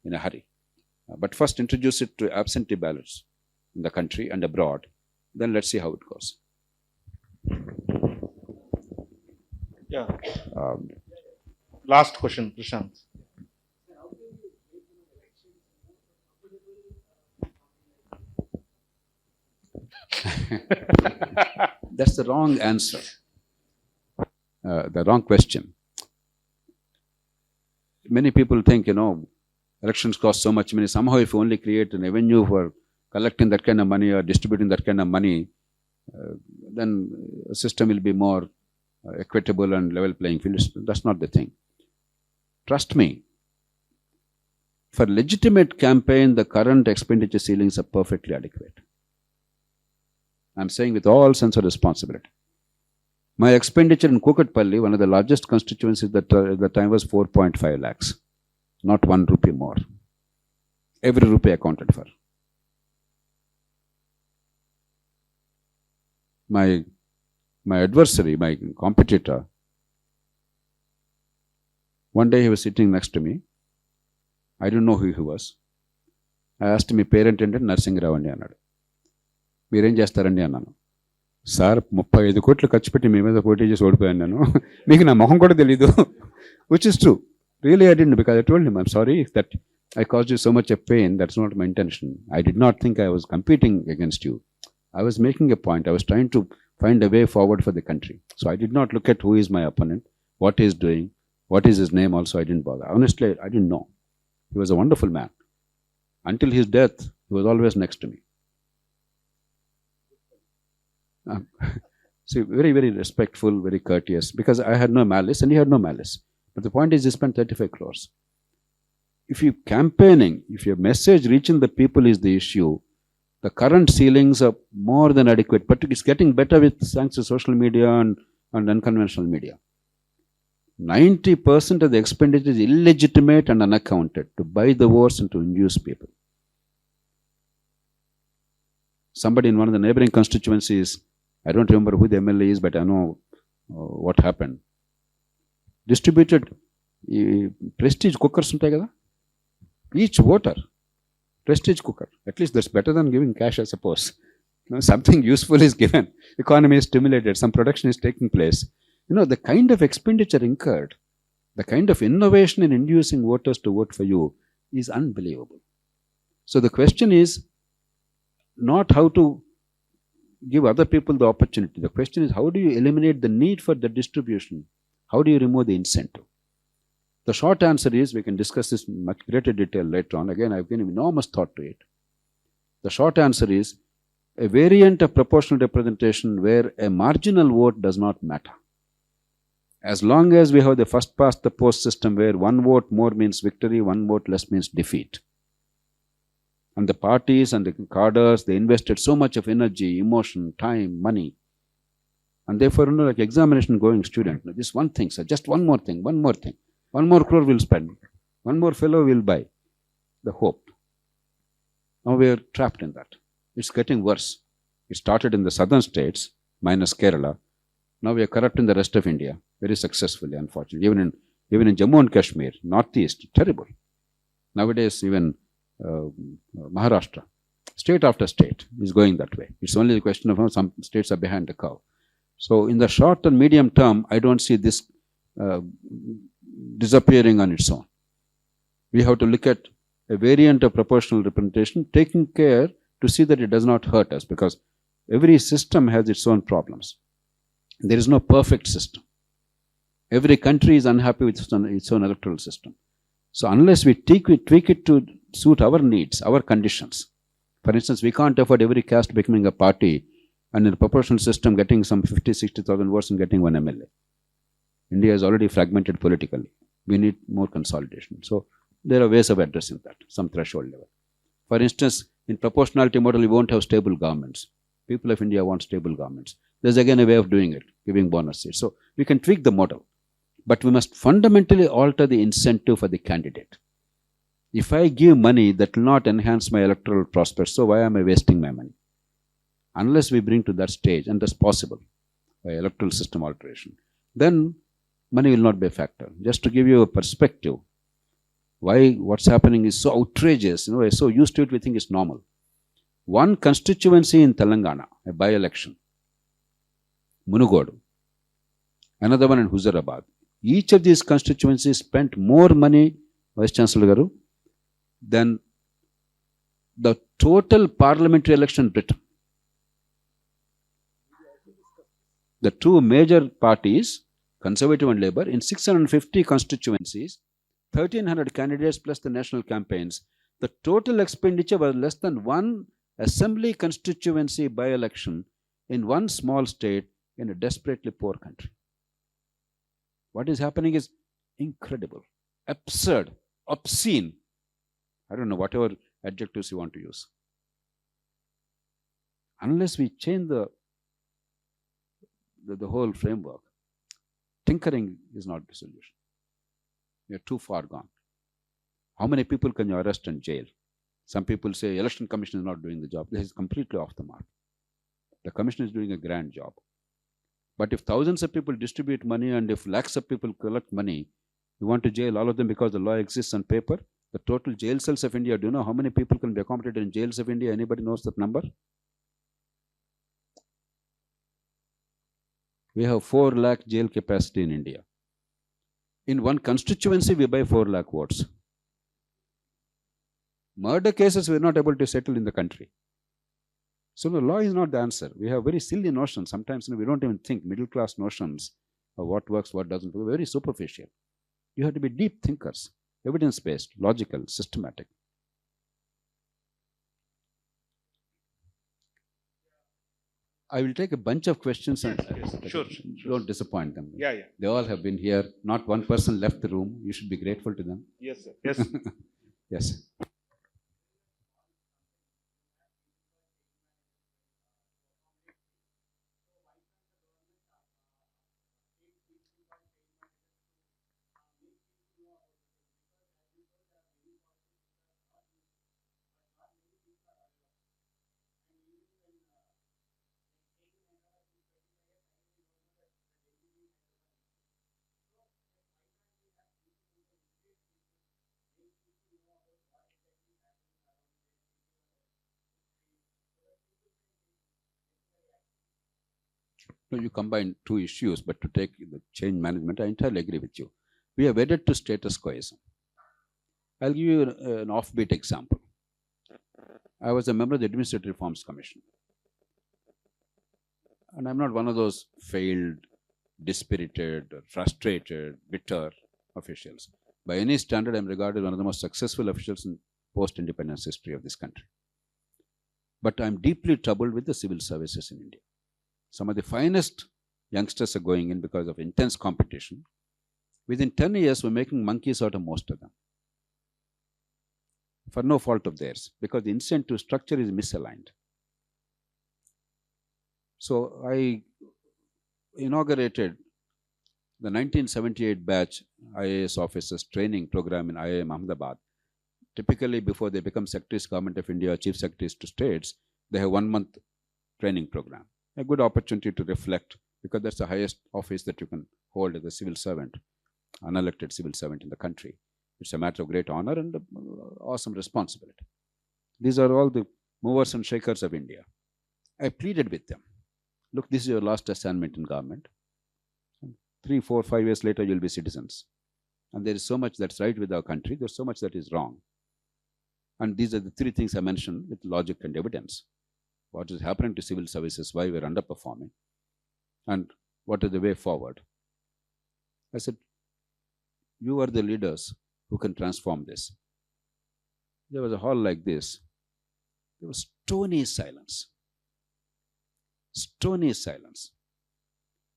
in a hurry. But first introduce it to absentee ballots in the country and abroad. Then let's see how it goes. Yeah. Last question, Prashant. That's the wrong answer. The wrong question. Many people think, elections cost so much money. Somehow, if you only create an avenue for collecting that kind of money or distributing that kind of money, then the system will be more equitable and level playing field. That's not the thing. Trust me. For legitimate campaign, the current expenditure ceilings are perfectly adequate. I'm saying with all sense of responsibility. My expenditure in Kukatpalli, one of the largest constituencies at the time, was 4.5 lakhs. Not 1 rupee more. Every rupee accounted for. My adversary, my competitor, one day he was sitting next to me. I don't know who he was. I asked him, parent ఏంటంటే నరసింహరావు అండి అన్నాడు. మీరేం చేస్తారండి అన్నాను. Sir 35 కోట్లు ఖర్చు పెట్టి మీ మీద పోటీ చేసి ఓడిపోయాను నేను. మీకు నా మొహం కూడా తెలీదు. Which is true. Really I didn't, because I told him, I'm sorry that I caused you so much of pain. That's not my intention. I did not think I was competing against you. I was making a point. I was trying to find a way forward for the country. So I did not look at who is my opponent, what he is doing, what is his name also. I didn't bother. Honestly, I didn't know. He was a wonderful man. Until his death, he was always next to me. See, very, very respectful, very courteous, because I had no malice and he had no malice. But the point is, he spent 35 crores. If you campaigning, if your message reaching the people is the issue, the current ceilings are more than adequate, but it's getting better with thanks to social media and unconventional media. 90% of the expenditure is illegitimate and unaccounted to buy the votes and to induce people. Somebody in one of the neighboring constituencies, I don't remember who the MLA is, but I know what happened. Distributed prestige cookers ఉంటాయి కదా, each voter prestige cooker. At least that's better than giving cash, I suppose. Something useful is given, economy is stimulated, some production is taking place. The kind of expenditure incurred, the kind of innovation in inducing voters to vote for you is unbelievable. So the question is not how to give other people the opportunity. The question is, how do you eliminate the need for the distribution? How do you remove the incentive? The short answer is, we can discuss this in much greater detail later on. Again, I've given enormous thought to it. The short answer is a variant of proportional representation where a marginal vote does not matter. As long as we have the first past the post system where one vote more means victory, one vote less means defeat. And the parties and the cadres, they invested so much of energy, emotion, time, money. And therefore, like examination going student, this one thing, sir, just one more thing, one more crore will spend, one more fellow will buy. The hope. Now we are trapped in that. It's getting worse. It started in the southern states, minus Kerala. Now we are corrupt in the rest of India, very successfully, unfortunately. Even in Jammu and Kashmir, northeast, terrible. Nowadays, even Maharashtra, state after state is going that way. It's only a question of how some states are behind the curve. So in the short and medium term, I don't see this disappearing on its own. We have to look at a variant of proportional representation, taking care to see that it does not hurt us, because every system has its own problems. There is no perfect system. Every country is unhappy with its own electoral system. So unless we tweak it to suit our needs, our conditions. For instance, we can't afford every caste becoming a party and in a proportional system getting some 50,000-60,000 votes and getting one MLA. India is already fragmented politically. We need more consolidation. So there are ways of addressing that, some threshold level. For instance, in proportionality model, we won't have stable governments. People of India want stable governments. There's again a way of doing it, giving bonus seats. So we can tweak the model, but we must fundamentally alter the incentive for the candidate. If I give money that will not enhance my electoral prospects, so why am I wasting my money? Unless we bring to that stage, and that's possible by electoral system alteration, then money will not be a factor. Just to give you a perspective, why what's happening is so outrageous, we're so used to it, we think it's normal. One constituency in Telangana, a by-election, Munugodu, another one in Hyderabad. Each of these constituencies spent more money, Vice Chancellor Garu, than the total parliamentary election Britain. The two major parties, Conservative and Labour, in 650 constituencies, 1,300 candidates plus the national campaigns, the total expenditure was less than one assembly constituency by-election in one small state in a desperately poor country. What is happening is incredible, absurd, obscene. I don't know, whatever adjectives you want to use. Unless we change the whole framework, tinkering is not the solution. We are too far gone. How many people can you arrest and jail? Some people say election commission is not doing the job. This is completely off the mark. The commission is doing a grand job. But if thousands of people distribute money and if lakhs of people collect money, you want to jail all of them because the law exists on paper? The total jail cells of India, do you know how many people can be accommodated in jails of India? Anybody knows that number? We have 4 lakh jail capacity in India. In one constituency, we buy 4 lakh votes. Murder cases we are not able to settle in the country. So the law is not the answer. We have very silly notions. Sometimes we don't even think, middle class notions of what works, what doesn't. We're very superficial. You have to be deep thinkers, evidence-based, logical, systematic. I will take a bunch of questions and Sure. Don't disappoint them. Yeah. They all have been here. Not one person left the room. You should be grateful to them. Yes, sir. Yes. Yes. No, you combine two issues, but to take the change management, I entirely agree with you. We are wedded to status quoism. I'll give you an offbeat example. I was a member of the Administrative Reforms Commission. And I'm not one of those failed, dispirited, frustrated, bitter officials. By any standard, I'm regarded one of the most successful officials in post-independence history of this country. But I'm deeply troubled with the civil services in India. Some of the finest youngsters are going in because of intense competition. Within 10 years, we're making monkeys out of most of them. For no fault of theirs, because the incentive structure is misaligned. So I inaugurated the 1978 batch IAS officers training program in IIM Ahmedabad. Typically, before they become secretaries, Government of India, chief secretaries to states, they have 1 month training program. A good opportunity to reflect, because that's the highest office that you can hold as a civil servant, unelected civil servant in the country. It's a matter of great honor and awesome responsibility. These are all the movers and shakers of India. I pleaded with them. Look, this is your last assignment in government. 3, 4, 5 years later, you'll be citizens. And there is so much that's right with our country. There's so much that is wrong. And these are the three things I mentioned with logic and evidence. What is happening to civil services, why we're underperforming, and what is the way forward. I said, you are the leaders who can transform this. There was a hall like this. There was stony silence. Stony silence.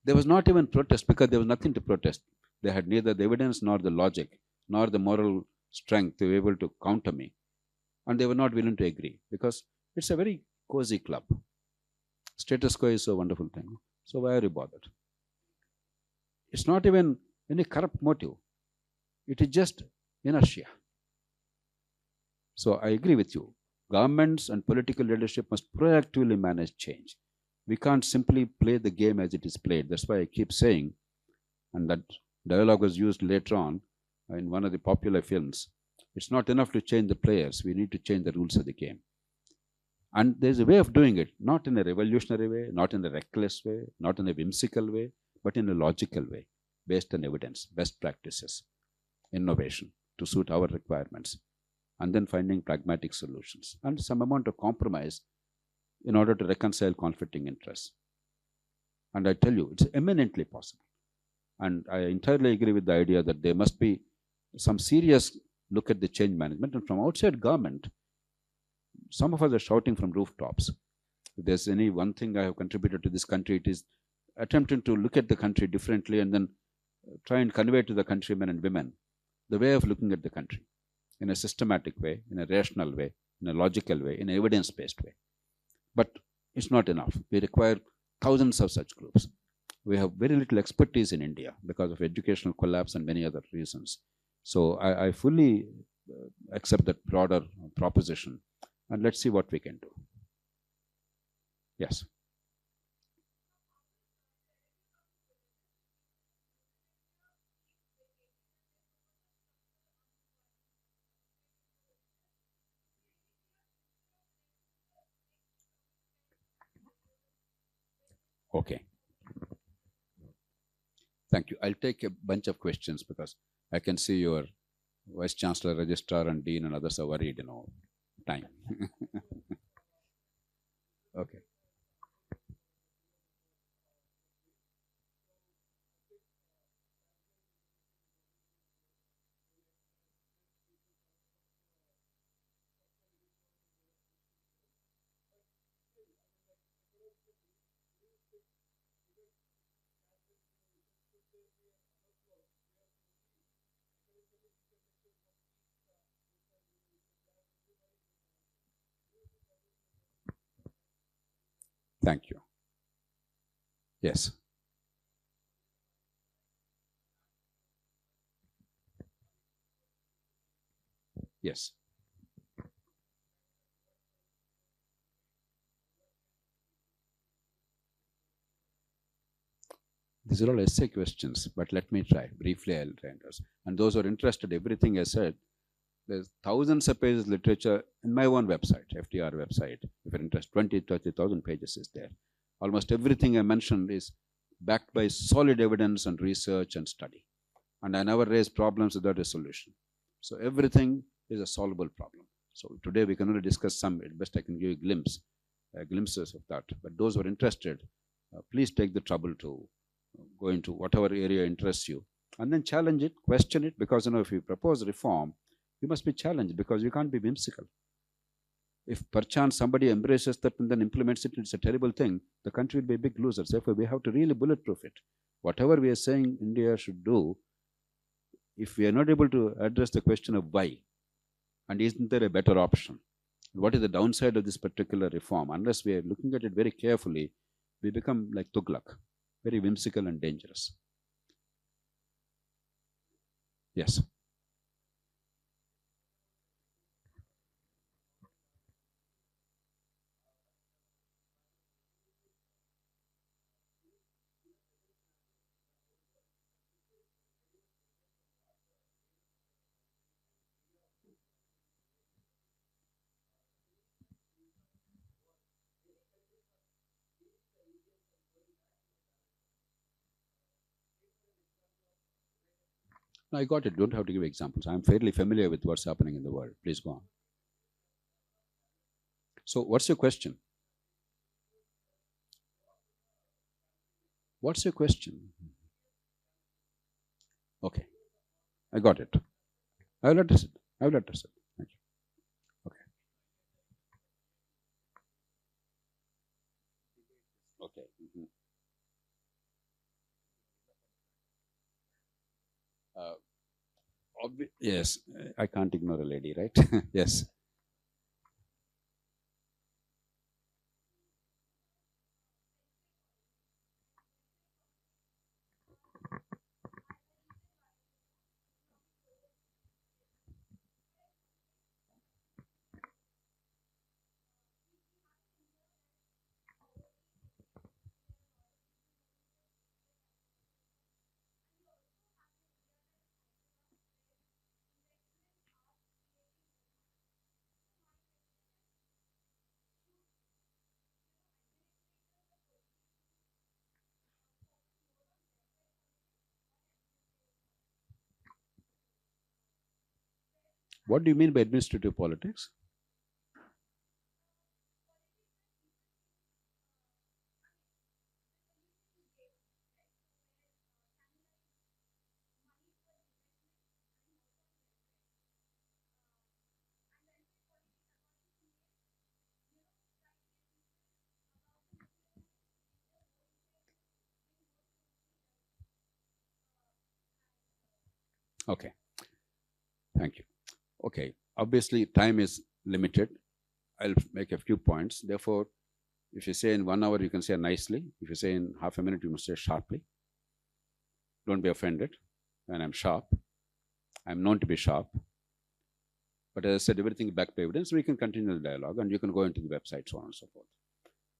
There was not even protest because there was nothing to protest. They had neither the evidence nor the logic nor the moral strength to be able to counter me. And they were not willing to agree because it's a very cozy club. Status quo is a wonderful thing. So why are you bothered? It's not even any corrupt motive. It is just inertia. So I agree with you. Governments and political leadership must proactively manage change. We can't simply play the game as it is played. That's why I keep saying, and that dialogue was used later on in one of the popular films, it's not enough to change the players. We need to change the rules of the game. And there's a way of doing it, not in a revolutionary way, not in a reckless way, not in a whimsical way, but in a logical way, based on evidence, best practices, innovation to suit our requirements, and then finding pragmatic solutions and some amount of compromise in order to reconcile conflicting interests. And I tell you, it's eminently possible. And I entirely agree with the idea that there must be some serious look at the change management. And from outside government, some of us are shouting from rooftops. If there's any one thing I have contributed to this country, it is attempting to look at the country differently and then try and convey to the countrymen and women the way of looking at the country in a systematic way, in a rational way, in a logical way, in an evidence-based way. But it's not enough. We require thousands of such groups. We have very little expertise in India because of educational collapse and many other reasons. So I fully accept that broader proposition, and let's see what we can do. Yes. Okay. Thank you. I'll take a bunch of questions because I can see your Vice Chancellor, Registrar, and Dean and others are worried, time. Okay. Thank you. Yes. Yes. These are all essay questions, but let me try. Briefly, I'll try and answer. And those who are interested, everything I said, there's thousands of pages of literature in my own website, FTR website. If you're interested, 30,000 pages is there. Almost everything I mentioned is backed by solid evidence and research and study. And I never raise problems without a solution. So everything is a solvable problem. So today we can only discuss some. At best I can give you glimpses of that. But those who are interested, please take the trouble to go into whatever area interests you and then challenge it, question it, because if you propose reform, you must be challenged because you can't be whimsical. If perchance somebody embraces that and then implements it, it's a terrible thing. The country will be a big loser. Therefore, we have to really bulletproof it. Whatever we are saying India should do, if we are not able to address the question of why, and isn't there a better option? What is the downside of this particular reform? Unless we are looking at it very carefully, we become like Tughlaq, very whimsical and dangerous. Yes. No, I got it. Don't have to give examples. I'm fairly familiar with what's happening in the world. Please go on. So what's your question? What's your question? Okay, I got it. I will address it. I will address it. Thank you. Okay. Okay. Yes, I can't ignore a lady, right? Yes. What do you mean by administrative politics? Okay. Thank you. Okay. Obviously, time is limited. I'll make a few points. Therefore, if you say in 1 hour, you can say nicely. If you say in half a minute, you must say sharply. Don't be offended. And I'm sharp. I'm known to be sharp. But as I said, everything back to evidence, we can continue the dialogue and you can go into the website, so on and so forth.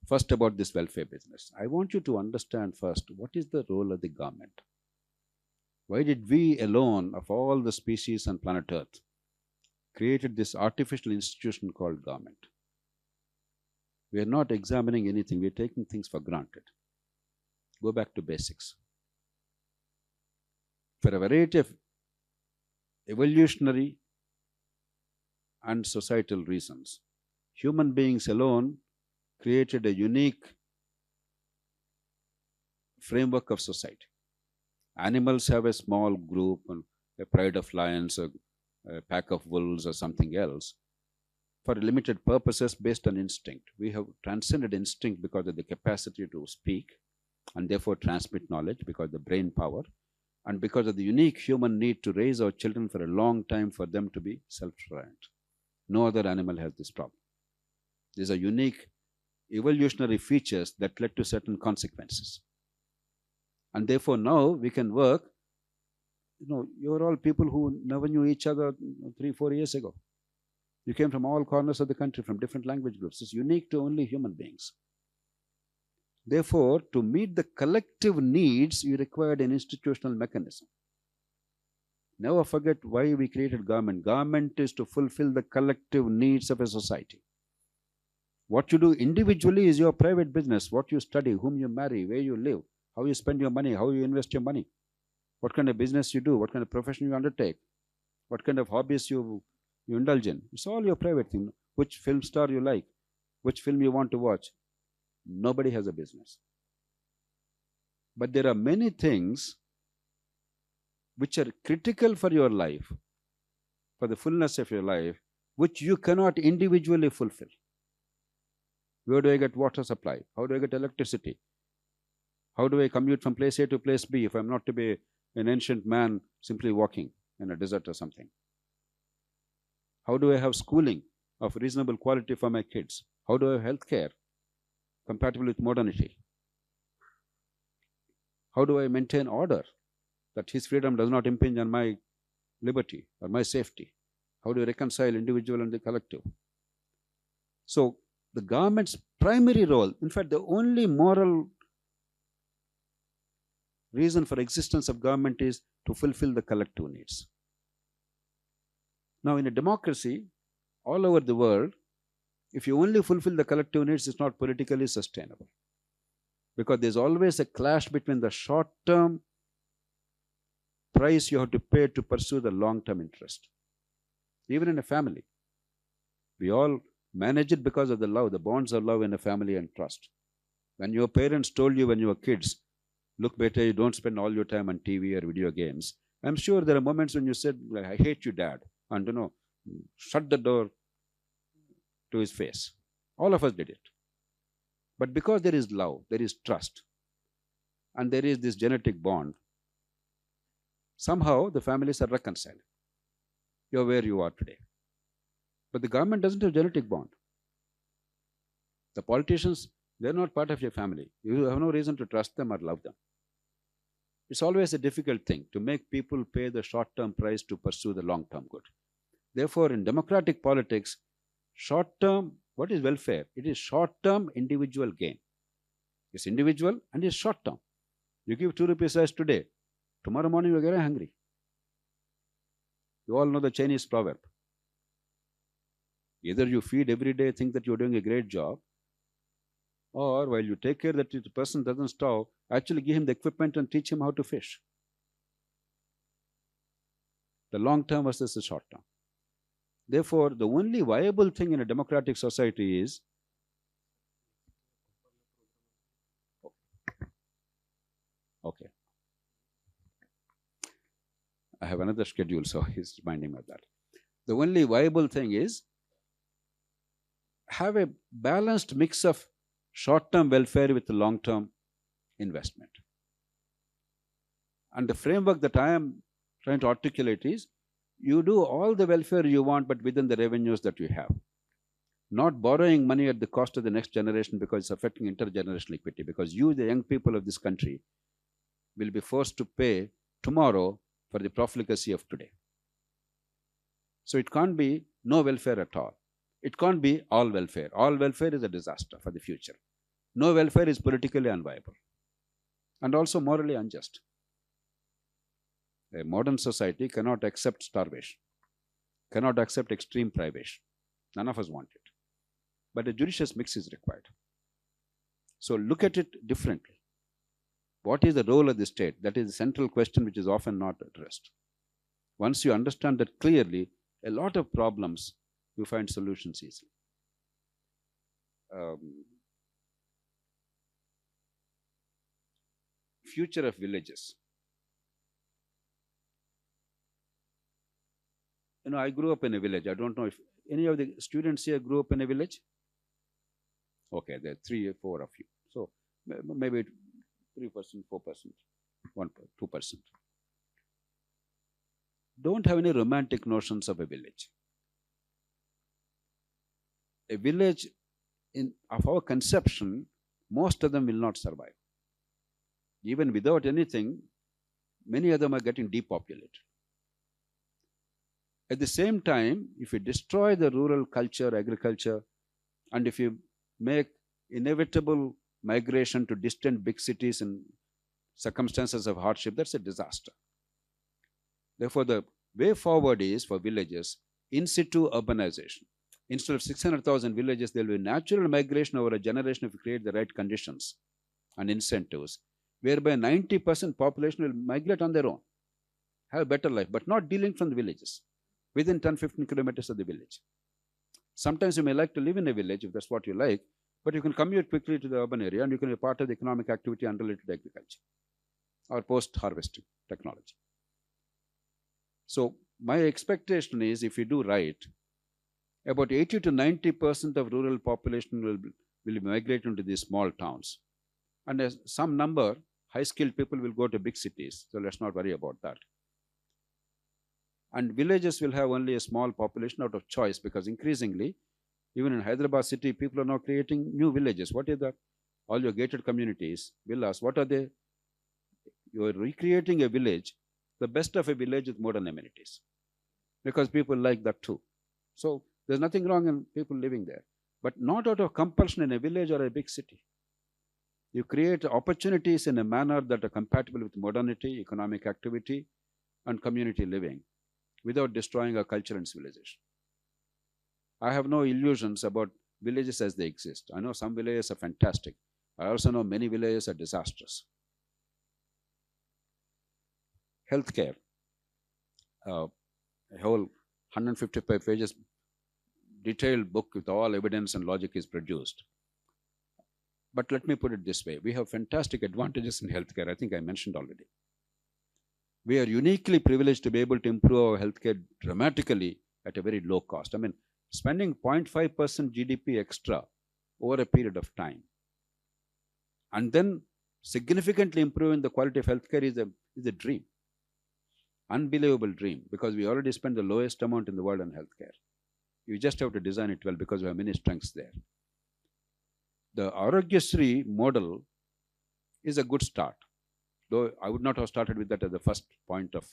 First, about this welfare business. I want you to understand first, what is the role of the government? Why did we alone, of all the species on planet Earth, created this artificial institution called government? We are not examining anything. We are taking things for granted. Go back to basics. For a variety of evolutionary and societal reasons, human beings alone created a unique framework of society. Animals have a small group, and a pride of lions, a pack of wolves, or something else, for limited purposes based on instinct. We have transcended instinct because of the capacity to speak and therefore transmit knowledge, because of the brain power, and because of the unique human need to raise our children for a long time for them to be self-reliant. No other animal has this problem. These are unique evolutionary features that led to certain consequences. And therefore now we can work. You're all people who never knew each other 3-4 years ago. You came from all corners of the country, from different language groups. It's unique to only human beings. Therefore, to meet the collective needs, you required an institutional mechanism. Never forget why we created government. Government is to fulfill the collective needs of a society. What you do individually is your private business. What you study, whom you marry, where you live, how you spend your money, how you invest your money, what kind of business you do, what kind of profession you undertake, what kind of hobbies you indulge in. It's all your private thing. Which film star you like, which film you want to watch. Nobody has a business. But there are many things which are critical for your life, for the fullness of your life, which you cannot individually fulfill. Where do I get water supply? How do I get electricity? How do I commute from place A to place B if I'm not to be an ancient man simply walking in a desert or something? How do I have schooling of reasonable quality for my kids? How do I have health care compatible with modernity? How do I maintain order, that his freedom does not impinge on my liberty or my safety? How do you reconcile individual and the collective? So the government's primary role, in fact, the only moral reason for existence of government is to fulfill the collective needs. Now, in a democracy, all over the world, if you only fulfill the collective needs, it's not politically sustainable. Because there's always a clash between the short-term price you have to pay to pursue the long-term interest. Even in a family, we all Manage it because of the love, the bonds of love in a family and trust. When your parents told you when you were kids, look better, you don't spend all your time on TV or video games. I'm sure there are moments when you said, I hate you, Dad, and shut the door to his face. All of us did it. But because there is love, there is trust, and there is this genetic bond, somehow the families are reconciled. You're where you are today. But the government doesn't have genetic bond. The politicians, they're not part of your family. You have no reason to trust them or love them. It's always a difficult thing to make people pay the short-term price to pursue the long-term good. Therefore, in democratic politics, short-term, what is welfare? It is short-term individual gain. It's individual and it's short-term. You give 2 rupees rice today, tomorrow morning you are getting hungry. You all know the Chinese proverb. Either you feed every day, think that you're doing a great job, or while you take care that the person doesn't starve, actually give him the equipment and teach him how to fish. The long term versus the short term. Therefore, the only viable thing in a democratic society is okay. I have another schedule, so he's reminding me of that. The only viable thing is have a balanced mix of short-term welfare with long-term investment. And the framework that I am trying to articulate is, you do all the welfare you want, but within the revenues that you have. Not borrowing money at the cost of the next generation because it's affecting intergenerational equity. Because you, the young people of this country, will be forced to pay tomorrow for the profligacy of today. So it can't be no welfare at all. It can't be all welfare. All welfare is a disaster for the future. No welfare is politically unviable and also morally unjust. A modern society cannot accept starvation, cannot accept extreme privation. None of us want it. But a judicious mix is required. So look at it differently. What is the role of the state? That is the central question which is often not addressed. Once you understand that clearly, a lot of problems, you find solutions easily. Future of villages. I grew up in a village. I don't know if any of the students here grew up in a village. Okay, there are 3 or 4 of you. So maybe 3%, 4%, 2%. Don't have any romantic notions of a village. A village, of our conception, most of them will not survive. Even without anything, many of them are getting depopulated. At the same time, if you destroy the rural culture, agriculture, and if you make inevitable migration to distant big cities in circumstances of hardship, that's a disaster. Therefore, the way forward is for villages, in situ urbanization. Instead of 600,000 villages, there will be natural migration over a generation if you create the right conditions and incentives, whereby 90% population will migrate on their own, have a better life, but not dealing from the villages, within 10-15 kilometers of the village. Sometimes you may like to live in a village if that's what you like, but you can commute quickly to the urban area and you can be part of the economic activity unrelated to agriculture or post-harvesting technology. So my expectation is, if you do right, about 80 to 90% of rural population will migrate into these small towns. And as some number, high-skilled people will go to big cities. So let's not worry about that. And villages will have only a small population out of choice, because increasingly, even in Hyderabad city, people are now creating new villages. What is that? All your gated communities, villas, what are they? You are recreating a village, the best of a village with modern amenities, because people like that too. So there's nothing wrong in people living there, but not out of compulsion in a village or a big city. You create opportunities in a manner that are compatible with modernity, economic activity, and community living, without destroying our culture and civilization. I have no illusions about villages as they exist. I know some villages are fantastic. I also know many villages are disastrous. Healthcare. A whole 155 pages detailed book with all evidence and logic is produced. But let me put it this way. We have fantastic advantages in healthcare. I think I mentioned already. We are uniquely privileged to be able to improve our healthcare dramatically at a very low cost. I mean, spending 0.5% GDP extra over a period of time and then significantly improving the quality of healthcare is a dream. Unbelievable dream, because we already spend the lowest amount in the world on healthcare. You just have to design it well because we have many strengths there. The Arogyasri model is a good start, though I would not have started with that as the first point of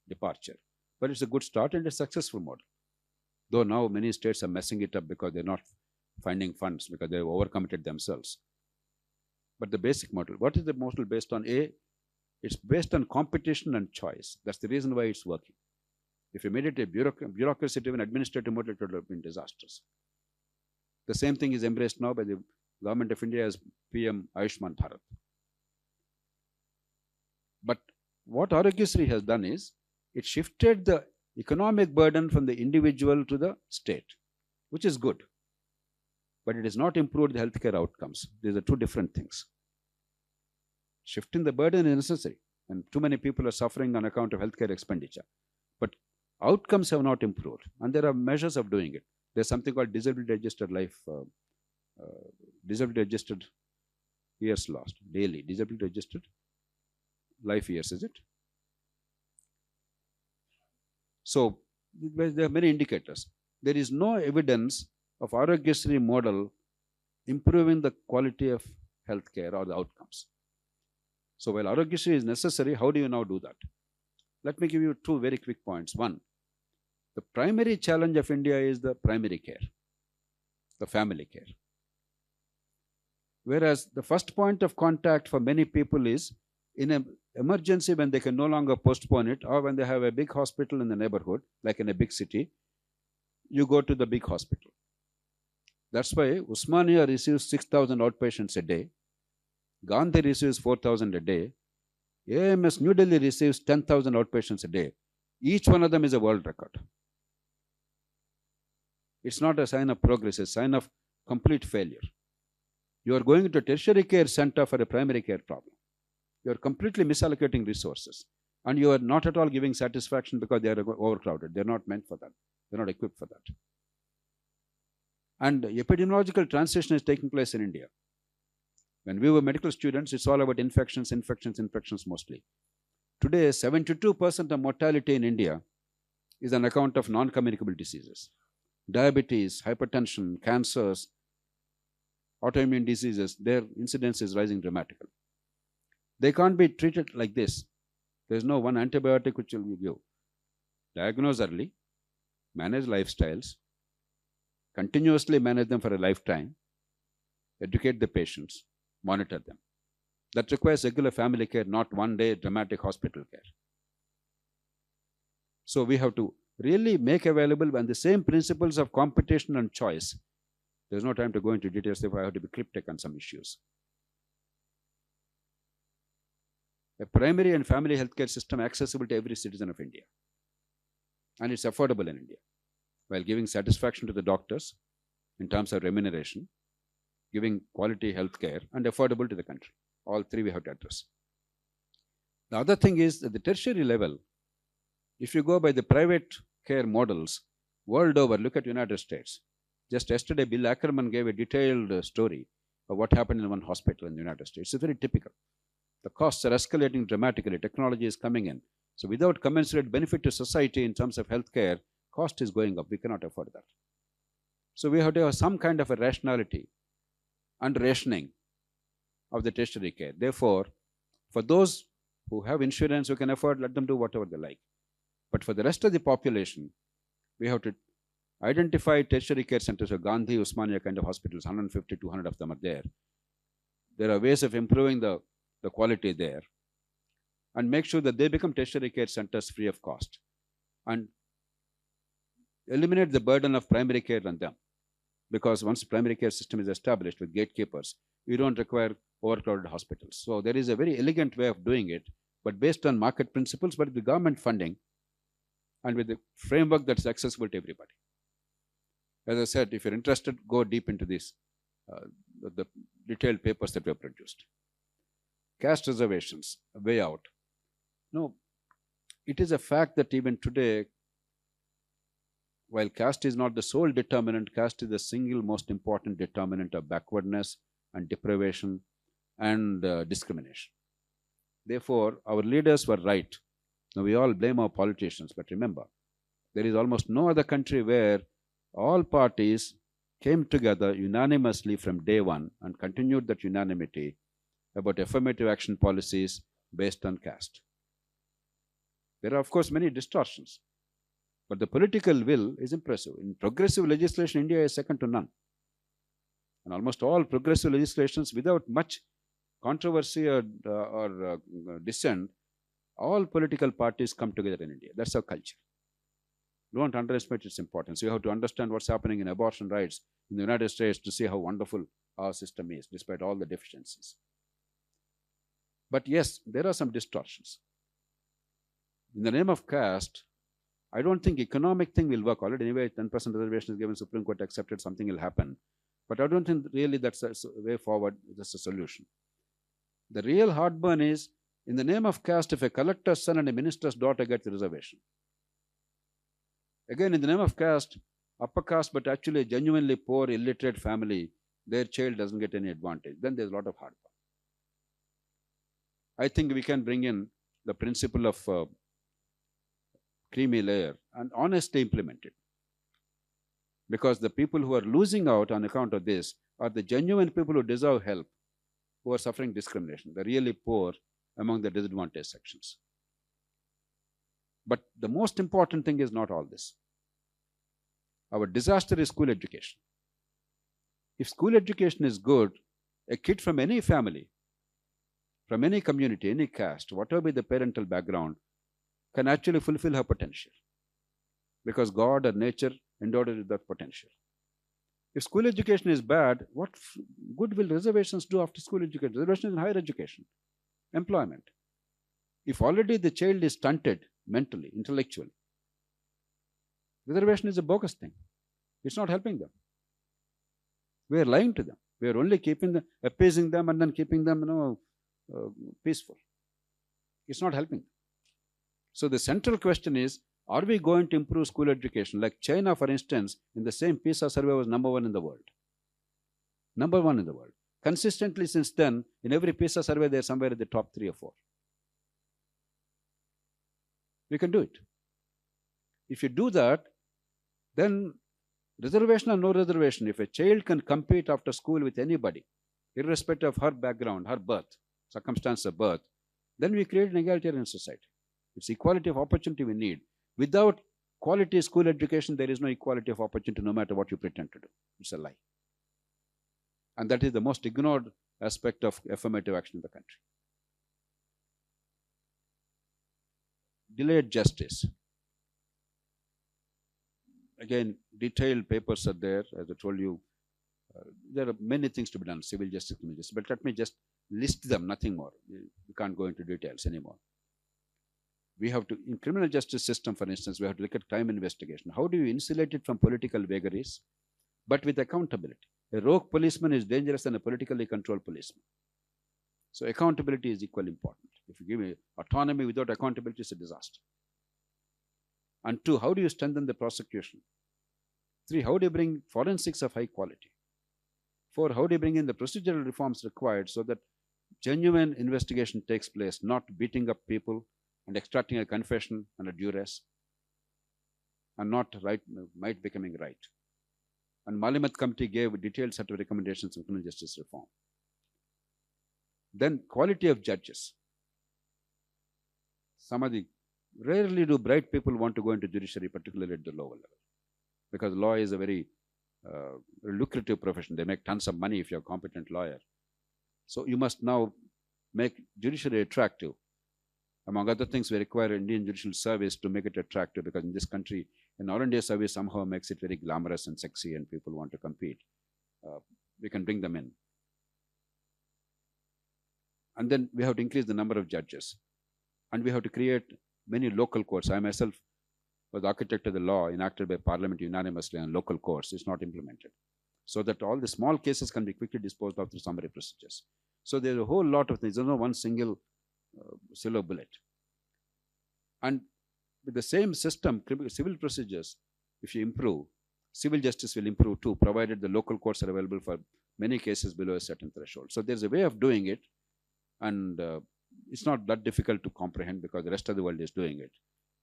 departure. But it's a good start and a successful model. Though now many states are messing it up because they're not finding funds because they've overcommitted themselves. But the basic model, what is the model based on? It's based on competition and choice. That's the reason why it's working. If you made it a bureaucracy-driven administrative model, it would have been disastrous. The same thing is embraced now by the Government of India as PM Ayushman Bharat. But what Arogyasri has done is, it shifted the economic burden from the individual to the state, which is good. But it has not improved the healthcare outcomes. These are two different things. Shifting the burden is necessary, and too many people are suffering on account of healthcare expenditure. But outcomes have not improved, and there are measures of doing it. There's something called disability adjusted years lost daily. Disability adjusted life years, is it? So there are many indicators. There is no evidence of Arogyasri model improving the quality of healthcare or the outcomes. So while Arogyasri is necessary, how do you now do that? Let me give you two very quick points. One, the primary challenge of India is the primary care, the family care. Whereas the first point of contact for many people is in an emergency when they can no longer postpone it, or when they have a big hospital in the neighborhood, like in a big city, you go to the big hospital. That's why Usmania receives 6,000 outpatients a day, Gandhi receives 4,000 a day, AMS New Delhi receives 10,000 outpatients a day. Each one of them is a world record. It's not a sign of progress, it's a sign of complete failure. You are going to a tertiary care center for a primary care problem. You are completely misallocating resources, and you are not at all giving satisfaction because they are overcrowded. They are not meant for that. They are not equipped for that. And epidemiological transition is taking place in India. When we were medical students, it's all about infections mostly. Today, 72% of mortality in India is on account of non-communicable diseases. Diabetes, hypertension, cancers, autoimmune diseases, their incidence is rising dramatically. They can't be treated like this. There's no one antibiotic which will give. Diagnose early, manage lifestyles, continuously manage them for a lifetime, educate the patients, monitor them. That requires regular family care, not one day dramatic hospital care. So we have to really make available when the same principles of competition and choice. There's no time to go into details, therefore I have to be cryptic on some issues. A primary and family healthcare system accessible to every citizen of India. And it's affordable in India, while giving satisfaction to the doctors in terms of remuneration, giving quality healthcare, and affordable to the country. All three we have to address. The other thing is at the tertiary level, if you go by the private care models world over, look at United States. Just yesterday, Bill Ackerman gave a detailed story of what happened in one hospital in the United States. It's very typical. The costs are escalating dramatically. Technology is coming in. So without commensurate benefit to society in terms of healthcare, cost is going up. We cannot afford that. So we have to have some kind of a rationality and rationing of the tertiary care. Therefore, for those who have insurance, who can afford, let them do whatever they like. But for the rest of the population, we have to identify tertiary care centers, or Gandhi, Usmania kind of hospitals, 150, 200 of them are there. There are ways of improving the quality there, and make sure that they become tertiary care centers free of cost, and eliminate the burden of primary care on them. Because once the primary care system is established with gatekeepers, you don't require overcrowded hospitals. So there is a very elegant way of doing it, but based on market principles, but with the government funding and with the framework that's accessible to everybody. As I said, if you're interested, go deep into this, the detailed papers that were produced. Caste reservations, way out. No, it is a fact that even today, while caste is not the sole determinant, caste is the single most important determinant of backwardness and deprivation and discrimination. Therefore, our leaders were right. Now, we all blame our politicians, but remember, there is almost no other country where all parties came together unanimously from day one and continued that unanimity about affirmative action policies based on caste. There are, of course, many distortions, but the political will is impressive. In progressive legislation, India is second to none. And almost all progressive legislations, without much controversy or dissent, all political parties come together in India. That's our culture. Don't underestimate its importance. You have to understand what's happening in abortion rights in the United States to see how wonderful our system is, despite all the deficiencies. But yes, there are some distortions. In the name of caste, I don't think economic thing will work. Already anyway, 10% reservation is given, Supreme Court accepted, something will happen. But I don't think really that's a way forward, that's a solution. The real heartburn is, in the name of caste, if a collector's son and a minister's daughter get the reservation. Again, in the name of caste, upper caste, but actually a genuinely poor, illiterate family, their child doesn't get any advantage. Then there's a lot of heartburn. I think we can bring in the principle of creamy layer and honestly implement it. Because the people who are losing out on account of this are the genuine people who deserve help, who are suffering discrimination, the really poor among the disadvantaged sections. But the most important thing is not all this. Our disaster is school education. If school education is good, a kid from any family, from any community, any caste, whatever be the parental background, can actually fulfill her potential. Because God or nature endowed her with that potential. If school education is bad, what good will reservations do after school education? Reservations in higher education, employment. If already the child is stunted mentally, intellectually, reservation is a bogus thing. It's not helping them. We are lying to them. We are only keeping them, appeasing them and then keeping them, peaceful. It's not helping them. So the central question is, are we going to improve school education? Like China, for instance, in the same PISA survey was number 1 in the world. Number 1 in the world. Consistently since then, in every PISA survey, they're somewhere in the top 3 or 4. We can do it. If you do that, then reservation or no reservation, if a child can compete after school with anybody, irrespective of her background, her birth, circumstance of birth, then we create an egalitarian society. It's equality of opportunity we need. Without quality school education, there is no equality of opportunity no matter what you pretend to do. It's a lie. And that is the most ignored aspect of affirmative action in the country. Delayed justice. Again, detailed papers are there. As I told you, there are many things to be done, civil justice, criminal justice. But let me just list them, nothing more. We can't go into details anymore. We have to, in criminal justice system, for instance, we have to look at crime investigation. How do you insulate it from political vagaries, but with accountability? A rogue policeman is dangerous than a politically controlled policeman. So accountability is equally important. If you give me autonomy without accountability, it's a disaster. And 2, how do you strengthen the prosecution? 3, how do you bring forensics of high quality? 4, how do you bring in the procedural reforms required so that genuine investigation takes place, not beating up people and extracting a confession and a duress, and not right, might becoming right. And Malimat Committee gave a detailed set of recommendations on criminal justice reform. Then quality of judges. Rarely do bright people want to go into judiciary, particularly at the lower level, because law is a very lucrative profession. They make tons of money if you're a competent lawyer. So you must now make judiciary attractive. Among other things, we require Indian judicial service to make it attractive, because in this country, an All India service somehow makes it very glamorous and sexy and people want to compete. We can bring them in. And then we have to increase the number of judges. And we have to create many local courts. I myself was the architect of the law enacted by Parliament unanimously on local courts is not implemented, so that all the small cases can be quickly disposed of through summary procedures. So there's a whole lot of things. There's no one single silver bullet. And with the same system, civil procedures, if you improve, civil justice will improve too, provided the local courts are available for many cases below a certain threshold. So there's a way of doing it, and it's not that difficult to comprehend because the rest of the world is doing it.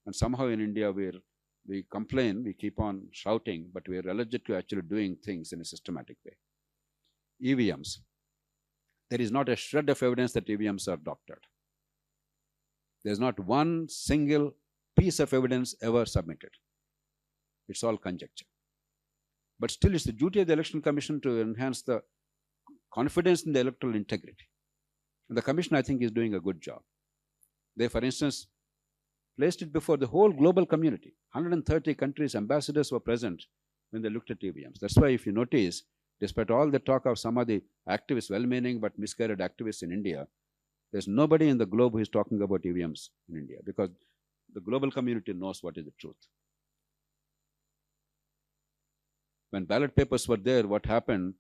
And somehow in India, we complain, we keep on shouting, but we are allergic to actually doing things in a systematic way. EVMs. There is not a shred of evidence that EVMs are doctored. There's not one single piece of evidence ever submitted. It's all conjecture. But still, it's the duty of the Election Commission to enhance the confidence in the electoral integrity. And the Commission, I think, is doing a good job. They, for instance, placed it before the whole global community. 130 countries' ambassadors were present when they looked at EVMs. That's why, if you notice, despite all the talk of some of the activists, well-meaning but misguided activists in India, there's nobody in the globe who is talking about EVMs in India because the global community knows what is the truth. When ballot papers were there, what happened,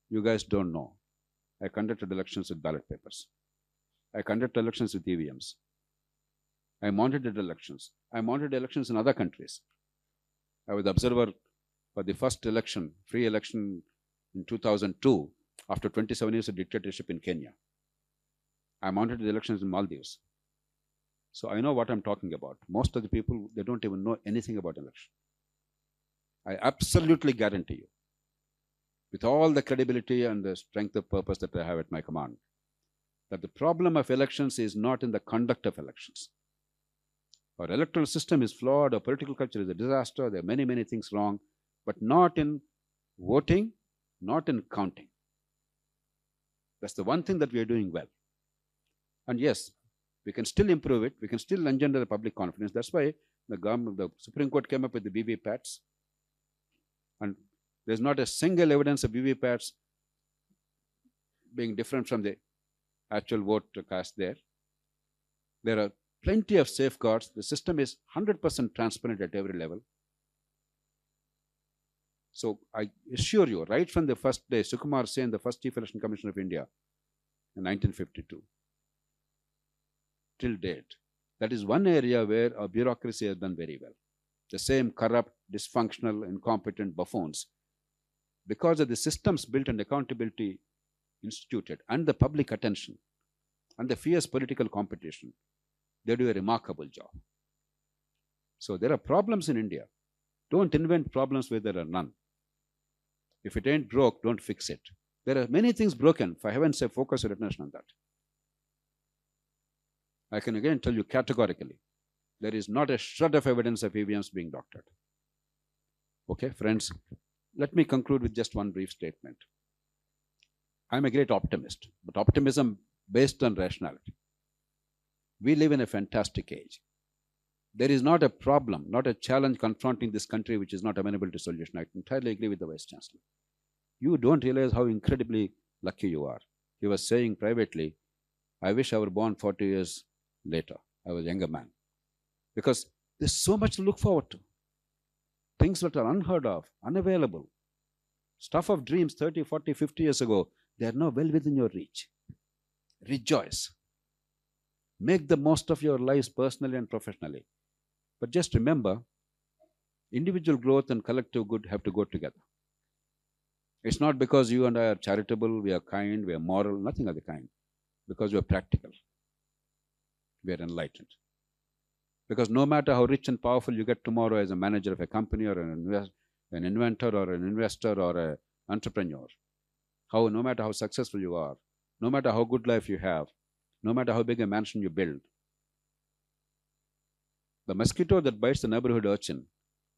you guys don't know. I conducted elections with ballot papers. I conducted elections with EVMs. I monitored elections. I monitored elections in other countries. I was the observer for the first election, free election in 2002, after 27 years of dictatorship in Kenya. I monitored the elections in Maldives. So I know what I'm talking about. Most of the people, they don't even know anything about election. I absolutely guarantee you, with all the credibility and the strength of purpose that I have at my command, that the problem of elections is not in the conduct of elections. Our electoral system is flawed, our political culture is a disaster, there are many, many things wrong, but not in voting, not in counting. That's the one thing that we are doing well. And yes, we can still improve it, we can still engender the public confidence. That's why the Supreme Court came up with the VVPATs. And there's not a single evidence of VVPATs being different from the actual vote cast there. There are plenty of safeguards. The system is 100% transparent at every level. So I assure you, right from the first day, Sukumar Sen, the first Chief Election Commissioner of India in 1952, till date, that is one area where our bureaucracy has done very well. The same corrupt, dysfunctional, incompetent buffoons, because of the systems built and accountability instituted and the public attention and the fierce political competition, they do a remarkable job. So there are problems in India. Don't invent problems where there are none. If it ain't broke, don't fix it. There are many things broken. For heaven's sake, focus your attention on that. I can again tell you categorically, there is not a shred of evidence of EVMs being doctored. Okay, friends, let me conclude with just one brief statement. I'm a great optimist, but optimism based on rationality. We live in a fantastic age. There is not a problem, not a challenge confronting this country which is not amenable to solution. I entirely agree with the Vice Chancellor. You don't realize how incredibly lucky you are. He was saying privately, I wish I were born 40 years later. I was a younger man. Because there's so much to look forward to. Things that are unheard of, unavailable. Stuff of dreams 30, 40, 50 years ago, they are now well within your reach. Rejoice. Make the most of your lives personally and professionally. But just remember, individual growth and collective good have to go together. It's not because you and I are charitable, we are kind, we are moral, nothing of the kind. Because we are practical. We are enlightened. Because no matter how rich and powerful you get tomorrow as a manager of a company or an inventor or an investor or an entrepreneur, no matter how successful you are, no matter how good life you have, no matter how big a mansion you build, the mosquito that bites the neighborhood urchin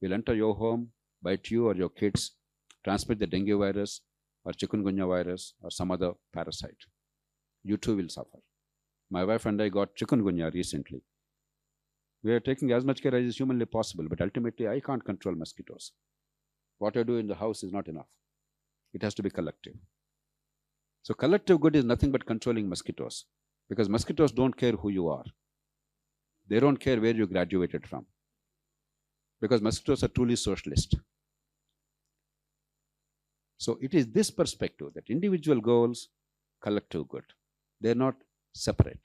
will enter your home, bite you or your kids, transmit the dengue virus or chikungunya virus or some other parasite. You too will suffer. My wife and I got chikungunya recently. We are taking as much care as is humanly possible, but ultimately I can't control mosquitoes. What I do in the house is not enough. It has to be collective. So collective good is nothing but controlling mosquitoes, because mosquitoes don't care who you are. They don't care where you graduated from. because mosquitoes are truly socialist. So it is this perspective that individual goals, collective good. They're not separate.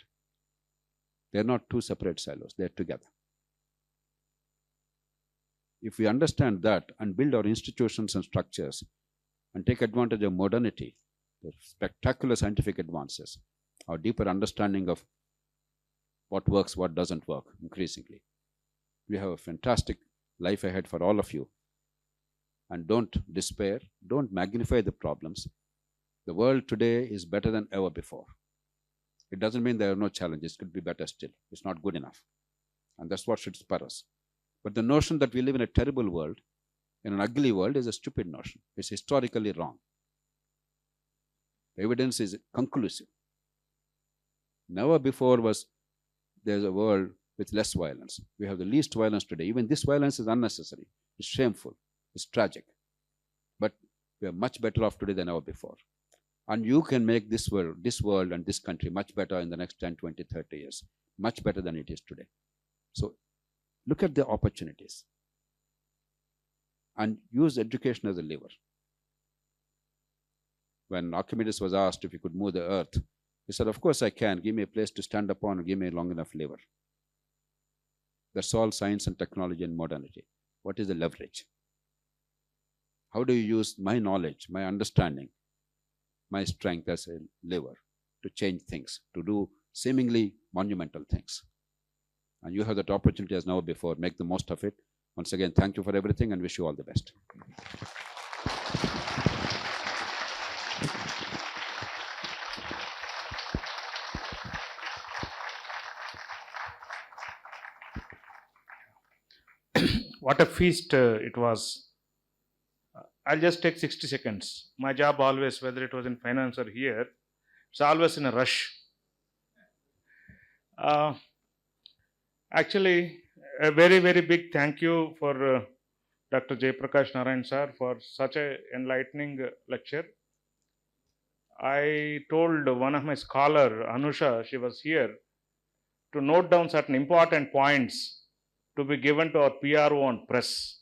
They're not two separate silos, they're together. If we understand that and build our institutions and structures and take advantage of modernity, the spectacular scientific advances, our deeper understanding of what works, what doesn't work increasingly, we have a fantastic life ahead for all of you. And don't despair, don't magnify the problems. The world today is better than ever before. It doesn't mean there are no challenges, it could be better still. It's not good enough. And that's what should spur us. But the notion that we live in a terrible world, in an ugly world, is a stupid notion. It's historically wrong. The evidence is conclusive. Never before was there a world with less violence. We have the least violence today. Even this violence is unnecessary. It's shameful. It's tragic. But we are much better off today than ever before. And you can make this world and this country much better in the next 10, 20, 30 years. Much better than it is today. So look at the opportunities and use education as a lever. When Archimedes was asked if he could move the earth, he said, of course I can. Give me a place to stand upon and give me a long enough lever. That's all science and technology and modernity. What is the leverage? How do you use my knowledge, my understanding, my strength as a lever to change things, to do seemingly monumental things? And you have that opportunity as never before. Make the most of it. Once again, thank you for everything and wish you all the best. What a feast it was. I'll just take 60 seconds. My job always, whether it was in finance or here, it's always in a rush. Actually, a very, very big thank you for Dr. Jayaprakash Narayan sir for such an enlightening lecture. I told one of my scholar, Anusha, she was here, to note down certain important points to be given to our PRO and press.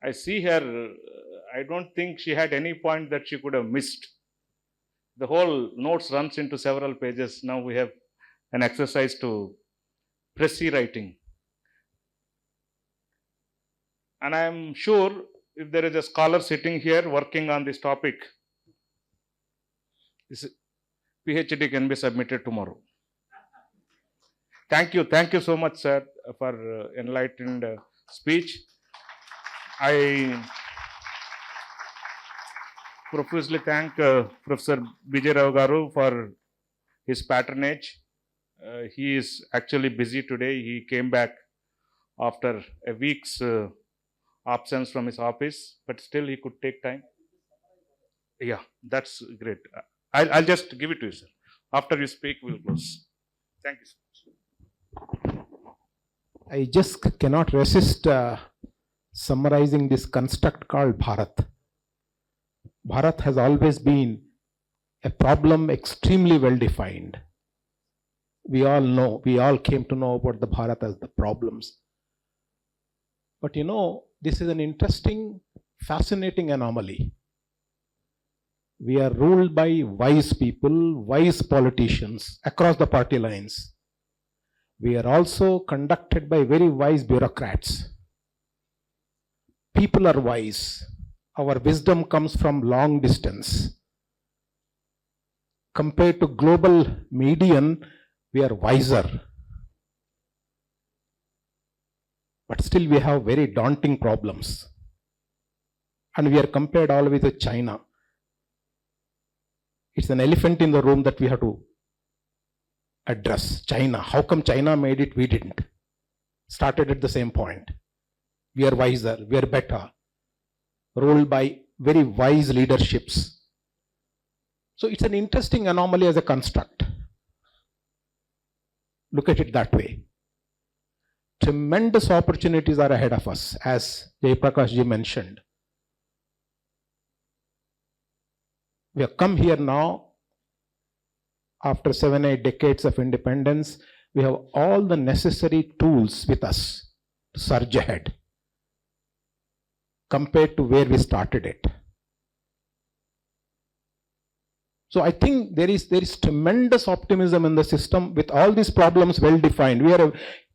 I see her, I don't think she had any point that she could have missed. The whole notes runs into several pages. Now we have an exercise to pressy writing. And I am sure if there is a scholar sitting here working on this topic, this PhD can be submitted tomorrow. Thank you so much, sir, for enlightened speech. I profusely thank Professor Vijay Rao Garu for his patronage. He is actually busy today. He came back after a week's absence from his office, but still he could take time. Yeah, that's great. I'll just give it to you, sir. After you speak, we'll close. Thank you so much. I just cannot resist summarizing this construct called Bharat. Bharat has always been a problem extremely well defined. We all came to know about the Bharat as the problems. But you know, this is an interesting, fascinating anomaly. We are ruled by wise people, wise politicians across the party lines. We are also conducted by very wise bureaucrats. People are wise. Our wisdom comes from long distance. Compared to global median, we are wiser. But still we have very daunting problems. And we are compared always with China. It's an elephant in the room that we have to address. China. How come China made it? We didn't. Started at the same point. We are wiser. We are better. Ruled by very wise leaderships. So it's an interesting anomaly as a construct. Look at it that way. Tremendous opportunities are ahead of us, as Jayaprakash ji mentioned. We have come here now, after 7-8 decades of independence, we have all the necessary tools with us to surge ahead. compared to where we started it. So I think there is tremendous optimism in the system with all these problems well defined.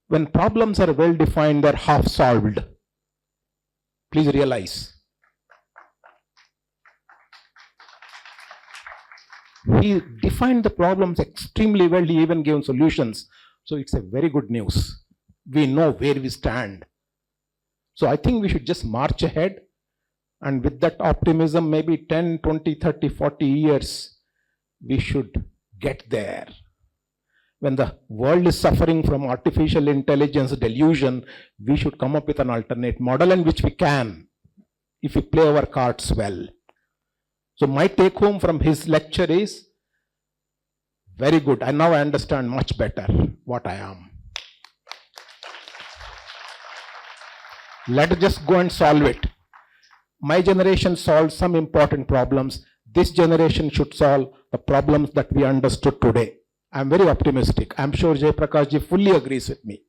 When problems are well defined, they're half solved. Please realize. He defined the problems extremely well. He even gave solutions. So it's a very good news. We know where we stand. So I think we should just march ahead. And with that optimism, maybe 10, 20, 30, 40 years, we should get there. When the world is suffering from artificial intelligence delusion, we should come up with an alternate model, and which we can, if we play our cards well. So my take home from his lecture is, very good. I now understand much better what I am. Let us just go and solve it. My generation solved some important problems. This generation should solve the problems that we understood today. I'm very optimistic. I'm sure Jayaprakash ji fully agrees with me.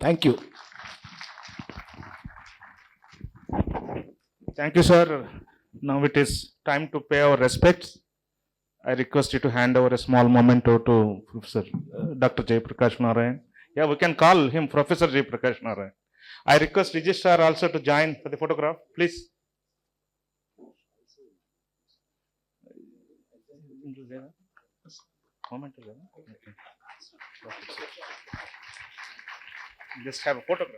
Thank you. Thank you, sir. Now it is time to pay our respects. I request you to hand over a small memento to Professor Dr. Jayaprakash Narayan. Yeah, we can call him Professor Jayaprakash Narayan. I request Registrar also to join for the photograph, please. Okay. Just have a photograph.